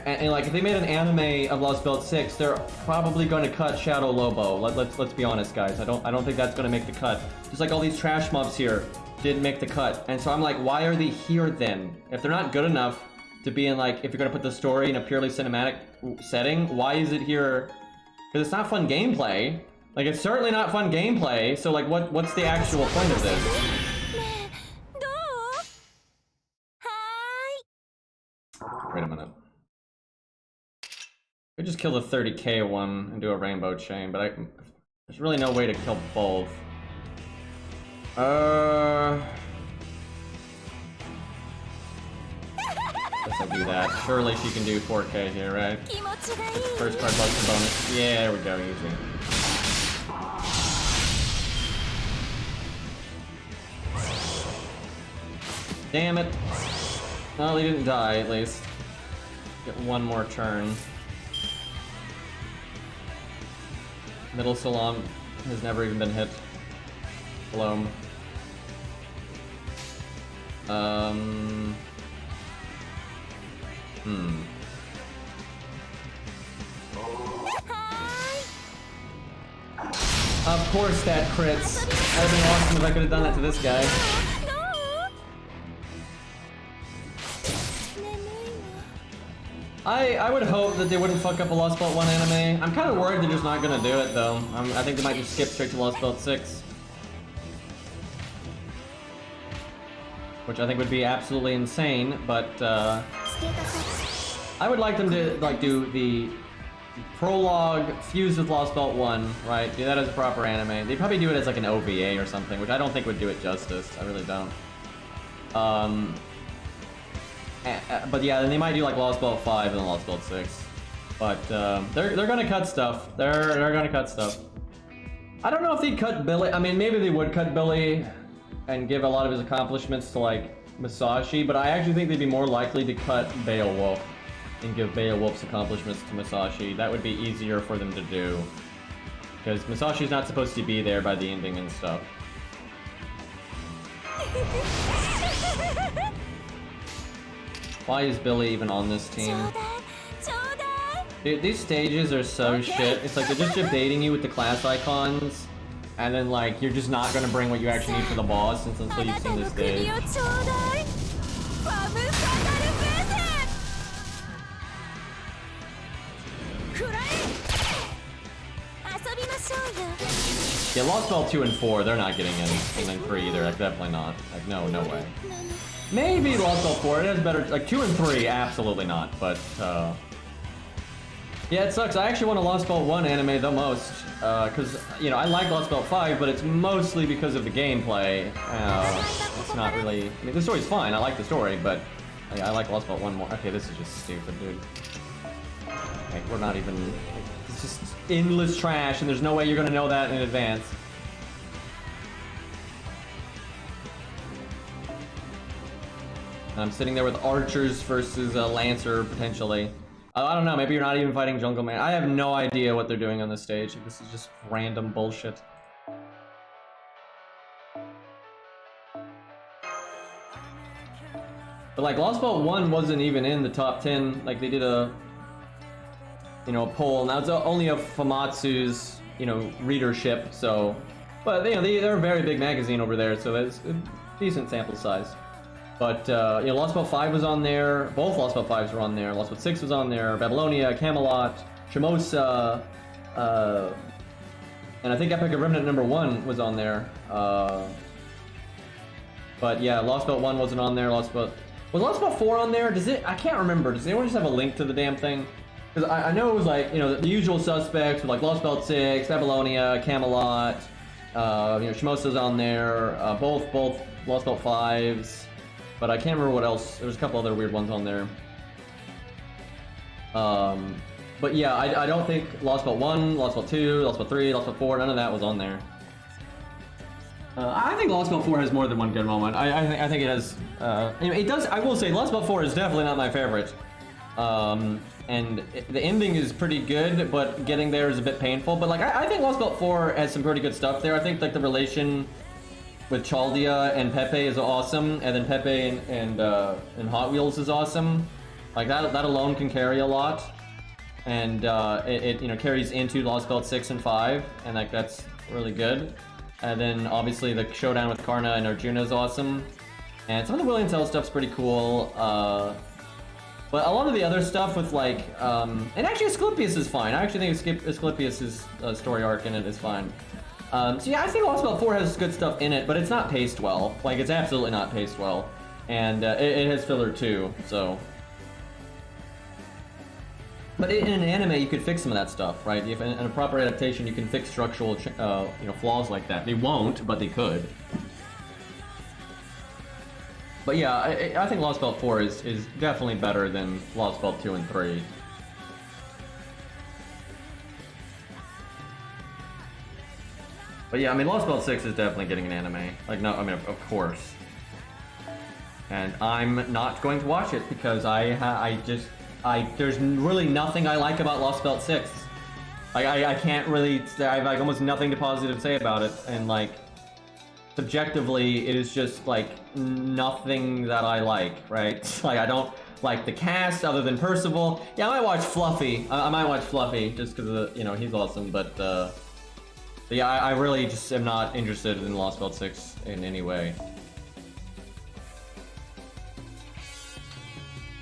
And like, if they made an anime of Lost Belt 6, they're probably going to cut Shadow Lobo. Let's be honest, guys. I don't think that's going to make the cut. Just like all these trash mobs here didn't make the cut. And so I'm like, why are they here then? If they're not good enough to be in like, if you're going to put the story in a purely cinematic setting, why is it here? Because it's not fun gameplay. Like, it's certainly not fun gameplay, so like, what's the actual point of this? Wait a minute. We just kill the 30k one and do a rainbow chain, but there's really no way to kill both. Guess I do that. Surely she can do 4k here, right? First card plus the bonus. Yeah, there we go, easy. Damn it. Well, he didn't die, at least. Get one more turn. Middle Salam has never even been hit. Bloom. Of course that crits. That would have been awesome if I could have done that to this guy. I would hope that they wouldn't fuck up a Lost Belt 1 anime. I'm kind of worried they're just not gonna do it though. I think they might just skip straight to Lost Belt 6. Which I think would be absolutely insane, but I would like them to like do the prologue fused with Lost Belt 1, right? Do that as a proper anime. They'd probably do it as like an OVA or something, which I don't think would do it justice. I really don't. But yeah, then they might do like Lost Belt 5 and then Lost Belt 6. But they're gonna cut stuff. They're gonna cut stuff. I don't know if they'd cut Billy. I mean, maybe they would cut Billy and give a lot of his accomplishments to like Musashi, but I actually think they'd be more likely to cut Beowulf and give Beowulf's accomplishments to Musashi. That would be easier for them to do. Because Musashi's not supposed to be there by the ending and stuff. Why is Billy even on this team? Dude, these stages are so shit. It's like they're just debating you with the class icons, and then like you're just not gonna bring what you actually need for the boss until you've seen this stage. Yeah, Lost Belt 2 and 4, they're not getting in, and then 3 either, like definitely not. Like no way. Maybe Lost Belt 4, it has better, like 2 and 3, absolutely not, but yeah, it sucks. I actually want a Lost Belt 1 anime the most, because, you know, I like Lost Belt 5, but it's mostly because of the gameplay. It's not really, I mean, the story's fine, I like the story, but I like Lost Belt 1 more. Okay, this is just stupid, dude. Like, we're not even, like, it's just endless trash, and there's no way you're gonna know that in advance. I'm sitting there with archers versus a lancer, potentially. I don't know, maybe you're not even fighting Jungle Man. I have no idea what they're doing on this stage. This is just random bullshit. But like, Lost Belt 1 wasn't even in the top 10. Like, they did a, you know, a poll. Now it's only of Famatsu's, you know, readership, so... But, you know, they're a very big magazine over there, so it's a decent sample size. But, you know, Lost Belt 5 was on there. Both Lost Belt 5s were on there. Lost Belt 6 was on there. Babylonia, Camelot, Shimosa, and I think Epic of Remnant #1 was on there. But yeah, Lost Belt 1 wasn't on there. Was Lost Belt 4 on there? Does it? I can't remember. Does anyone just have a link to the damn thing? Because I know it was like, you know, the usual suspects with like Lost Belt 6, Babylonia, Camelot, you know, Shimosa's on there. Both Lost Belt 5s. But I can't remember what else. There was a couple other weird ones on there. But yeah, I don't think Lost Belt 1, Lost Belt 2, Lost Belt 3, Lost Belt 4, none of that was on there. I think Lost Belt 4 has more than one good moment. I think it has. It does. I will say, Lost Belt 4 is definitely not my favorite. And the ending is pretty good, but getting there is a bit painful. But like, I think Lost Belt 4 has some pretty good stuff there. I think like the relation with Chaldia and Pepe is awesome, and then Pepe and Hot Wheels is awesome. Like that alone can carry a lot, and it you know, carries into Lost Belt 6 and 5, and like that's really good. And then obviously the showdown with Karna and Arjuna is awesome, and some of the William Tell stuff's pretty cool. But a lot of the other stuff with like, and actually Asclepius is fine. I actually think Asclepius' story arc in it is fine. So yeah, I think Lost Belt 4 has good stuff in it, but it's not paced well. Like, it's absolutely not paced well. And it has filler too, so. But in an anime, you could fix some of that stuff, right? If in a proper adaptation, you can fix structural, you know, flaws like that. They won't, but they could. But yeah, I think Lost Belt 4 is definitely better than Lost Belt 2 and 3. But yeah, I mean, Lost Belt 6 is definitely getting an anime. Like, no, I mean, of course. And I'm not going to watch it because there's really nothing I like about Lost Belt 6. I can't really, I have like almost nothing to positive to say about it, and like, subjectively, it is just like nothing that I like, right? Like, I don't like the cast other than Percival. Yeah, I might watch Fluffy. I might watch Fluffy just because, you know, he's awesome, but yeah, I really just am not interested in Lost Belt 6 in any way.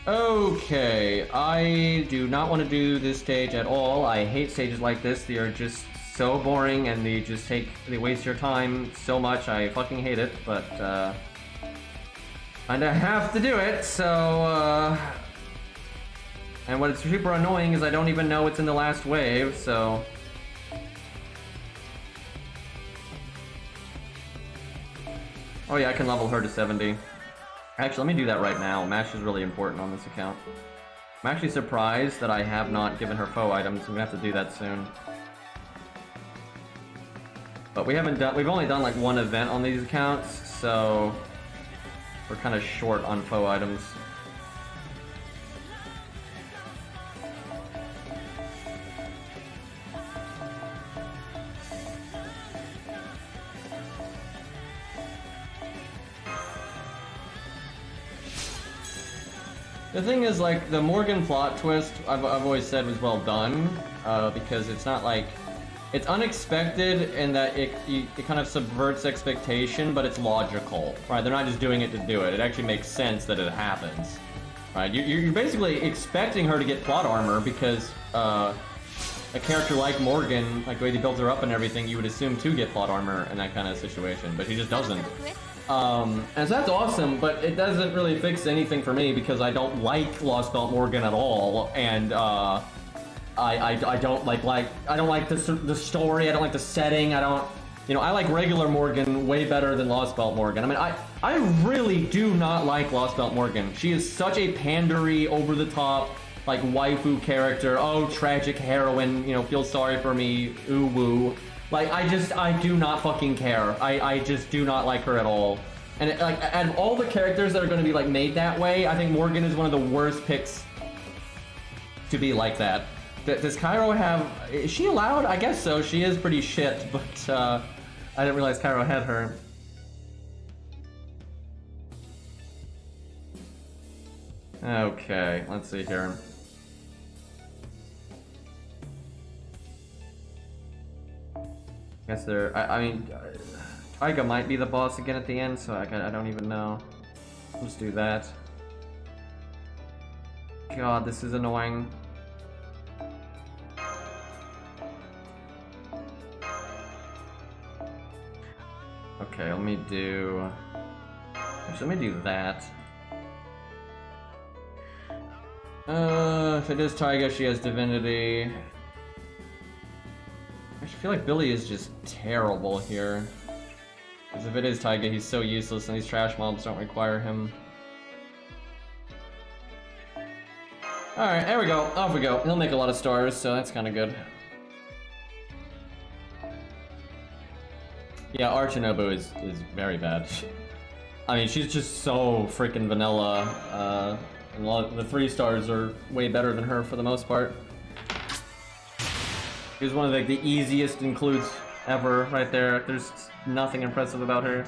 Okay, I do not want to do this stage at all. I hate stages like this. They are just so boring and they waste your time so much. I fucking hate it, but kinda have to do it, so and what's super annoying is I don't even know what's in the last wave, so oh yeah, I can level her to 70. Actually, let me do that right now. Mash is really important on this account. I'm actually surprised that I have not given her foe items. I'm gonna have to do that soon. But we've only done like one event on these accounts, so we're kind of short on foe items. The thing is, like, the Morgan plot twist, I've always said was well done, because it's not like, it's unexpected in that it kind of subverts expectation, but it's logical, right? They're not just doing it to do it. It actually makes sense that it happens, right? You're basically expecting her to get plot armor because a character like Morgan, like the way they built her up and everything, you would assume to get plot armor in that kind of situation, but she just doesn't. And so that's awesome, but it doesn't really fix anything for me because I don't like Lost Belt Morgan at all, and I don't like the story. I don't like the setting. I don't, you know, I like regular Morgan way better than Lost Belt Morgan. I mean, I really do not like Lost Belt Morgan. She is such a pandery, over the top, like waifu character. Oh, tragic heroine, you know, feel sorry for me. Ooh woo. Like, I do not fucking care. I just do not like her at all. And like, out of all the characters that are going to be like made that way, I think Morgan is one of the worst picks to be like that. Does Cairo have... Is she allowed? I guess so. She is pretty shit, but I didn't realize Cairo had her. Okay, let's see here. Guess I mean, Taiga might be the boss again at the end, so I don't even know. Let's do that. God, this is annoying. Okay, let me do... Actually, let me do that. If it is Taiga, she has Divinity. I feel like Billy is just terrible here. Because if it is Taiga, he's so useless and these trash mobs don't require him. Alright, there we go. Off we go. He'll make a lot of stars, so that's kind of good. Yeah, Archinobu is very bad. I mean, she's just so freaking vanilla. And the 3 stars are way better than her for the most part. She's one of like the easiest includes ever right there. There's nothing impressive about her.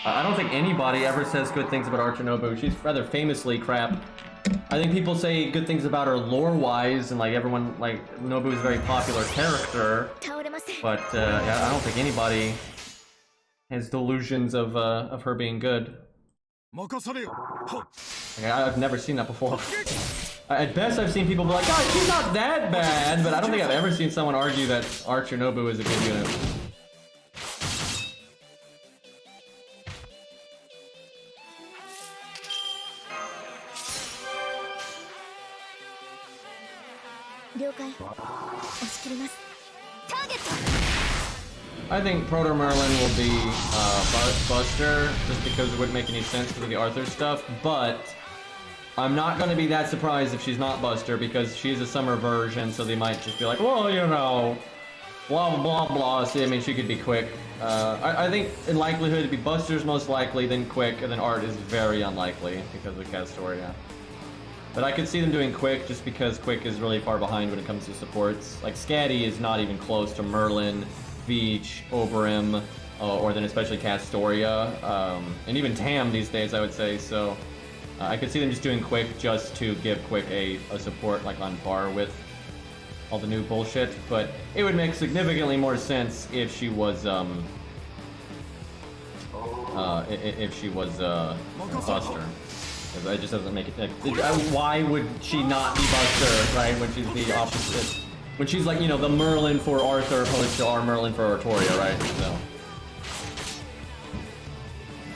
I don't think anybody ever says good things about Archinobu. She's rather famously crap. I think people say good things about her lore-wise, and like everyone, like Nobu is a very popular character. But yeah, I don't think anybody has delusions of her being good. Okay, I've never seen that before. At best, I've seen people be like, "God, she's not that bad," but I don't think I've ever seen someone argue that Archinobu is a good unit. I think Proto Merlin will be Buster, just because it wouldn't make any sense because of the Arthur stuff, but I'm not going to be that surprised if she's not Buster, because she is a summer version, so they might just be like, well, you know, blah blah blah. See, I mean, she could be quick. I think in likelihood it'd be Buster's most likely, then Quick, and then Art is very unlikely because of Castoria. But I could see them doing Quick just because Quick is really far behind when it comes to supports. Like Scatty is not even close to Merlin, Veach, Oberim, or then especially Castoria, and even Tam these days, I would say. So I could see them just doing Quick just to give Quick a support like on par with all the new bullshit. But it would make significantly more sense if she was Buster. It just doesn't make it. Why would she not be Buster, right? When she's the opposite. When she's like, you know, the Merlin for Arthur opposed to our Merlin for Artoria, right? So.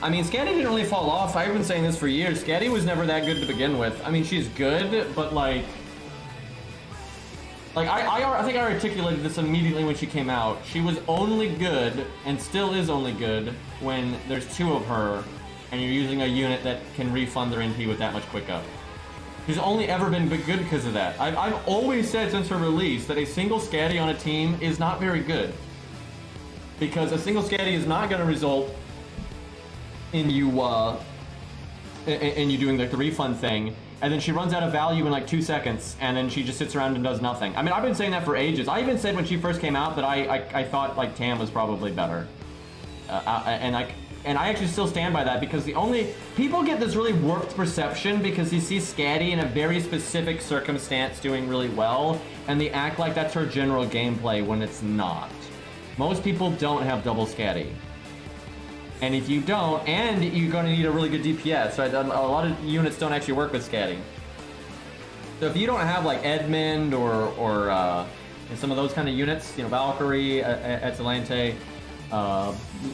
I mean, Scatty didn't really fall off. I've been saying this for years. Scatty was never that good to begin with. I mean, she's good, but like I think I articulated this immediately when she came out. She was only good, and still is only good, when there's two of her, and you're using a unit that can refund their NP with that much quick up. She's only ever been good because of that. I've always said since her release that a single Scatty on a team is not very good. Because a single Scatty is not going to result in you doing like the refund thing, and then she runs out of value in like 2 seconds, and then she just sits around and does nothing. I mean, I've been saying that for ages. I even said when she first came out that I thought like Tam was probably better, and I actually still stand by that, because people get this really warped perception because you see Scatty in a very specific circumstance doing really well, and they act like that's her general gameplay when it's not. Most people don't have double Scatty. And if you don't, and you're going to need a really good DPS, right? A lot of units don't actually work with Scatty. So if you don't have like Edmund or some of those kind of units, you know, Valkyrie, Atalante,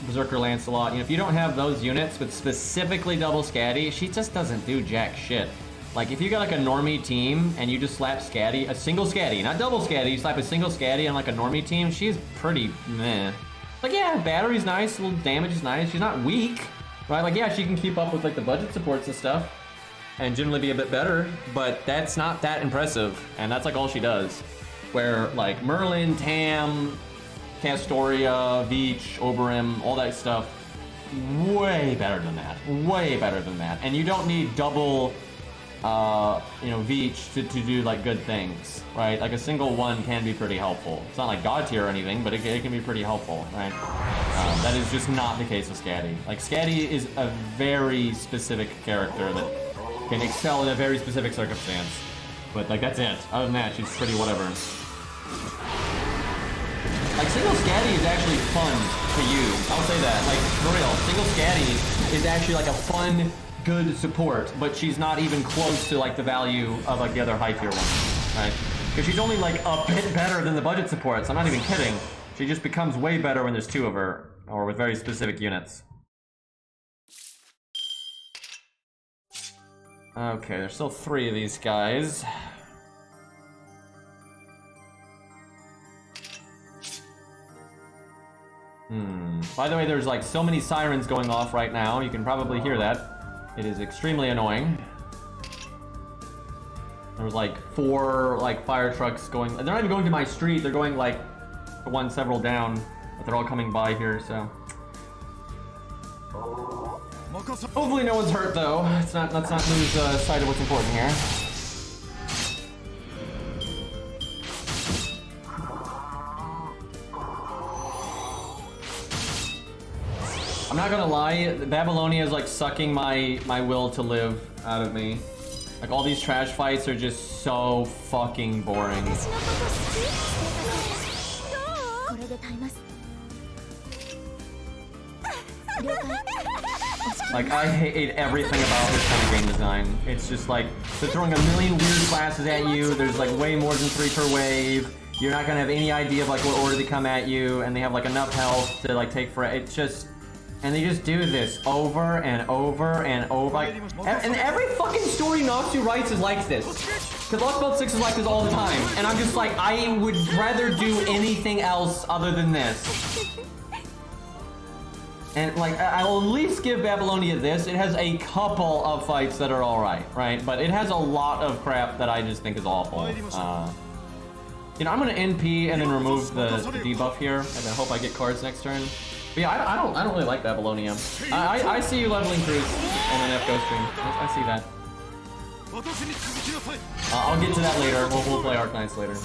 Berserker Lancelot, you know, if you don't have those units with specifically double Scatty, she just doesn't do jack shit. Like if you got like a normie team and you just slap Scatty, a single Scatty, not double Scatty, you slap a single Scatty on like a normie team, she's pretty meh. Like, yeah, battery's nice, a little damage is nice, she's not weak, right? Like, yeah, she can keep up with like the budget supports and stuff and generally be a bit better, but that's not that impressive, and that's like all she does. Where like Merlin, Tam, Castoria, Veach, Oberim, all that stuff, way better than that, way better than that. And you don't need double, you know, Veach to do like good things, right? Like a single one can be pretty helpful. It's not like God tier or anything, but it can be pretty helpful, right? That is just not the case with Scatty. Like Scatty is a very specific character that can excel in a very specific circumstance. But like that's it. Other than that, she's pretty whatever. Like single Scatty is actually fun to use. I'll say that. Like for real, single Scatty is actually like a fun, good support, but she's not even close to like the value of like the other high tier ones, right? Because she's only like a bit better than the budget supports. I'm not even kidding. She just becomes way better when there's two of her, or with very specific units. Okay, there's still 3 of these guys. By the way, there's like so many sirens going off right now. You can probably hear that. It is extremely annoying. There was like 4 like fire trucks going. They're not even going to my street. They're going like one several down, but they're all coming by here. So hopefully no one's hurt though. Let's not lose sight of what's important here. I'm not gonna lie, Babylonia is like sucking my will to live out of me. Like all these trash fights are just so fucking boring. Like I hate everything about this kind of game design. It's just like they're throwing a million weird classes at you. There's like way more than 3 per wave. You're not gonna have any idea of like what order they come at you, and they have like enough health to like take for it. It's just. And they just do this over and over and over. Like, and every fucking story Natsu writes is like this. Because Lost Belt 6 is like this all the time. And I'm just like, I would rather do anything else other than this. And like, I'll at least give Babylonia this. It has a couple of fights that are alright, right? But it has a lot of crap that I just think is awful. You know, I'm gonna NP and then remove the debuff here, and then hope I get cards next turn. But yeah, I don't really like Babylonia. I see you leveling Cruise and then FGO stream. I see that. I'll get to that later. We'll play Arknights later.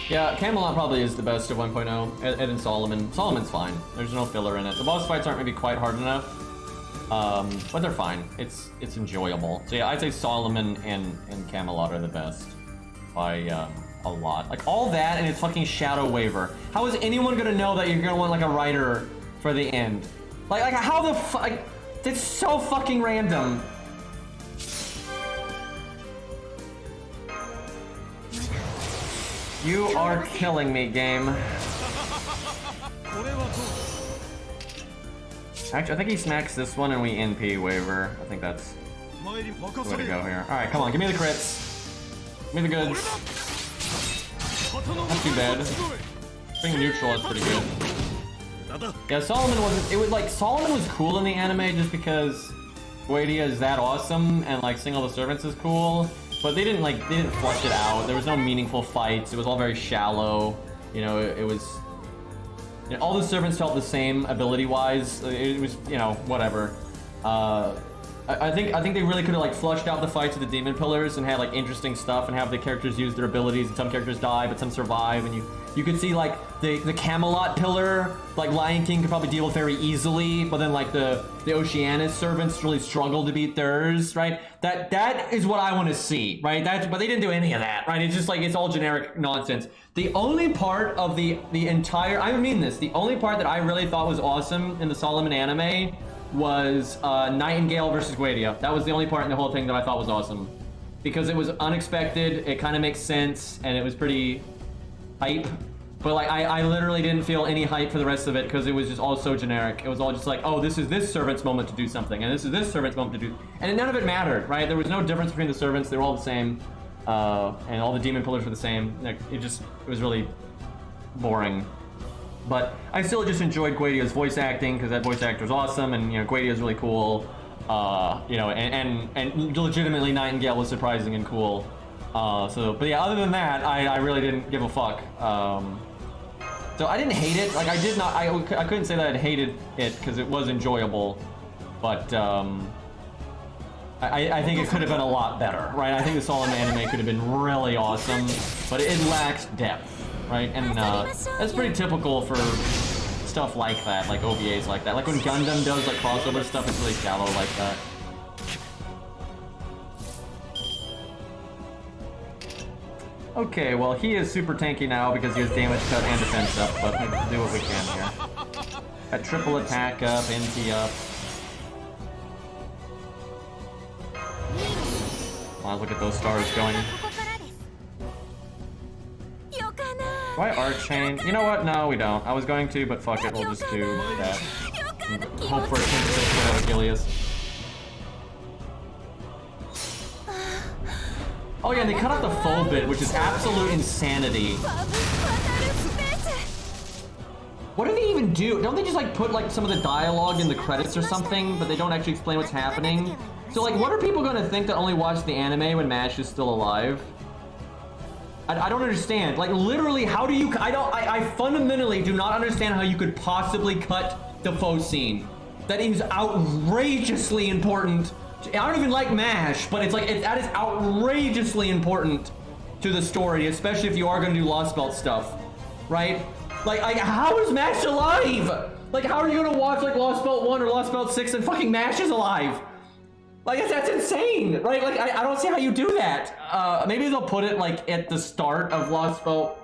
Yeah, Camelot probably is the best of 1.0, and then Solomon. Solomon's fine. There's no filler in it. The boss fights aren't maybe quite hard enough, but they're fine. It's enjoyable. So yeah, I'd say Solomon and Camelot are the best by a lot. Like all that and it's fucking Shadow Waver. How is anyone gonna know that you're gonna want like a rider for the end? Like how the fuck? Like, it's so fucking random. You are killing me, game. Actually, I think he smacks this one and we NP waiver. I think that's the way to go here. Alright, come on, give me the crits. Give me the goods. Not too bad. Being neutral is pretty good. Yeah, Solomon wasn't. It was like Solomon was cool in the anime just because Guadia is that awesome and like Sing All the Servants is cool. But they didn't flush it out. There was no meaningful fights. It was all very shallow. You know, it was. You know, all the servants felt the same ability-wise. It was, you know, whatever. I think they really could have like flushed out the fights of the demon pillars and had like interesting stuff and have the characters use their abilities. And some characters die, but some survive. And you could see like the Camelot pillar, like Lion King could probably deal with very easily. But then like the Oceanus servants really struggled to beat theirs, right? That is what I want to see, right? But they didn't do any of that, right? It's just like it's all generic nonsense. The only part of the entire, I mean this, the only part that I really thought was awesome in the Solomon anime was Nightingale versus Guadia. That was the only part in the whole thing that I thought was awesome. Because it was unexpected, it kind of makes sense, and it was pretty hype. But like, I literally didn't feel any hype for the rest of it because it was just all so generic. It was all just like, oh, this is this servant's moment to do something, and this is this servant's moment to do... And none of it mattered, right? There was no difference between the servants, they were all the same. And all the demon pillars were the same. Like, it was really boring. But I still just enjoyed Guadia's voice acting because that voice actor is awesome, and you know Guadia's really cool. You know, and legitimately Nightingale was surprising and cool. But yeah, other than that, I really didn't give a fuck. So I didn't hate it. Like I couldn't say that I hated it because it was enjoyable, but I think it could have been a lot better, right? I think the Solomon anime could have been really awesome, but it lacks depth. Right, and that's pretty typical for stuff like that, like OVAs like that. Like when Gundam does like crossover stuff, it's really shallow like that. Okay, well he is super tanky now because he has damage cut and defense up, but we'll do what we can here. Got triple attack up, NT up. Wow, look at those stars going. Why Archchain? You know what? No, we don't. I was going to, but fuck it, we'll just do that. And hope for a 10% out of Gilius. Oh yeah, and they cut out the full bit, which is absolute insanity. What do they even do? Don't they just like put like some of the dialogue in the credits or something, but they don't actually explain what's happening? So like, what are people gonna think that only watch the anime when MASH is still alive? I don't understand. Like, literally, how do you... I fundamentally do not understand how you could possibly cut the faux scene. That is outrageously important. I don't even like MASH, but it's like, that is outrageously important to the story, especially if you are going to do Lost Belt stuff, right? Like, how is MASH alive? Like, how are you going to watch, like, Lost Belt 1 or Lost Belt 6 and fucking MASH is alive? Like, that's insane, right? Like, I don't see how you do that. Maybe they'll put it, like, at the start of Lost Belt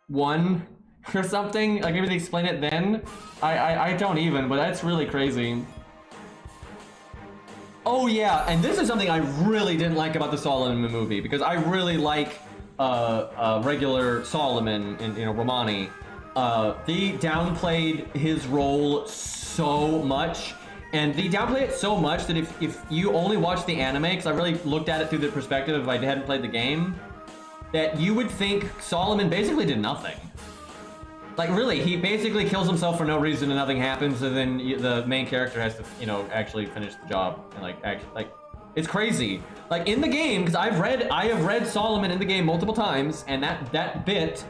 1 or something. Like, maybe they explain it then. I don't even, but that's really crazy. Oh, yeah, and this is something I really didn't like about the Solomon movie, because I really like regular Solomon and, you know, Romani. They downplayed his role so much. And they downplay it so much that if you only watch the anime, because I really looked at it through the perspective if I hadn't played the game, that you would think Solomon basically did nothing. Like, really, he basically kills himself for no reason and nothing happens, and then the main character has to, you know, actually finish the job. And, like, actually, like, it's crazy. Like, in the game, because I have read Solomon in the game multiple times, and that bit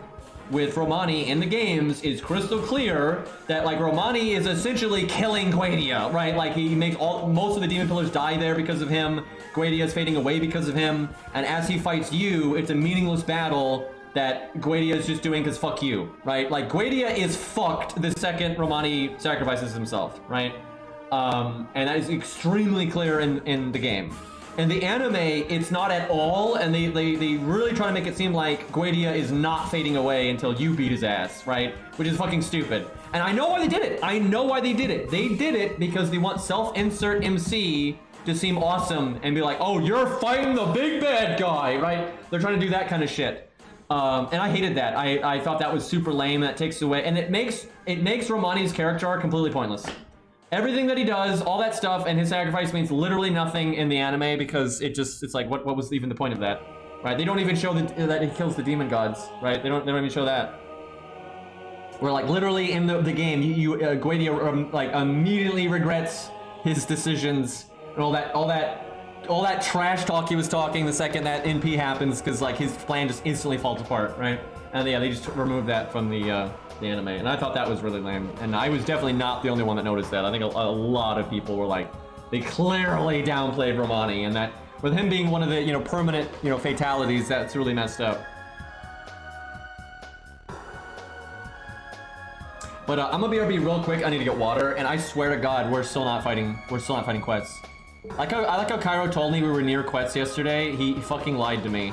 with Romani in the games is crystal clear that, like, Romani is essentially killing Guadia, right? Like, he makes most of the demon pillars die there because of him. Guadia is fading away because of him, and as he fights you, it's a meaningless battle that Guadia is just doing because fuck you, right? Like, Guadia is fucked the second Romani sacrifices himself, right? And that is extremely clear in the game. In the anime, it's not at all, and they really try to make it seem like Guadia is not fading away until you beat his ass, right? Which is fucking stupid. And I know why they did it. I know why they did it. They did it because they want self-insert MC to seem awesome and be like, oh, you're fighting the big bad guy, right? They're trying to do that kind of shit. And I hated that. I thought that was super lame. That takes away, and it makes Romani's character arc completely pointless. Everything that he does, all that stuff, and his sacrifice means literally nothing in the anime because it's like, what was even the point of that, right? They don't even show that he kills the demon gods, right? They don't even show that. Where, like, literally in the game, Guadia like immediately regrets his decisions and all that trash talk he was talking the second that NP happens, because, like, his plan just instantly falls apart, right? And yeah, they just removed that from the anime, and I thought that was really lame. And I was definitely not the only one that noticed that. I think a lot of people were like, they clearly downplayed Romani, and that with him being one of the, you know, permanent, you know, fatalities, that's really messed up. But I'm gonna be real quick. I need to get water, and I swear to God, we're still not fighting. We're still not fighting Quetz. I like how Cairo told me we were near Quetz yesterday. He fucking lied to me.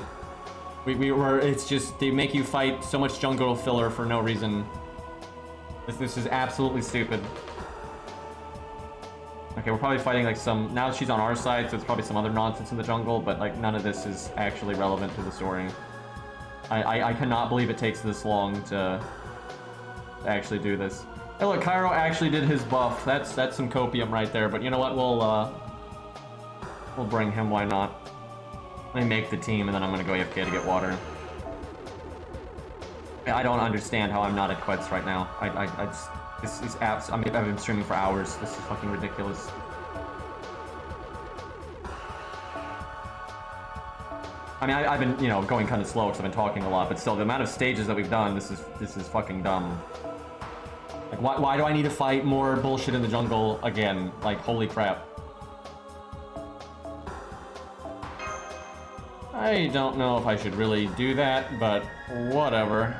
We were. It's just they make you fight so much jungle filler for no reason. This is absolutely stupid. Okay, we're probably fighting like some. Now she's on our side, so it's probably some other nonsense in the jungle. But like none of this is actually relevant to the story. I cannot believe it takes this long to actually do this. Hey, look, Cairo actually did his buff. That's some copium right there. But you know what? We'll bring him. Why not? Let me make the team, and then I'm gonna go AFK to get water. I don't understand how I'm not at Quetz right now. This is abs. I mean, I've been streaming for hours. This is fucking ridiculous. I mean, I've been, you know, going kind of slow because I've been talking a lot, but still, the amount of stages that we've done, this is fucking dumb. Like, why do I need to fight more bullshit in the jungle again? Like, holy crap. I don't know if I should really do that, but whatever.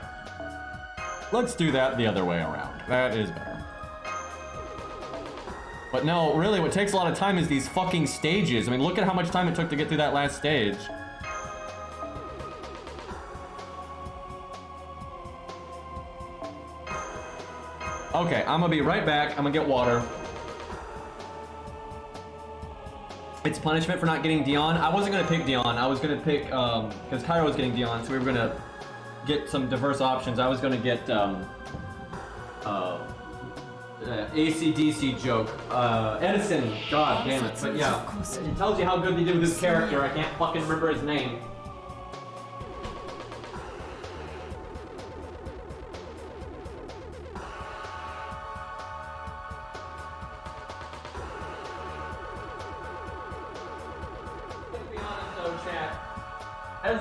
Let's do that the other way around. That is better. But no, really, what takes a lot of time is these fucking stages. I mean, look at how much time it took to get through that last stage. Okay, I'm gonna be right back. I'm gonna get water. It's punishment for not getting Dion. I wasn't gonna pick Dion. I was gonna pick, because Cairo was getting Dion, so we were gonna get some diverse options. I was gonna get, AC/DC joke. Edison, god damn it. But yeah, it tells you how good they did with this character. I can't fucking remember his name.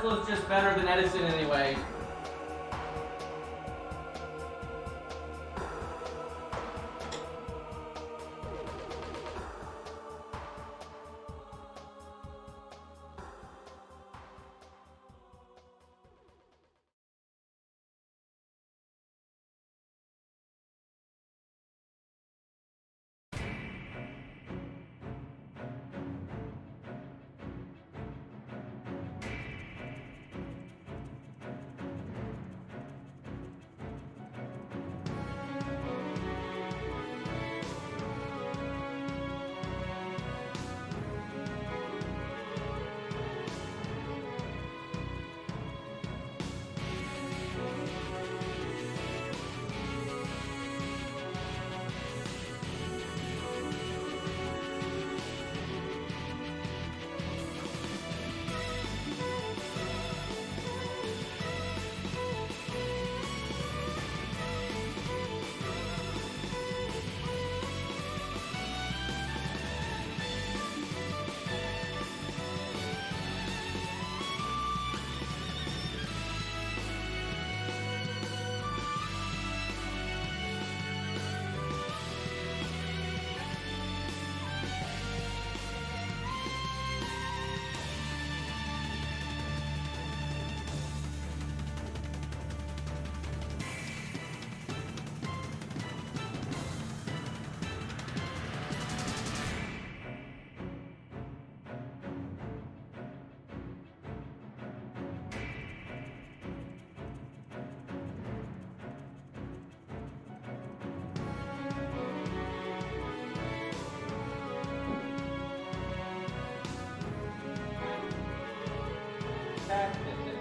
Tesla's just better than Edison anyway.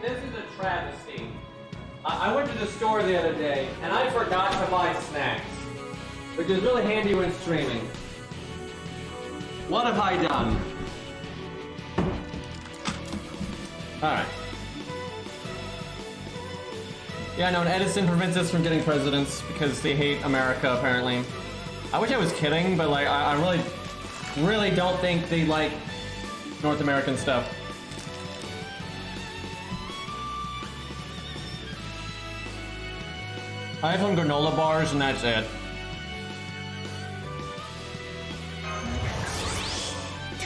This is a travesty. I went to the store the other day, and I forgot to buy snacks, which is really handy when streaming. What have I done? Alright. Yeah, no, and Edison prevents us from getting presidents because they hate America, apparently. I wish I was kidding, but like, I really don't think they like North American stuff. I have some granola bars and that's it.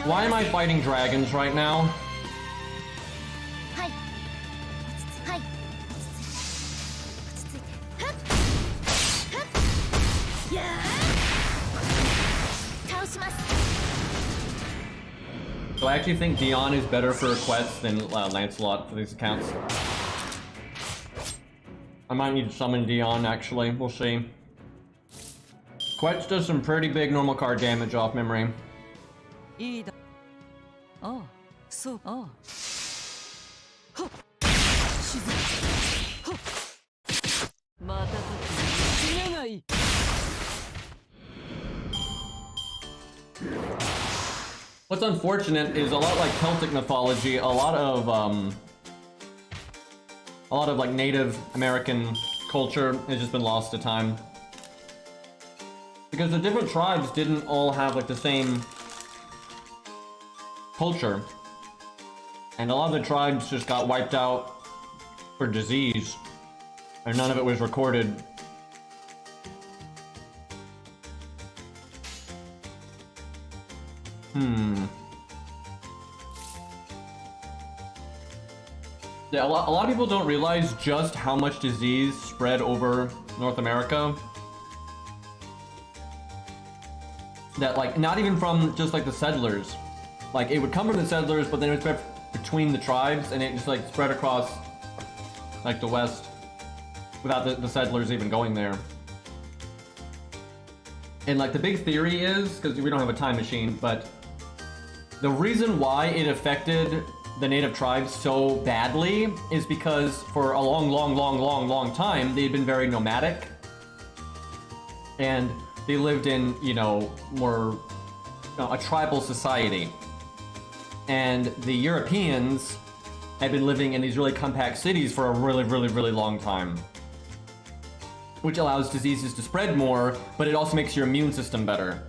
Why am I fighting dragons right now? Hyde. Hyde. So I actually think Dion is better for quests than Lancelot for these accounts. I might need to summon Dion, actually. We'll see. Quetch does some pretty big normal card damage off memory. Oh, so, oh. What's unfortunate is a lot like Celtic mythology, a lot of like Native American culture has just been lost to time. Because the different tribes didn't all have like the same culture. And a lot of the tribes just got wiped out for disease. And none of it was recorded. Yeah, a lot of people don't realize just how much disease spread over North America. That, like, not even from just, like, the settlers. Like, it would come from the settlers, but then it would spread between the tribes, and it just, like, spread across, like, the west without the settlers even going there. And, like, the big theory is, because we don't have a time machine, but the reason why it affected the native tribes so badly is because for a long time, they'd been very nomadic. And they lived in, you know, more a tribal society. And the Europeans had been living in these really compact cities for a really long time. Which allows diseases to spread more, but it also makes your immune system better.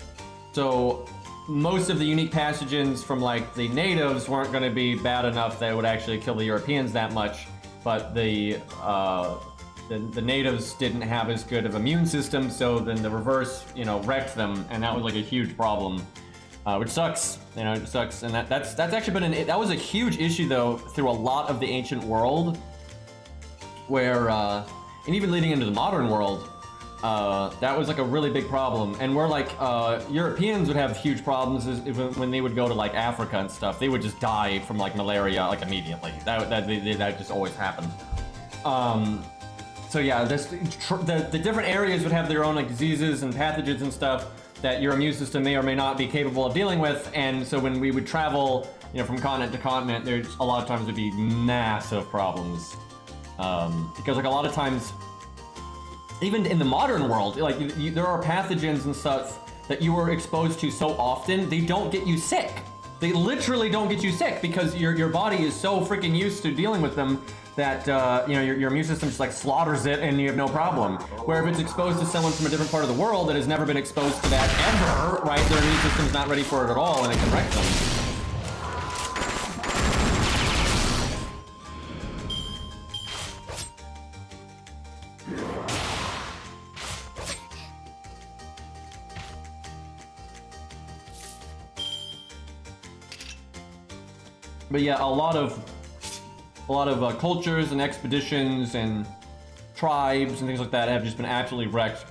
So most of the unique pathogens from like the natives weren't going to be bad enough that it would actually kill the Europeans that much, but the natives didn't have as good of immune system, so then the reverse, you know, wrecked them, and that was like a huge problem, which sucks. You know, it sucks, and that's actually been that was a huge issue though through a lot of the ancient world, where and even leading into the modern world. That was like a really big problem, and where like Europeans would have huge problems is when they would go to like Africa and stuff, they would just die from like malaria like immediately. That just always happened. So yeah, the different areas would have their own like diseases and pathogens and stuff that your immune system may or may not be capable of dealing with, and so when we would travel, you know, from continent to continent, there's a lot of times would be massive problems, because like a lot of times, even in the modern world, like there are pathogens and stuff that you were exposed to so often, they don't get you sick. They literally don't get you sick because your body is so freaking used to dealing with them that you know, your immune system just like slaughters it and you have no problem. Where if it's exposed to someone from a different part of the world that has never been exposed to that ever, right, their immune system's not ready for it at all and it can wreck them. But yeah, a lot of cultures and expeditions and tribes and things like that have just been absolutely wrecked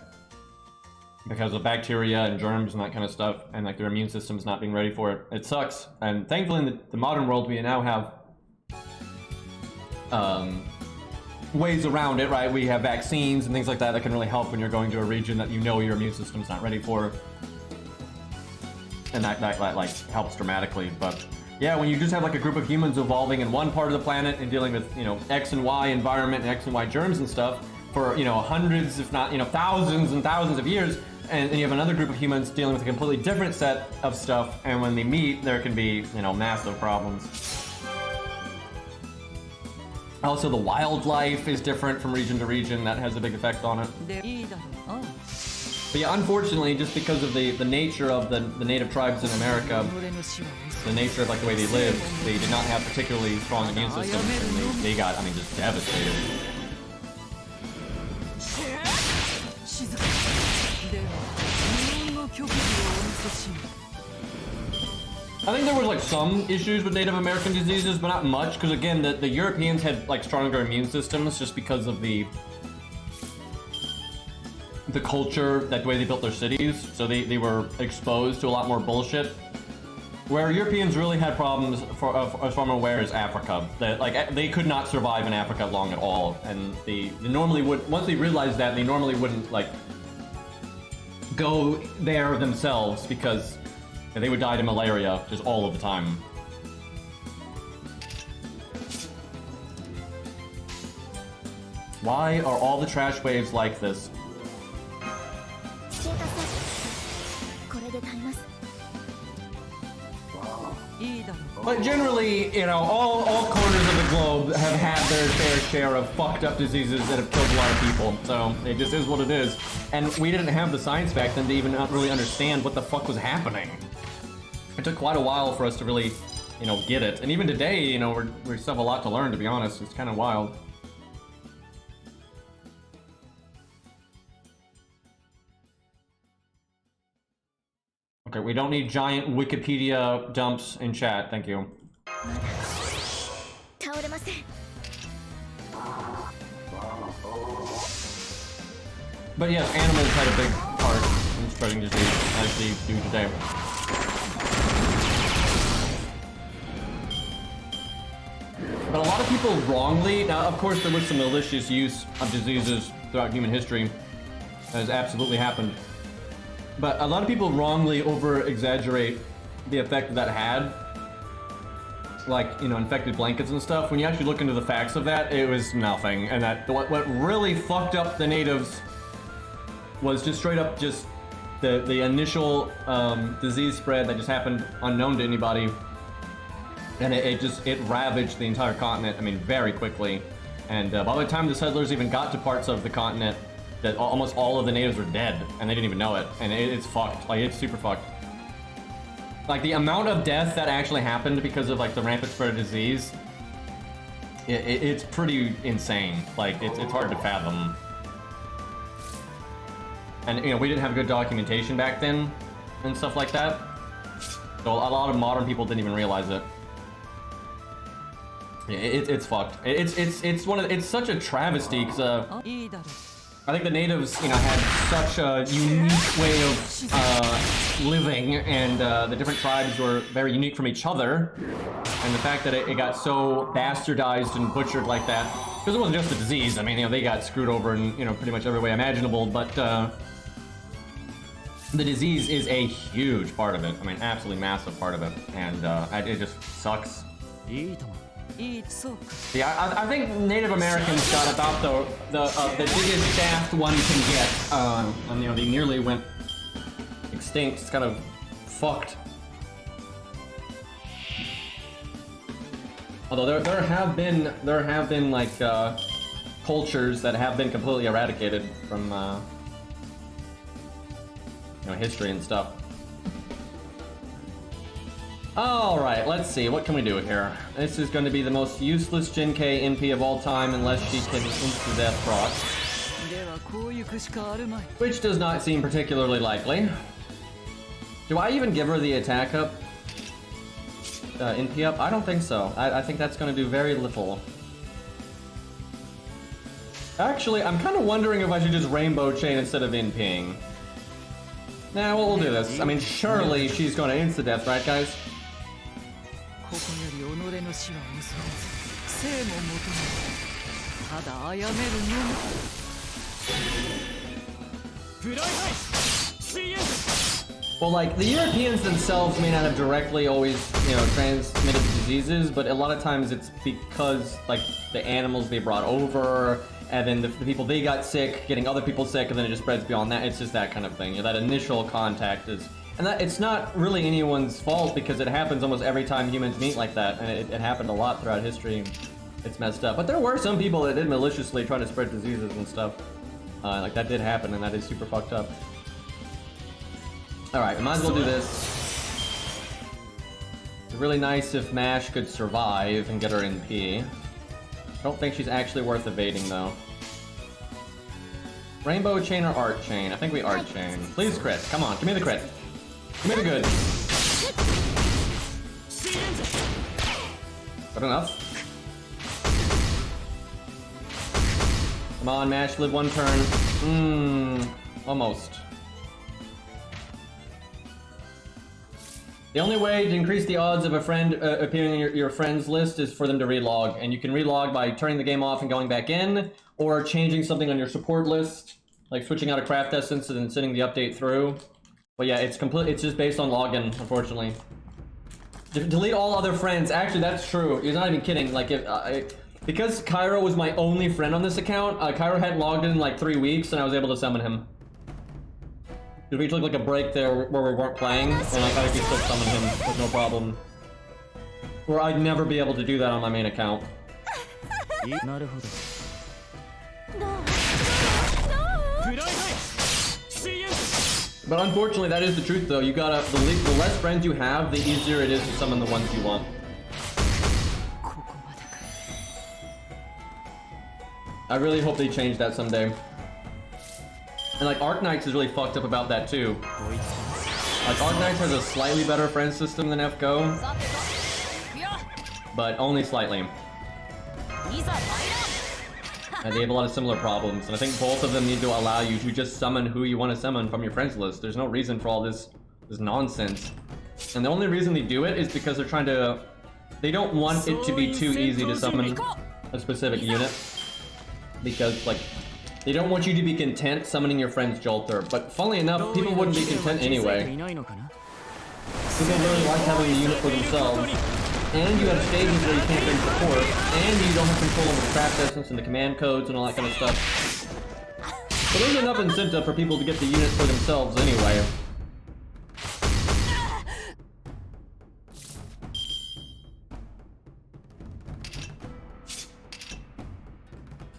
because of bacteria and germs and that kind of stuff, and like their immune system's not being ready for it. It sucks. And thankfully in the modern world we now have ways around it, right? We have vaccines and things like that that can really help when you're going to a region that you know your immune system's not ready for. And that like helps dramatically. But Yeah, when you just have like a group of humans evolving in one part of the planet and dealing with, you know, X and Y environment and X and Y germs and stuff for, you know, hundreds, if not, you know, thousands and thousands of years, and you have another group of humans dealing with a completely different set of stuff, and when they meet, there can be, you know, massive problems. Also, the wildlife is different from region to region. That has a big effect on it. But yeah, unfortunately, just because of the nature of the native tribes in America, the nature of like the way they live, they did not have particularly strong immune systems, and they got, I mean, just devastated. I think there was like some issues with Native American diseases, but not much, because again, the Europeans had like stronger immune systems just because of the culture, that way they built their cities, so they were exposed to a lot more bullshit. Where Europeans really had problems, as far as I'm aware, is Africa. They could not survive in Africa long at all, and they normally would, once they realized that, they normally wouldn't like go there themselves, because they would die to malaria just all of the time. Why are all the trash waves like this? But generally, you know, all corners of the globe have had their fair share of fucked up diseases that have killed a lot of people, so it just is what it is. And we didn't have the science back then to even not really understand what the fuck was happening. It took quite a while for us to really, you know, get it. And even today, you know, we still have a lot to learn, to be honest. It's kind of wild. Okay, we don't need giant Wikipedia dumps in chat, thank you. But yes, animals had a big part in spreading disease, as they do today. But a lot of people wrongly, now of course there was some malicious use of diseases throughout human history, that has absolutely happened. But a lot of people wrongly over-exaggerate the effect that had. Like, you know, infected blankets and stuff. When you actually look into the facts of that, it was nothing. And that what really fucked up the natives was just straight up just the initial disease spread that just happened unknown to anybody. And it ravaged the entire continent, I mean, very quickly. And by the time the settlers even got to parts of the continent, that almost all of the natives were dead, and they didn't even know it, and it's fucked. Like, it's super fucked. Like, the amount of death that actually happened because of, like, the rampant spread of disease, it's pretty insane. Like, it's hard to fathom. And, you know, we didn't have good documentation back then, and stuff like that. So a lot of modern people didn't even realize it. Yeah, it's fucked. It's such a travesty, because, I think the natives, you know, had such a unique way of living, and the different tribes were very unique from each other. And the fact that it got so bastardized and butchered like that, because it wasn't just a disease. I mean, you know, they got screwed over in, you know, pretty much every way imaginable. But the disease is a huge part of it. I mean, absolutely massive part of it, and it just sucks. Yeah, I think Native Americans got about the biggest shaft one can get. And, you know, they nearly went extinct. It's kind of fucked. Although there have been like cultures that have been completely eradicated from you know, history and stuff. Alright, let's see, what can we do here? This is going to be the most useless Jin-Kei NP of all time unless she can insta-death proc. Which does not seem particularly likely. Do I even give her the attack up? NP up? I don't think so. I think that's going to do very little. Actually, I'm kind of wondering if I should just rainbow chain instead of NPing. Nah, we'll do this. I mean, surely she's going to insta-death, right guys? Well, like, the Europeans themselves may not have directly always, you know, transmitted diseases, but a lot of times it's because, like, the animals they brought over, and then the people they got sick, getting other people sick, and then it just spreads beyond that. It's just that kind of thing. You know, that initial contact is... And that it's not really anyone's fault, because it happens almost every time humans meet like that, and it happened a lot throughout history. It's messed up. But there were some people that did maliciously try to spread diseases and stuff. Like, that did happen, and that is super fucked up. Alright, we might as well do this. It's really nice if Mash could survive and get her in P. I don't think she's actually worth evading, though. Rainbow chain or art chain? I think we art chain. Please crit. Come on, give me the crit. Give me the good. Good enough. Come on, Mash, live one turn. Almost. The only way to increase the odds of a friend appearing in your friends list is for them to relog, and you can relog by turning the game off and going back in, or changing something on your support list, like switching out a craft essence and then sending the update through. But yeah, it's just based on login, unfortunately. Delete all other friends. Actually, that's true. He's not even kidding. Like, because Cairo was my only friend on this account, Cairo hadn't logged in like 3 weeks, and I was able to summon him. We took like a break there where we weren't playing, and I could still summon him with no problem. Where I'd never be able to do that on my main account. But unfortunately, that is the truth though. You gotta, the less friends you have, the easier it is to summon the ones you want. I really hope they change that someday. And like Arknights is really fucked up about that too. Like Arknights has a slightly better friend system than FGO, but only slightly. And they have a lot of similar problems, and I think both of them need to allow you to just summon who you want to summon from your friends list. There's no reason for all this nonsense. And the only reason they do it is because they're trying to... They don't want it to be too easy to summon a specific unit. Because, like, they don't want you to be content summoning your friend's Jolter, but funnily enough, people wouldn't be content anyway. People really like having the unit for themselves, and you have stages where you can't bring support, and you don't have control over the craft essence and the command codes and all that kind of stuff. So there's enough incentive for people to get the unit for themselves anyway.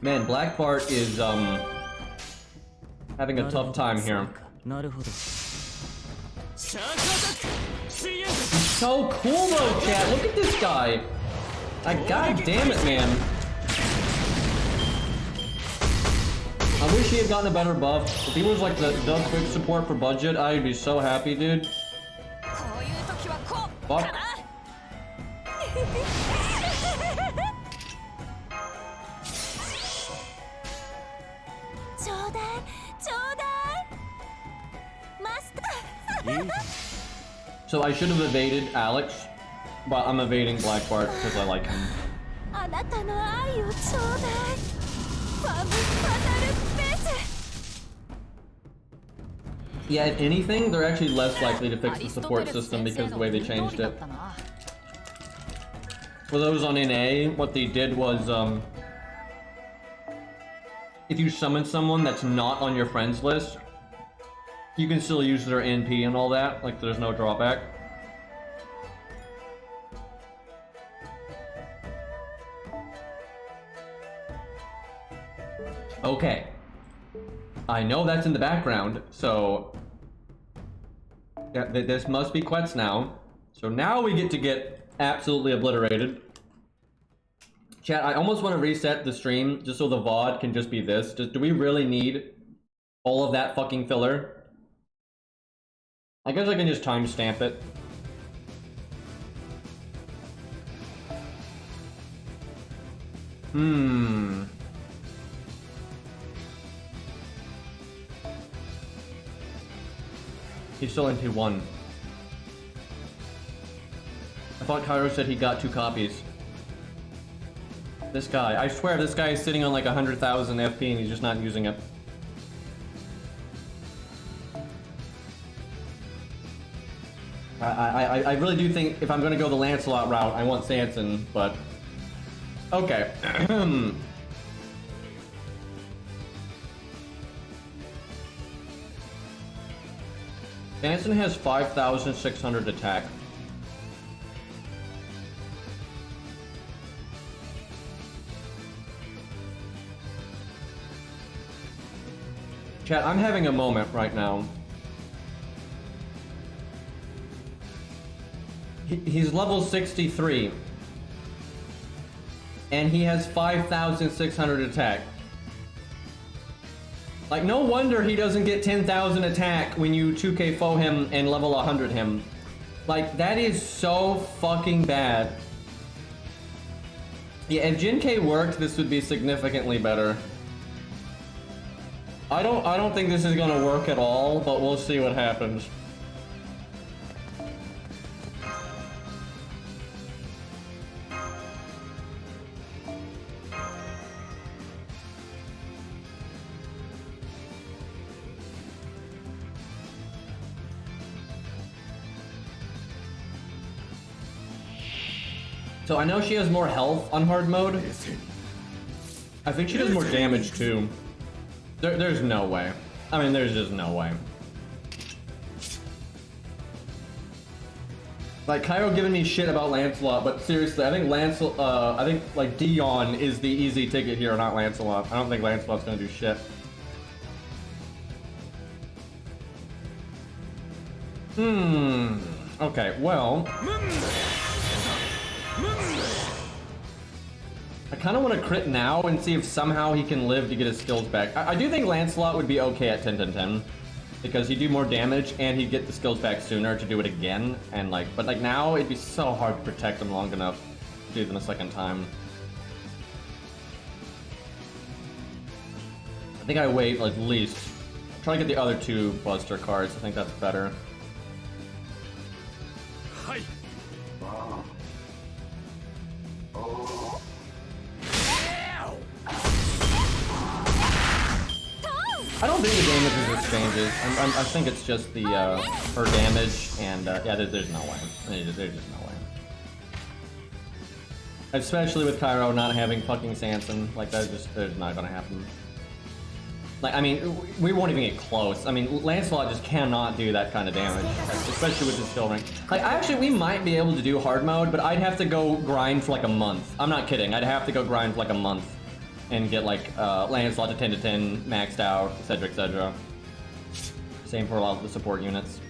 Man, Black Bart is, having a tough time here. He's so cool though, chat! Look at this guy! Like, god damn it, man. I wish he had gotten a better buff. If he was like the quick support for budget, I'd be so happy, dude. Fuck. So I should have evaded Alex, but I'm evading Black Bart because I like him. Yeah, if anything, they're actually less likely to fix the support system because of the way they changed it. For those on NA, what they did was, if you summon someone that's not on your friends list, you can still use their NP and all that, like there's no drawback. Okay. I know that's in the background, so... Yeah, this must be Quetz now. So now we get absolutely obliterated. Chat, I almost want to reset the stream just so the VOD can just be this. Do we really need all of that fucking filler? I guess I can just timestamp it. He's still in P1. I thought Cairo said he got 2 copies. This guy, I swear this guy is sitting on like 100,000 FP and he's just not using it. I really do think if I'm gonna go the Lancelot route, I want Sanson, but okay. Sanson has 5,600 attack. Chat, I'm having a moment right now. He's level 63. And he has 5,600 attack. Like, no wonder he doesn't get 10,000 attack when you 2k foe him and level 100 him. Like, that is so fucking bad. Yeah, if Jin K worked, this would be significantly better. I don't think this is gonna work at all, but we'll see what happens. So I know she has more health on hard mode. I think she does more damage too. There's no way. I mean, there's just no way. Like, Cairo giving me shit about Lancelot, but seriously, I think I think like Dion is the easy ticket here, not Lancelot. I don't think Lancelot's gonna do shit. Okay, well. I kind of want to crit now and see if somehow he can live to get his skills back. I do think Lancelot would be okay at 10-10-10 because he'd do more damage and he'd get the skills back sooner to do it again. And like, but like now it'd be so hard to protect him long enough to do them a second time. I think I wait at least. Try to get the other two Buster cards. I think that's better. Hyde. I don't think the damage is exchanges. I think it's just the her damage, and yeah, there's no way. There's just no way. Especially with Cairo not having fucking Sanson, like there's not gonna happen. Like, I mean, we won't even get close. I mean, Lancelot just cannot do that kind of damage, especially with his skill rank. Like, actually, we might be able to do hard mode, but I'd have to go grind for like a month. I'm not kidding. I'd have to go grind for like a month and get like Lancelot to 10-10 maxed out, etc., etc. Same for a lot of the support units.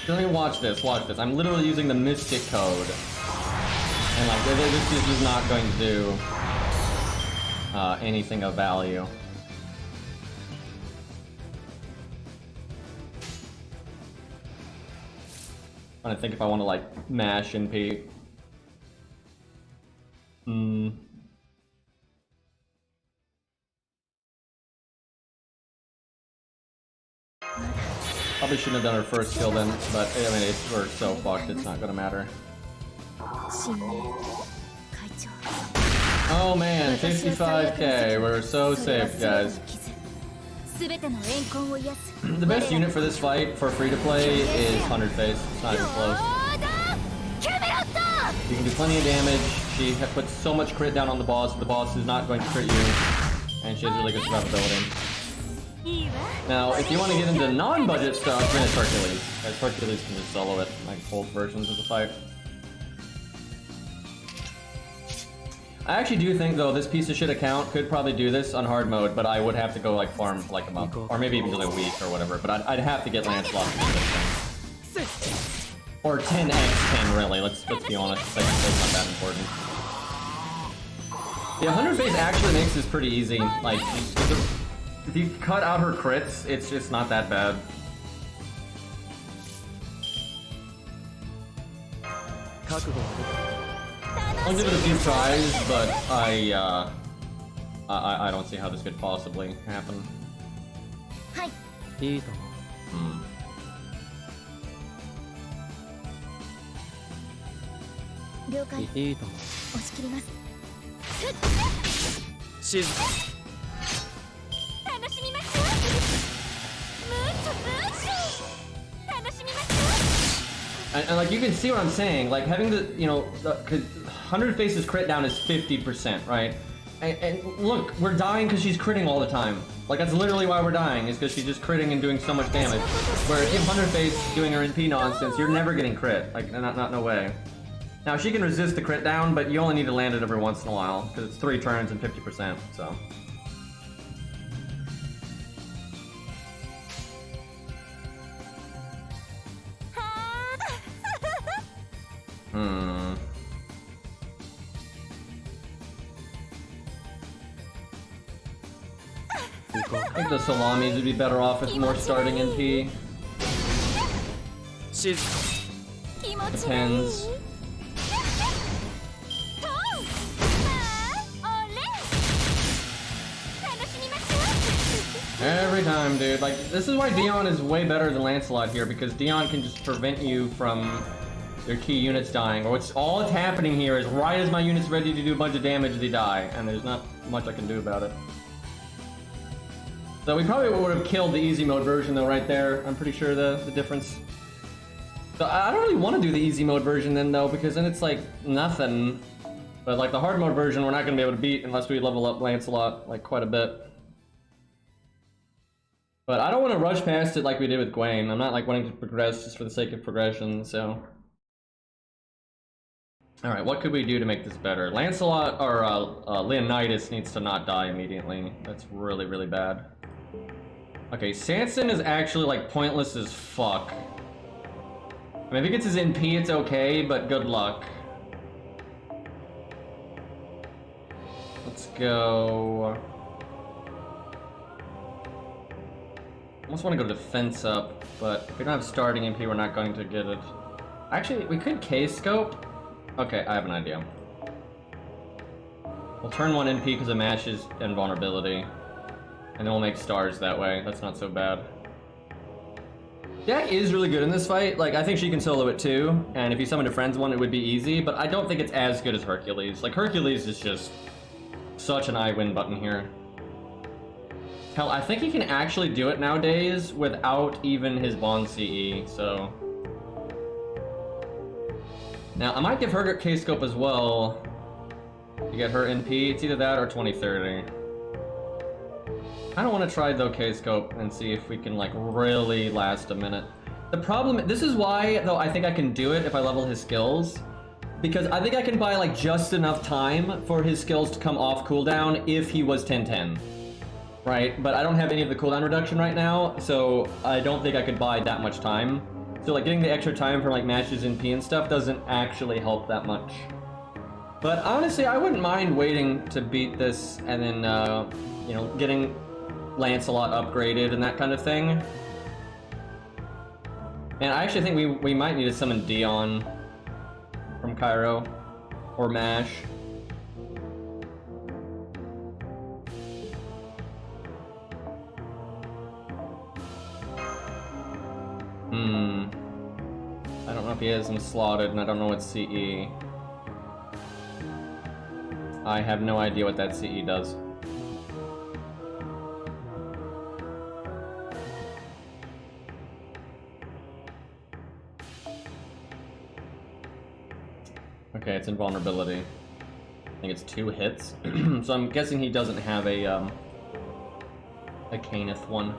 Watch this, watch this. I'm literally using the Mystic code. And like, this is just not going to do anything of value. I'm trying to think if I want to like mash and P. Probably shouldn't have done her first skill then, but I mean, we're so fucked, it's not gonna matter. Oh man, 55k, we're so safe, guys. The best unit for this fight, for free to play, is 100 face. It's not even close. You can do plenty of damage. She puts so much crit down on the boss is not going to crit you, and she has really good survivability. Now, if you want to get into non-budget stuff, then it's Hercules. As Hercules can just solo it, like both versions of the fight. I actually do think, though, this piece of shit account could probably do this on hard mode, but I would have to go like farm for like a month, or maybe even just a week or whatever. But I'd have to get Lancelot to do this thing. Or 10x10, really. Let's be honest. It's not that important. Yeah, 100 base actually makes this pretty easy. Like, if you cut out her crits, it's just not that bad. I'll give it a few tries, but I don't see how this could possibly happen. Hyde. And like you can see what I'm saying, like having the, you know, 'cause 100 faces crit down is 50%, right? And look, we're dying because she's critting all the time. Like that's literally why we're dying, is because she's just critting and doing so much damage. Where if 100 face doing her NP nonsense, you're never getting crit. Like, not no way. Now she can resist the crit down, but you only need to land it every once in a while, because it's 3 turns and 50%, so. I think the Salamis would be better off with more starting NP. Depends. Every time, dude. Like, this is why Dion is way better than Lancelot here, because Dion can just prevent you from your key units dying. Or all that's happening here is right as my unit's ready to do a bunch of damage, they die, and there's not much I can do about it. So we probably would have killed the easy mode version though right there. I'm pretty sure the difference. So I don't really want to do the easy mode version then though, because then it's like nothing. But like the hard mode version we're not going to be able to beat unless we level up Lancelot like quite a bit. But I don't want to rush past it like we did with Gwen. I'm not like wanting to progress just for the sake of progression, so. Alright, what could we do to make this better? Lancelot or Leonidas needs to not die immediately. That's really, really bad. Okay, Sanson is actually like pointless as fuck. I mean, if he gets his NP, it's okay, but good luck. Let's go. I almost want to go defense up, but if we don't have starting NP, we're not going to get it. Actually, we could K-scope. Okay, I have an idea. We'll turn 1 NP because of Mash's invulnerability. And then we'll make stars that way. That's not so bad. Jack is really good in this fight. Like, I think she can solo it too. And if you summoned a friend's one, it would be easy. But I don't think it's as good as Hercules. Like, Hercules is just such an I-win button here. Hell, I think he can actually do it nowadays without even his Bond CE, so... Now, I might give her K-Scope as well to get her NP. It's either that or 2030. I don't want to try though K-Scope and see if we can like really last a minute. The problem, this is why though I think I can do it if I level his skills. Because I think I can buy like just enough time for his skills to come off cooldown if he was 10-10. Right? But I don't have any of the cooldown reduction right now, so I don't think I could buy that much time. So like getting the extra time for like matches in P and stuff doesn't actually help that much. But honestly, I wouldn't mind waiting to beat this and then, you know, getting Lancelot upgraded and that kind of thing. And I actually think we might need to summon Dion from Cairo or Mash. I don't know if he has him slotted, and I don't know what CE. I have no idea what that CE does. Okay, it's invulnerability. I think it's 2 hits. So I'm guessing he doesn't have a Caneth one.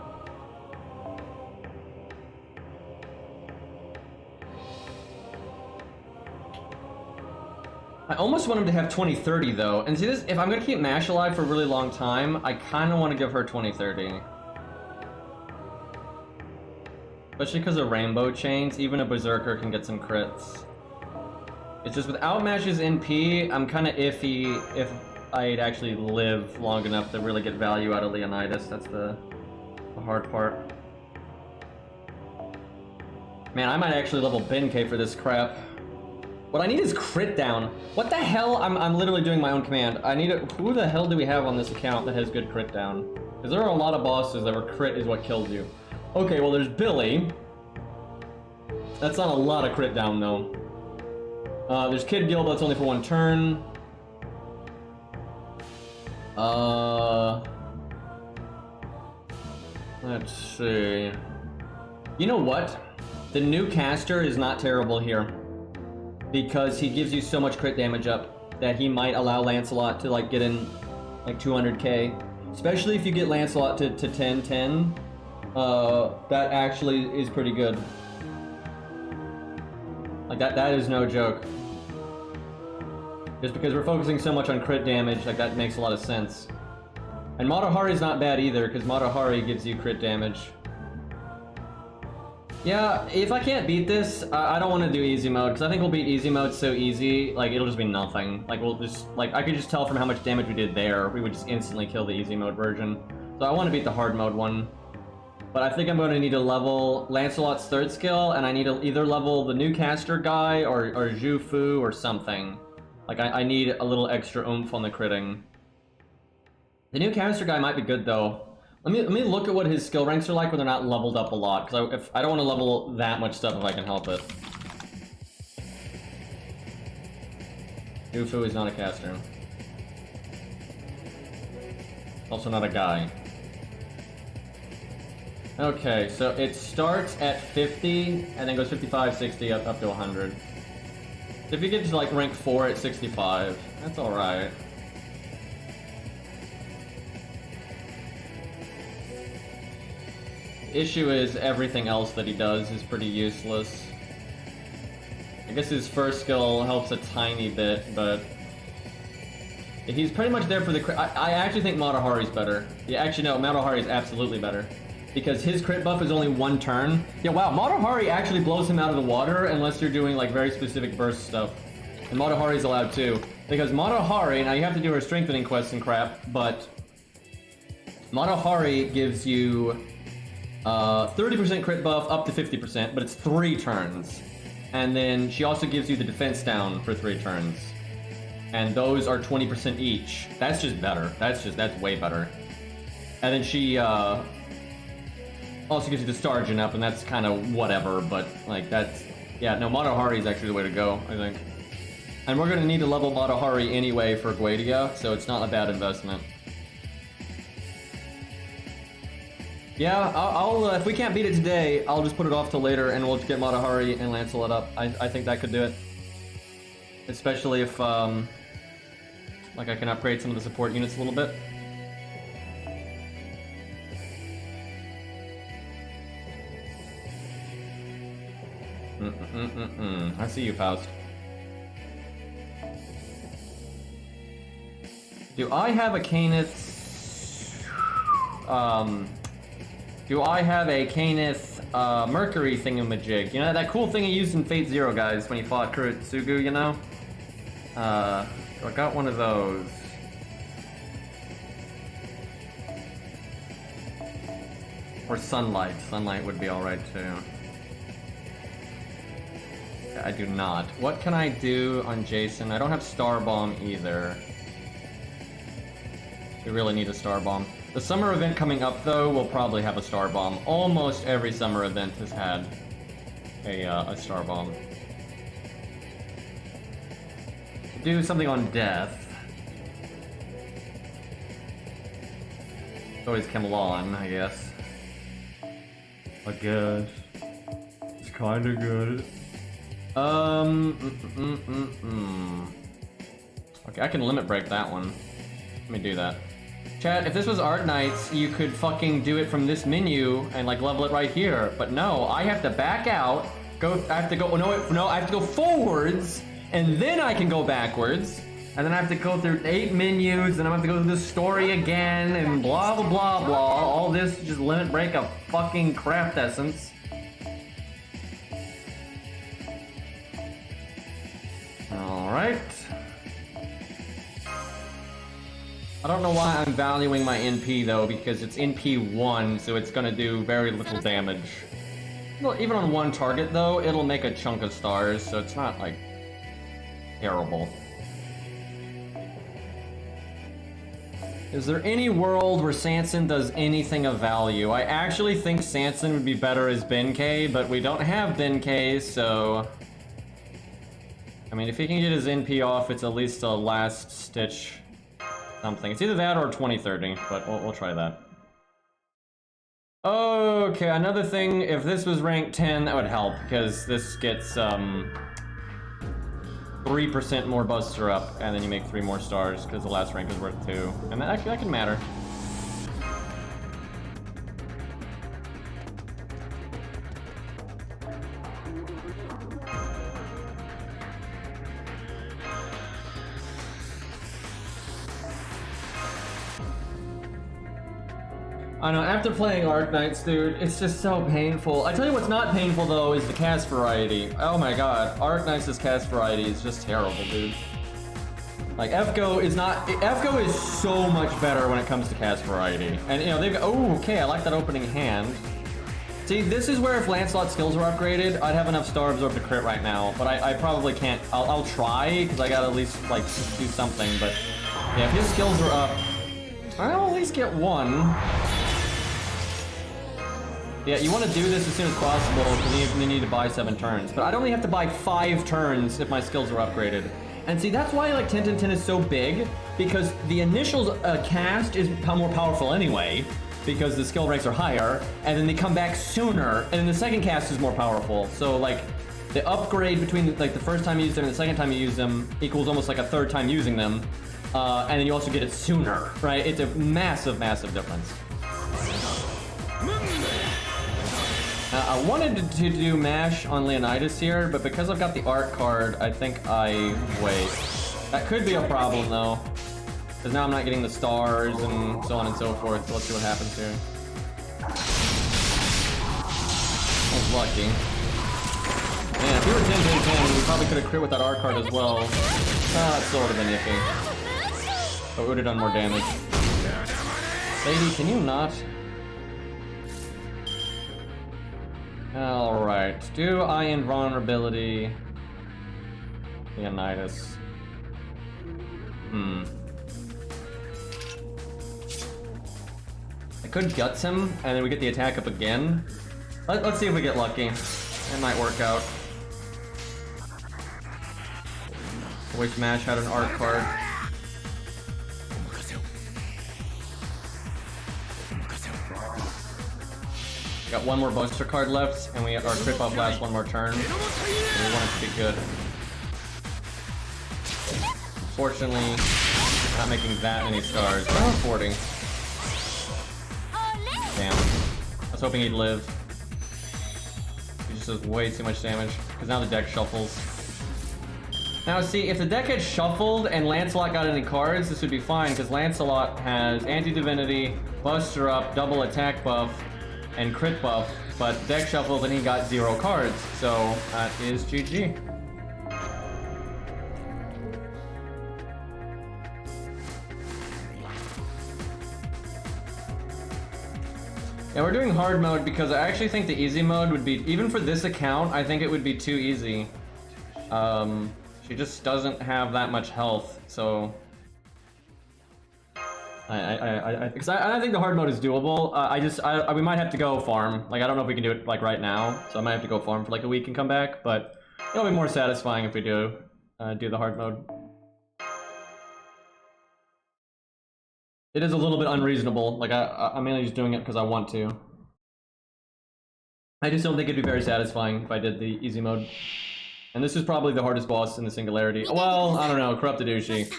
I almost want him to have 2030 though, and see this, if I'm gonna keep Mash alive for a really long time, I kinda want to give her 2030. Especially because of Rainbow Chains, even a Berserker can get some crits. It's just without Mash's NP, I'm kinda iffy if I'd actually live long enough to really get value out of Leonidas. That's the hard part. Man, I might actually level Benkei for this crap. What I need is crit down. What the hell? I'm literally doing my own command. I need it. Who the hell do we have on this account that has good crit down? Because there are a lot of bosses that were crit is what kills you. Okay, well there's Billy. That's not a lot of crit down though. There's Kid Gil, but that's only for 1 turn. Let's see. You know what? The new caster is not terrible here because he gives you so much crit damage up that he might allow Lancelot to like get in like 200k, especially if you get Lancelot to 1010. That actually is pretty good. Like that is no joke. Just because we're focusing so much on crit damage, like that makes a lot of sense. And Mata Hari's not bad either, because Mata Hari gives you crit damage. Yeah, if I can't beat this, I don't want to do easy mode, because I think we'll beat easy mode so easy, like it'll just be nothing. Like we'll just, like I could just tell from how much damage we did there, we would just instantly kill the easy mode version. So I want to beat the hard mode one. But I think I'm going to need to level Lancelot's third skill, and I need to either level the new caster guy or Zhu Fu or something. Like I need a little extra oomph on the critting. The new caster guy might be good though. Let me look at what his skill ranks are like when they're not leveled up a lot, because I don't want to level that much stuff if I can help it. Zhu Fu is not a caster. Also not a guy. Okay, so it starts at 50 and then goes 55, 60, up to 100. So if you get to like rank 4 at 65, that's alright. Issue is everything else that he does is pretty useless. I guess his first skill helps a tiny bit, but he's pretty much there for the crit. I actually think Mata Hari's better. Yeah, actually no, Mata Hari is absolutely better. Because his crit buff is only 1 turn. Yeah, wow, Mata Hari actually blows him out of the water unless you're doing like very specific burst stuff. And Mata Hari's allowed too. Because Mata Hari, now you have to do her strengthening quests and crap, but Mata Hari gives you 30% crit buff up to 50%, but it's 3 turns. And then she also gives you the defense down for 3 turns. And those are 20% each. That's just better. That's way better. And then she also gives you the star gen up, and that's kind of whatever, but like that's, yeah, no, Mata Hari is actually the way to go, I think. And we're gonna need to level Mata Hari anyway for Guadia, so it's not a bad investment. Yeah, I'll if we can't beat it today, I'll just put it off till later, and we'll just get Mata Hari and Lancelot up. I think that could do it. Especially if, like I can upgrade some of the support units a little bit. I see you, Faust. Do I have a Canis? Do I have a Canis Mercury thingamajig? You know that cool thing he used in Fate Zero, guys, when he fought Kuretsugu, you know? I got one of those. Or Sunlight. Sunlight would be alright too. I do not. What can I do on Jason? I don't have Star Bomb either. We really need a Star Bomb. The summer event coming up, though, will probably have a Star Bomb. Almost every summer event has had a Star Bomb. Do something on Death. It's always Camelon, I guess. I guess. It's kinda good. Okay, I can limit break that one. Let me do that. Chat, if this was Art Knights, you could fucking do it from this menu and like level it right here. But no, I have to back out, I have to go, I have to go forwards, and then I can go backwards. And then I have to go through 8 menus, and I have to go through the story again, and blah, blah, blah, blah. All this just limit break a fucking craft essence. Alright. I don't know why I'm valuing my NP though, because it's NP 1, so it's gonna do very little damage. Well, even on 1 target though, it'll make a chunk of stars, so it's not like terrible. Is there any world where Sanson does anything of value? I actually think Sanson would be better as Benkei, but we don't have Benkei, so... I mean, if he can get his NP off, it's at least a last stitch something. It's either that or 2030, but we'll try that. Okay, another thing, if this was rank 10, that would help, because this gets 3% more buster up, and then you make 3 more stars, because the last rank is worth 2. And that can matter. I know, after playing Arknights, dude, it's just so painful. I tell you what's not painful, though, is the cast variety. Oh my god, Arknights' cast variety is just terrible, dude. Like, FGO is not... FGO is so much better when it comes to cast variety. And, you know, they've... Oh, okay, I like that opening hand. See, this is where if Lancelot's skills were upgraded, I'd have enough Star Absorb to crit right now. But I probably can't... I'll try, because I gotta at least, like, do something. But, yeah, if his skills are up, I'll at least get 1. Yeah, you want to do this as soon as possible because you need to buy 7 turns. But I'd only have to buy 5 turns if my skills are upgraded. And see, that's why like 10-10-10 is so big, because the initial cast is more powerful anyway, because the skill ranks are higher, and then they come back sooner, and then the second cast is more powerful. So like the upgrade between like the first time you use them and the second time you use them equals almost like a third time using them, and then you also get it sooner, right? It's a massive, massive difference. I wanted to do MASH on Leonidas here, but because I've got the art card, I think I wait. That could be a problem though, because now I'm not getting the stars and so on and so forth, so let's see what happens here. I was lucky. Man, if we were 10-10-10, we probably could have crit with that art card as well. That still would have been iffy. But we would have done more damage. Lady, can you not? Alright, do I invulnerability Leonidas? I could guts him, and then we get the attack up again. Let's see if we get lucky. It might work out. Wish MASH had an art card. Got 1 more buster card left, and we our crit buff lasts 1 more turn. So we want it to be good. Unfortunately, not making that many stars. Oh, 40. Damn. I was hoping he'd live. He just does way too much damage, because now the deck shuffles. Now see, if the deck had shuffled and Lancelot got any cards, this would be fine, because Lancelot has Anti-Divinity, Buster Up, double attack buff, and crit buff, but deck shuffled and he got 0 cards, so that is GG. Yeah, we're doing hard mode because I actually think the easy mode would be, even for this account, I think it would be too easy. She just doesn't have that much health, so... Because I think the hard mode is doable. We might have to go farm. Like, I don't know if we can do it, like, right now. So I might have to go farm for, like, a week and come back. But it'll be more satisfying if we do the hard mode. It is a little bit unreasonable. Like, I'm mainly just doing it because I want to. I just don't think it'd be very satisfying if I did the easy mode. And this is probably the hardest boss in the Singularity. Well, I don't know. Corrupted Ushi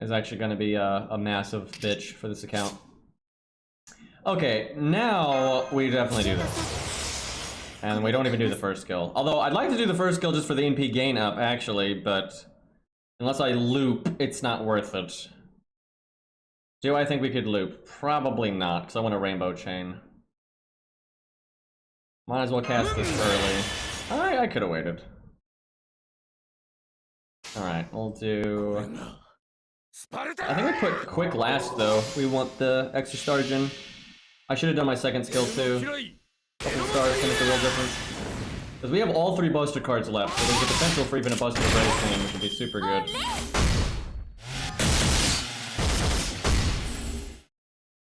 is actually going to be a massive bitch for this account. Okay, now we definitely do this. And we don't even do the first skill. Although, I'd like to do the first skill just for the NP gain up, actually, but unless I loop, it's not worth it. Do I think we could loop? Probably not, because I want a Rainbow Chain. Might as well cast this early. I could have waited. Alright, we'll do... I think we put quick last though. We want the extra star gen. I should have done my second skill too. Couple stars can make a real difference. Because we have all 3 buster cards left, so there's a potential for even a buster brave team, which would be super good.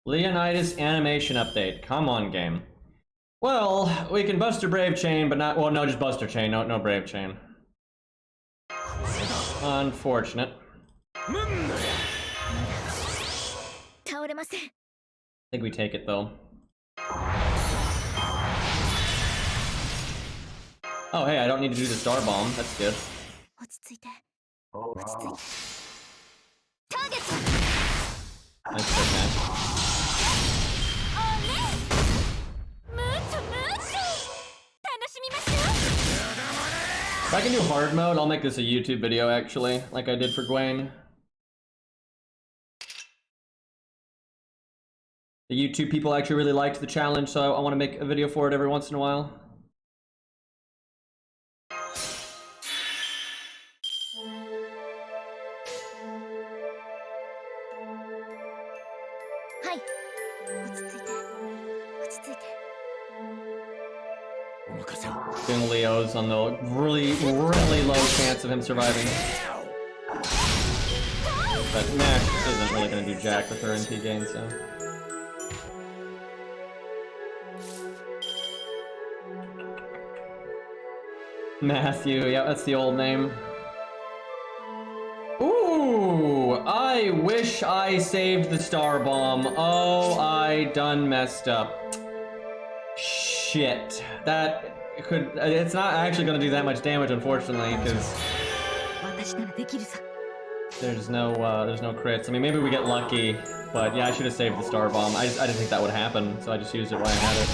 Leonidas animation update. Come on, game. Well, we can buster brave chain, but not. Well, no, just buster chain. No brave chain. Unfortunate. I think we take it though. Oh, hey, I don't need to do the star bomb. That's good. 落ち着いて落ち着いてターゲット Nice trick, man. ムーチョムーチョ楽しみましょう If I can do hard mode, I'll make this a YouTube video, actually, like I did for Gwen. The YouTube people actually really liked the challenge, so I want to make a video for it every once in a while. Hyde 落ち着いて落ち着いて Doing Leo's on the really low chance of him surviving. But Nash isn't really going to do jack with her NP gain, so... Matthew, yeah, that's the old name. Ooh, I wish I saved the star bomb. Oh, I done messed up. Shit. That could... It's not actually going to do that much damage, unfortunately, because... There's no crits. I mean, maybe we get lucky, but yeah, I should have saved the star bomb. I didn't think that would happen, so I just used it while I had it.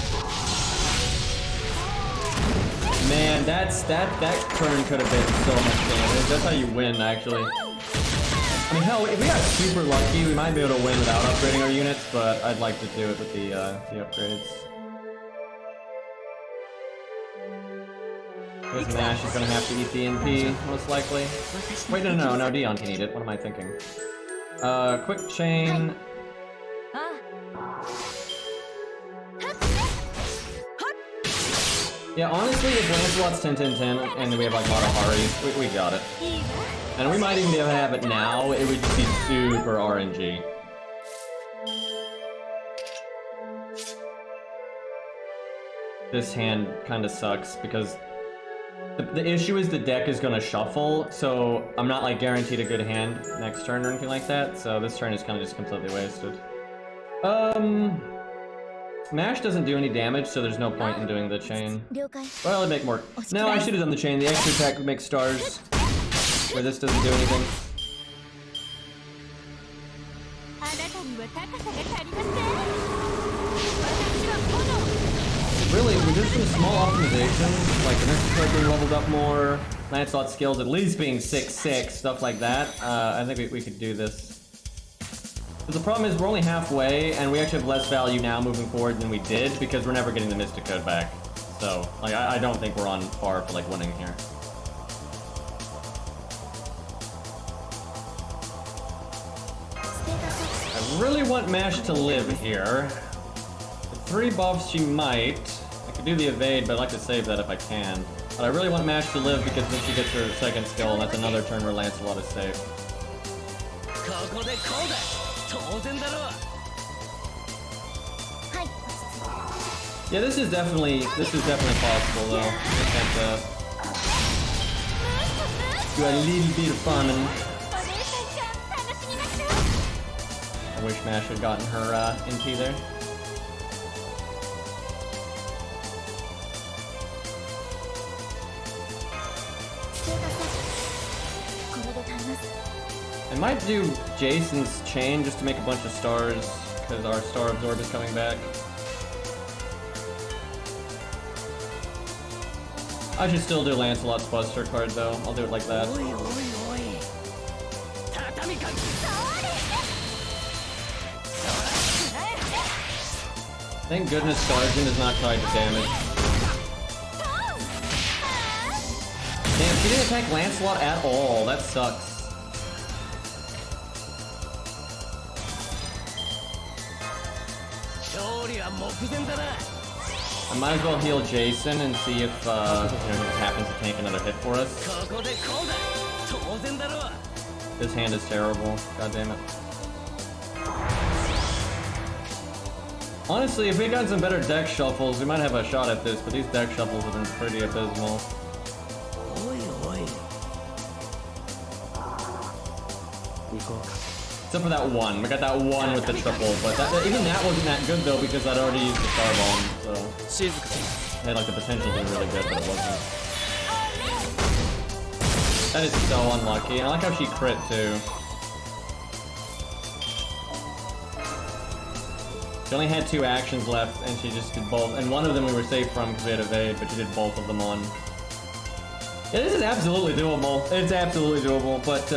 Man, that turn could have been so much damage. That's how you win, actually. I mean, hell, if we got super lucky, we might be able to win without upgrading our units, but I'd like to do it with the upgrades. Because Nash is gonna have to eat the NP, most likely. Wait, no, Dion can eat it. What am I thinking? Quick chain. Yeah, honestly, if Lancelot's 10-10-10 and we have like Matahari, we got it. And we might even be able to have it now, it would just be super RNG. This hand kinda sucks because the issue is the deck is gonna shuffle, so I'm not like guaranteed a good hand next turn or anything like that, so this turn is kinda just completely wasted. Mash doesn't do any damage, so there's no point in doing the chain. Well, it'd make more... No, I should have done the chain. The extra attack would make stars, where this doesn't do anything. Really, with just some small optimization, like the next card being leveled up more, Lancelot's skills at least being 6-6, stuff like that, I think we could do this. But the problem is we're only halfway, and we actually have less value now moving forward than we did, because we're never getting the Mystic Code back. So, like, I don't think we're on par for, like, winning here. I really want Mash to live here. With 3 buffs, she might. I could do the evade, but I'd like to save that if I can. But I really want Mash to live, because then she gets her second skill, and that's another turn where Lancelot is safe. Yeah, this is definitely possible though. Just have to do a little bit of farming. I wish Mash had gotten her NP there. I might do Jason's chain just to make a bunch of stars, because our Star Absorb is coming back. I should still do Lancelot's Buster card though. I'll do it like that. Thank goodness Sergeant is not tied to damage. Damn, she didn't attack Lancelot at all. That sucks. I might as well heal Jason and see if he just happens to tank another hit for us. This hand is terrible. God damn it. Honestly, if we got some better deck shuffles, we might have a shot at this, but these deck shuffles have been pretty abysmal. Except for that one. We got that one with the triple, but even that wasn't that good though because I'd already used the star bomb, so it had like the potential to be really good, but it wasn't. That is so unlucky. I like how she crit too. She only had 2 actions left, and she just did both. And one of them we were safe from because we had evade, but she did both of them on. Yeah, this is absolutely doable. It's absolutely doable, but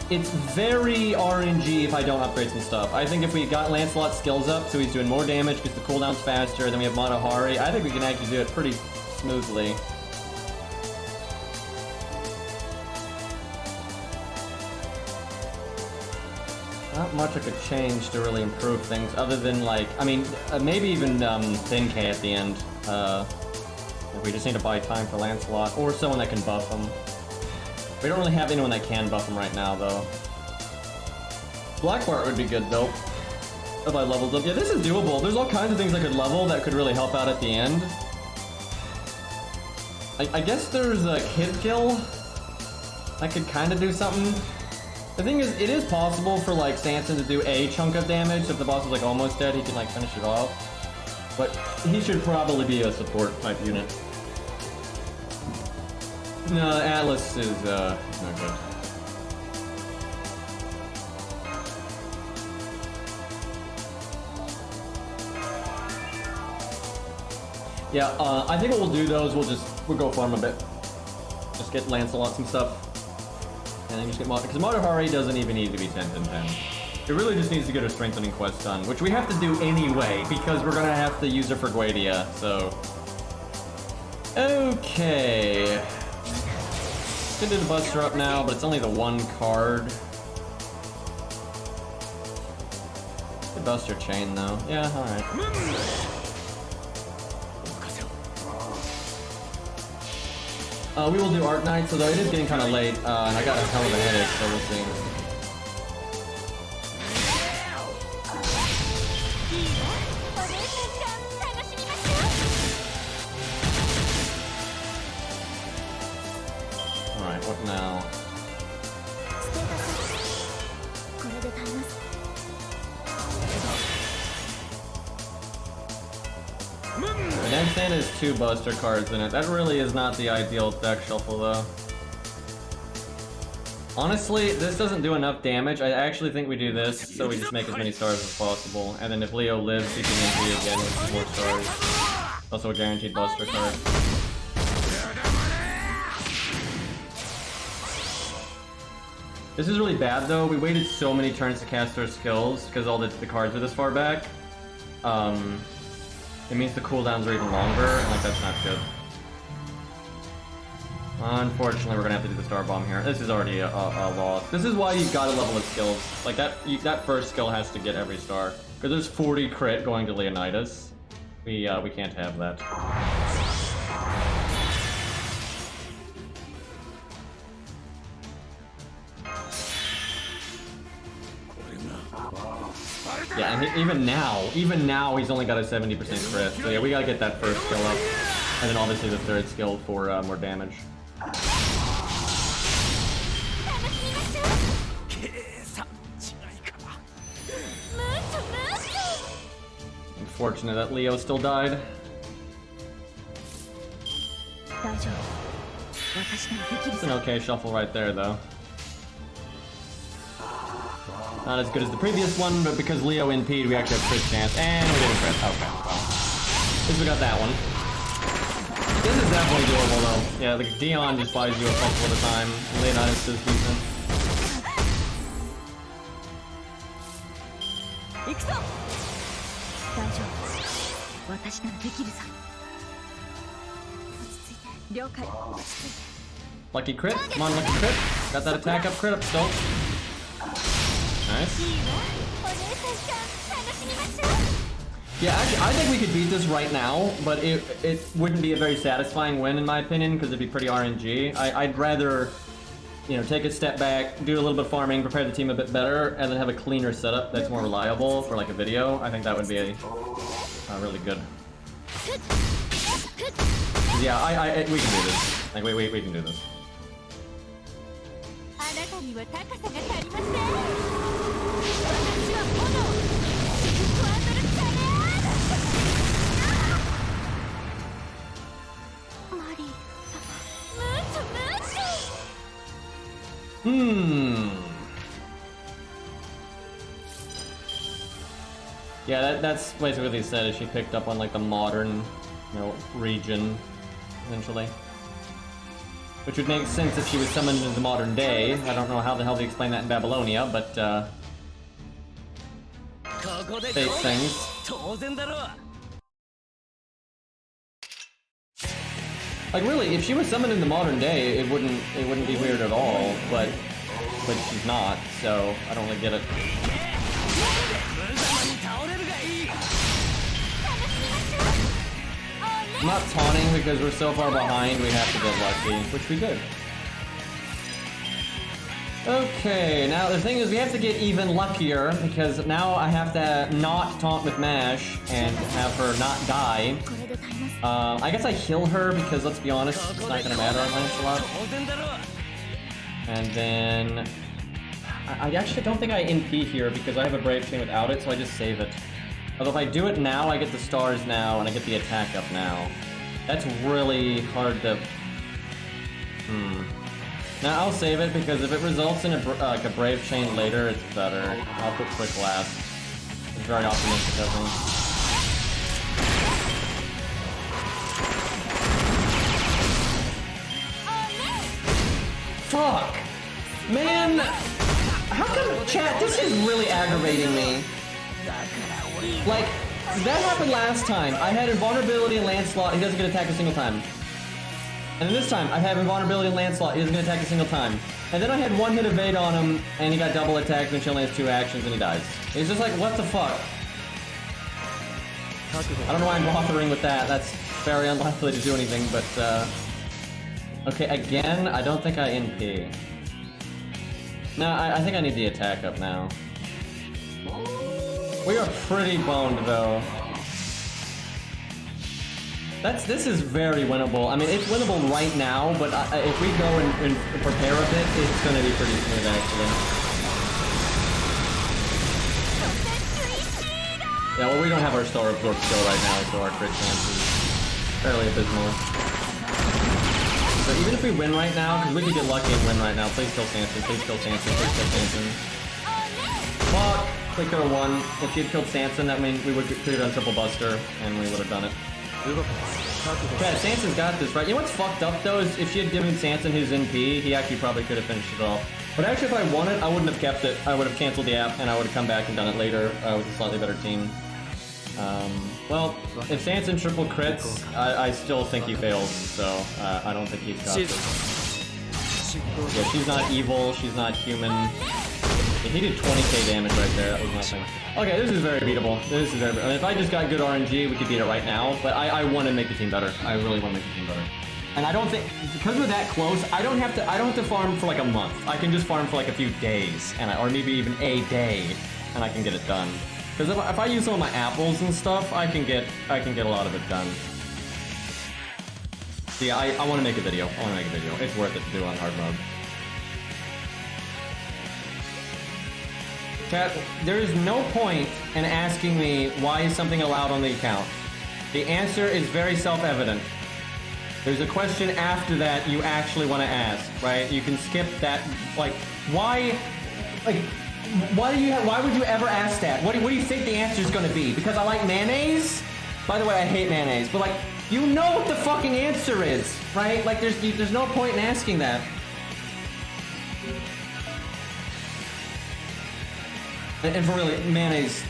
it's very RNG if I don't upgrade some stuff. I think if we got Lancelot's skills up, so he's doing more damage because the cooldown's faster, then we have Matahari, I think we can actually do it pretty smoothly. Not much I could change to really improve things, other than like, I mean, maybe even Thin K at the end. If we just need to buy time for Lancelot, or someone that can buff him. We don't really have anyone that can buff him right now, though. Blackbart would be good, though. If I leveled up. Yeah, this is doable. There's all kinds of things I could level that could really help out at the end. I guess there's a Kid Kill. I could kind of do something. The thing is, it is possible for, like, Sanson to do a chunk of damage. So if the boss is, like, almost dead, he can, like, finish it off. But he should probably be a support type unit. No, Atlas is not good. Yeah, I think what we'll do though is we'll go farm a bit. Just get Lancelot some stuff. And then just get because Matahari doesn't even need to be 10 and 10. It really just needs to get a strengthening quest done, which we have to do anyway, because we're gonna have to use her for Guadia, so. Okay. Could do the Buster up now, but it's only the 1 card. The Buster Chain though. Yeah, alright. We will do Art Knights, although it is getting kind of late, and I got a hell of a headache, so we'll see. Alright, what now? The next hand is 2 Buster cards in it. That really is not the ideal deck shuffle, though. Honestly, this doesn't do enough damage. I actually think we do this, so we just make as many stars as possible. And then if Leo lives, he can MP again with more stars. Also a guaranteed Buster card. This is really bad, though. We waited so many turns to cast our skills, because all the cards are this far back. It means the cooldowns are even longer, and like that's not good. Unfortunately, we're gonna have to do the Star Bomb here. This is already a loss. This is why you've got to level the skills. Like that first skill has to get every star. Because there's 40 crit going to Leonidas. We can't have that. Yeah, and even now he's only got a 70% crit. So yeah, we gotta get that first skill up. And then obviously the 3rd skill for more damage. Unfortunate that Leo still died. It's an okay shuffle right there, though. Not as good as the previous one, but because Leo NP'd, we actually have crit chance, and we didn't crit. Okay, well. At least we got that one. This is definitely doable, though. Yeah, like Dion just buys you a couple at a time. Leonidas is decent. Lucky crit. Come on, lucky crit. Got that attack up, crit up still. Nice. Yeah, actually, I think we could beat this right now, but it wouldn't be a very satisfying win in my opinion, because it'd be pretty RNG. I'd rather, you know, take a step back, do a little bit of farming, prepare the team a bit better, and then have a cleaner setup that's more reliable for like a video. I think that would be really good. Yeah, we can do this. Like, we can do this. Yeah, that's basically what they said. Is she picked up on like the modern, region, essentially. Which would make sense if she was summoned in the modern day. I don't know how the hell they explain that in Babylonia, but fake things. Like really, if she was summoned in the modern day, it wouldn't be weird at all. But she's not, so I don't really get it. I'm not taunting because we're so far behind. We have to get lucky, which we did. Okay, now the thing is we have to get even luckier because now I have to not taunt with Mash and have her not die. I guess I heal her because let's be honest, it's not gonna matter on Lancelot. And then I actually don't think I NP here because I have a Brave Chain without it, so I just save it. Although if I do it now, I get the stars now and I get the attack up now. That's really hard to. Now I'll save it because if it results in a Brave Chain later, it's better. I'll put Quick last. It's very optimistic of me. Fuck! Man! How come, chat, this is really aggravating me. Like, that happened last time. I had invulnerability in Lancelot, he doesn't get attacked a single time. And then this time, I have invulnerability in Lancelot, he doesn't get attacked a single time. And then I had one hit evade on him, and he got double attacked, and she only has 2 actions, and he dies. He's just like, what the fuck? I don't know why I'm bothering with that, that's very unlikely to do anything, but okay, again, I don't think I NP. No, I think I need the attack up now. We are pretty boned, though. This is very winnable. I mean, it's winnable right now, but if we go and prepare a bit, it's gonna be pretty smooth, actually. Yeah, well, we don't have our Star Absorb skill right now, so our crit chance is fairly abysmal. So even if we win right now, because we could get lucky and win right now, please kill Sanson, please kill Sanson, please kill Sanson. Fuck! We could have won. If she had killed Sanson, that means we could have done Triple Buster, and we would have done it. Yeah, Sanson's got this, right? You know what's fucked up, though, is if she had given Sanson his NP, he actually probably could have finished it off. But actually, if I won it, I wouldn't have kept it. I would have canceled the app, and I would have come back and done it later with a slightly better team. Well, if Sanson triple crits, I still think he fails, so I don't think he's got this. Yeah, she's not evil, she's not human. Yeah, he did 20k damage right there, that was nothing. Okay, this is very beatable. This is very, I mean, if I just got good RNG, we could beat it right now, but I want to make the team better. I really want to make the team better. And I don't think, because we're that close, I don't have to farm for like a month. I can just farm for like a few days, or maybe even a day, and I can get it done. Because if I use some of my apples and stuff, I can get a lot of it done. So yeah, I want to make a video. It's worth it to do on hard mode. Chat, there is no point in asking me why is something allowed on the account. The answer is very self-evident. There's a question after that you actually want to ask, right? You can skip that. Like, why? Like, why would you ever ask that? What do you think the answer is going to be? Because I like mayonnaise? By the way, I hate mayonnaise, but like, you know what the fucking answer is, right? Like, there's no point in asking that. And for really, mayonnaise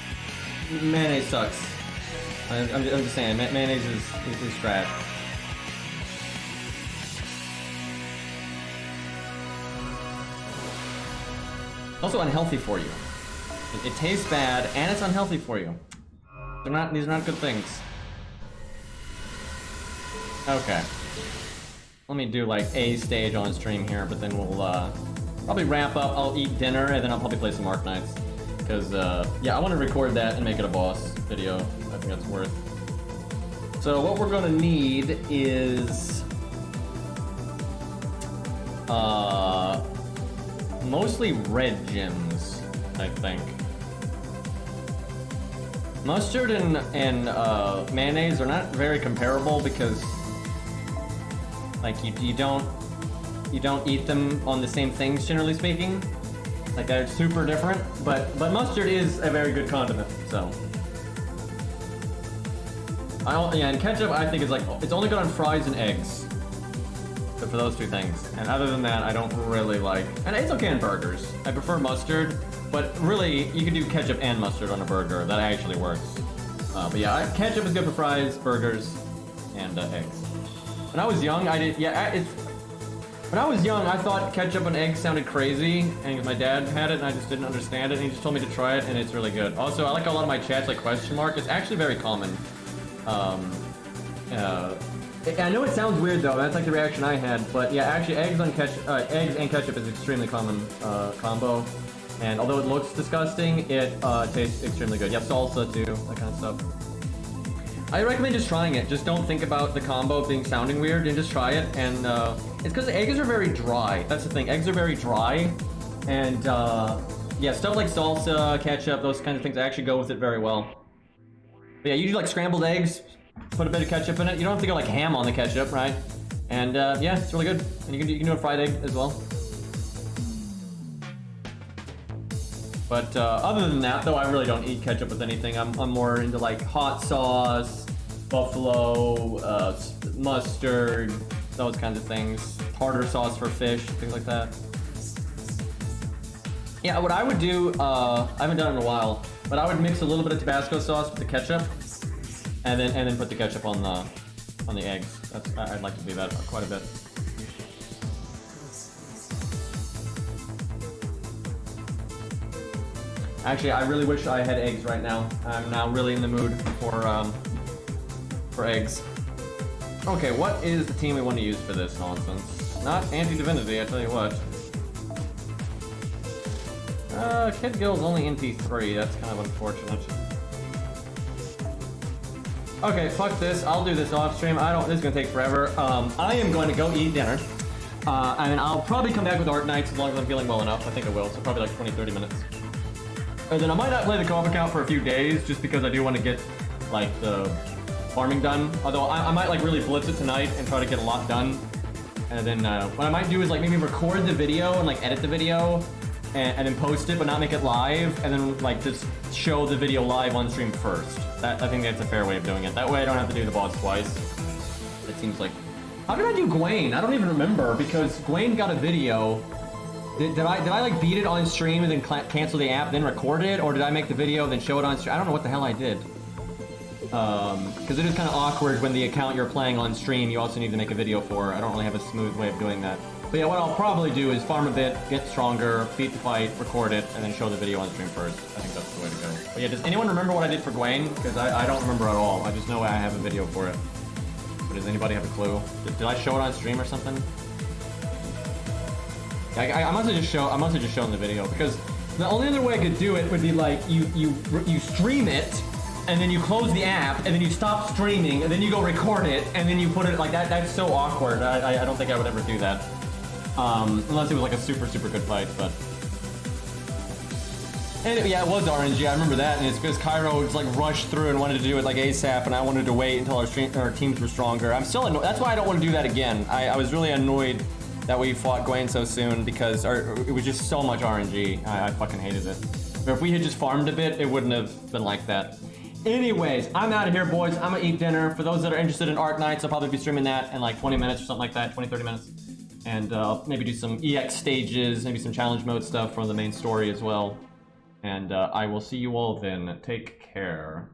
sucks. I'm just saying, mayonnaise is trash. Also unhealthy for you. It tastes bad and it's unhealthy for you. These are not good things. Okay. Let me do like a stage on stream here, but then we'll probably wrap up. I'll eat dinner and then I'll probably play some Arknights. Because yeah, I want to record that and make it a boss video. I think that's worth. So what we're gonna need is mostly red gems, I think. Mustard and mayonnaise are not very comparable because, like, you don't eat them on the same things, generally speaking. Like, they're super different, but mustard is a very good condiment, so. Yeah, and ketchup I think is like, it's only good on fries and eggs. But for those two things. And other than that, I don't really like, and it's okay on burgers. I prefer mustard, but really, you can do ketchup and mustard on a burger. That actually works. But yeah, ketchup is good for fries, burgers, and eggs. When I was young, when I was young, I thought ketchup and eggs sounded crazy, and my dad had it, and I just didn't understand it, and he just told me to try it, and it's really good. Also, I like a lot of my chats like question mark. It's actually very common. I know it sounds weird though. That's like the reaction I had, but yeah, actually, eggs and ketchup is extremely common combo. And although it looks disgusting, it tastes extremely good. You have salsa too, that kind of stuff. I recommend just trying it. Just don't think about the combo being sounding weird, and just try it. And it's because the eggs are very dry. That's the thing. Eggs are very dry, and yeah, stuff like salsa, ketchup, those kinds of things actually go with it very well. But yeah, you do like scrambled eggs, put a bit of ketchup in it. You don't have to go like ham on the ketchup, right? And yeah, it's really good. And you can do a fried egg as well. But other than that, though, I really don't eat ketchup with anything. I'm more into like hot sauce, buffalo, mustard, those kinds of things. Tartar sauce for fish, things like that. Yeah, what I would do, I haven't done it in a while, but I would mix a little bit of Tabasco sauce with the ketchup, and then put the ketchup on the eggs. I'd like to do that quite a bit. Actually, I really wish I had eggs right now. I'm now really in the mood for eggs. Okay, what is the team we want to use for this nonsense? Not anti-divinity, I tell you what. Kid Guild's only NP3, that's kind of unfortunate. Okay, fuck this, I'll do this off stream. This is gonna take forever. I am going to go eat dinner. And I'll probably come back with Art Nights as long as I'm feeling well enough. I think I will, so probably like 20-30 minutes. And then I might not play the co-op account for a few days, just because I do want to get, like, the farming done. Although I might, like, really blitz it tonight and try to get a lot done. And then what I might do is, like, maybe record the video and, like, edit the video and then post it, but not make it live. And then, like, just show the video live on stream first. I think that's a fair way of doing it. That way I don't have to do the boss twice. It seems like... How did I do Gwaine? I don't even remember, because Gwaine got a video... Did I like beat it on stream and then cancel the app, then record it, or did I make the video then show it on stream? I don't know what the hell I did. Because it is kind of awkward when the account you're playing on stream you also need to make a video for. I don't really have a smooth way of doing that. But yeah, what I'll probably do is farm a bit, get stronger, beat the fight, record it, and then show the video on stream first. I think that's the way to go. But yeah, does anyone remember what I did for Gwaine? Because I don't remember at all. I just know I have a video for it. But does anybody have a clue? Did I show it on stream or something? I must have just shown the video, because the only other way I could do it would be like you stream it, and then you close the app, and then you stop streaming, and then you go record it, and then you put it like that. That's so awkward. I don't think I would ever do that, unless it was like a super good fight. But and yeah, it was RNG. I remember that, and it's because Cairo just like rushed through and wanted to do it like ASAP, and I wanted to wait until our teams were stronger. I'm still annoyed. That's why I don't want to do that again. I was really annoyed that we fought Gwaine so soon, because it was just so much RNG. I fucking hated it. But if we had just farmed a bit, it wouldn't have been like that. Anyways, I'm out of here, boys. I'm gonna eat dinner. For those that are interested in Art Nights, I'll probably be streaming that in like 20 minutes or something like that, 20-30 minutes. And maybe do some EX stages, maybe some challenge mode stuff from the main story as well. And I will see you all then. Take care.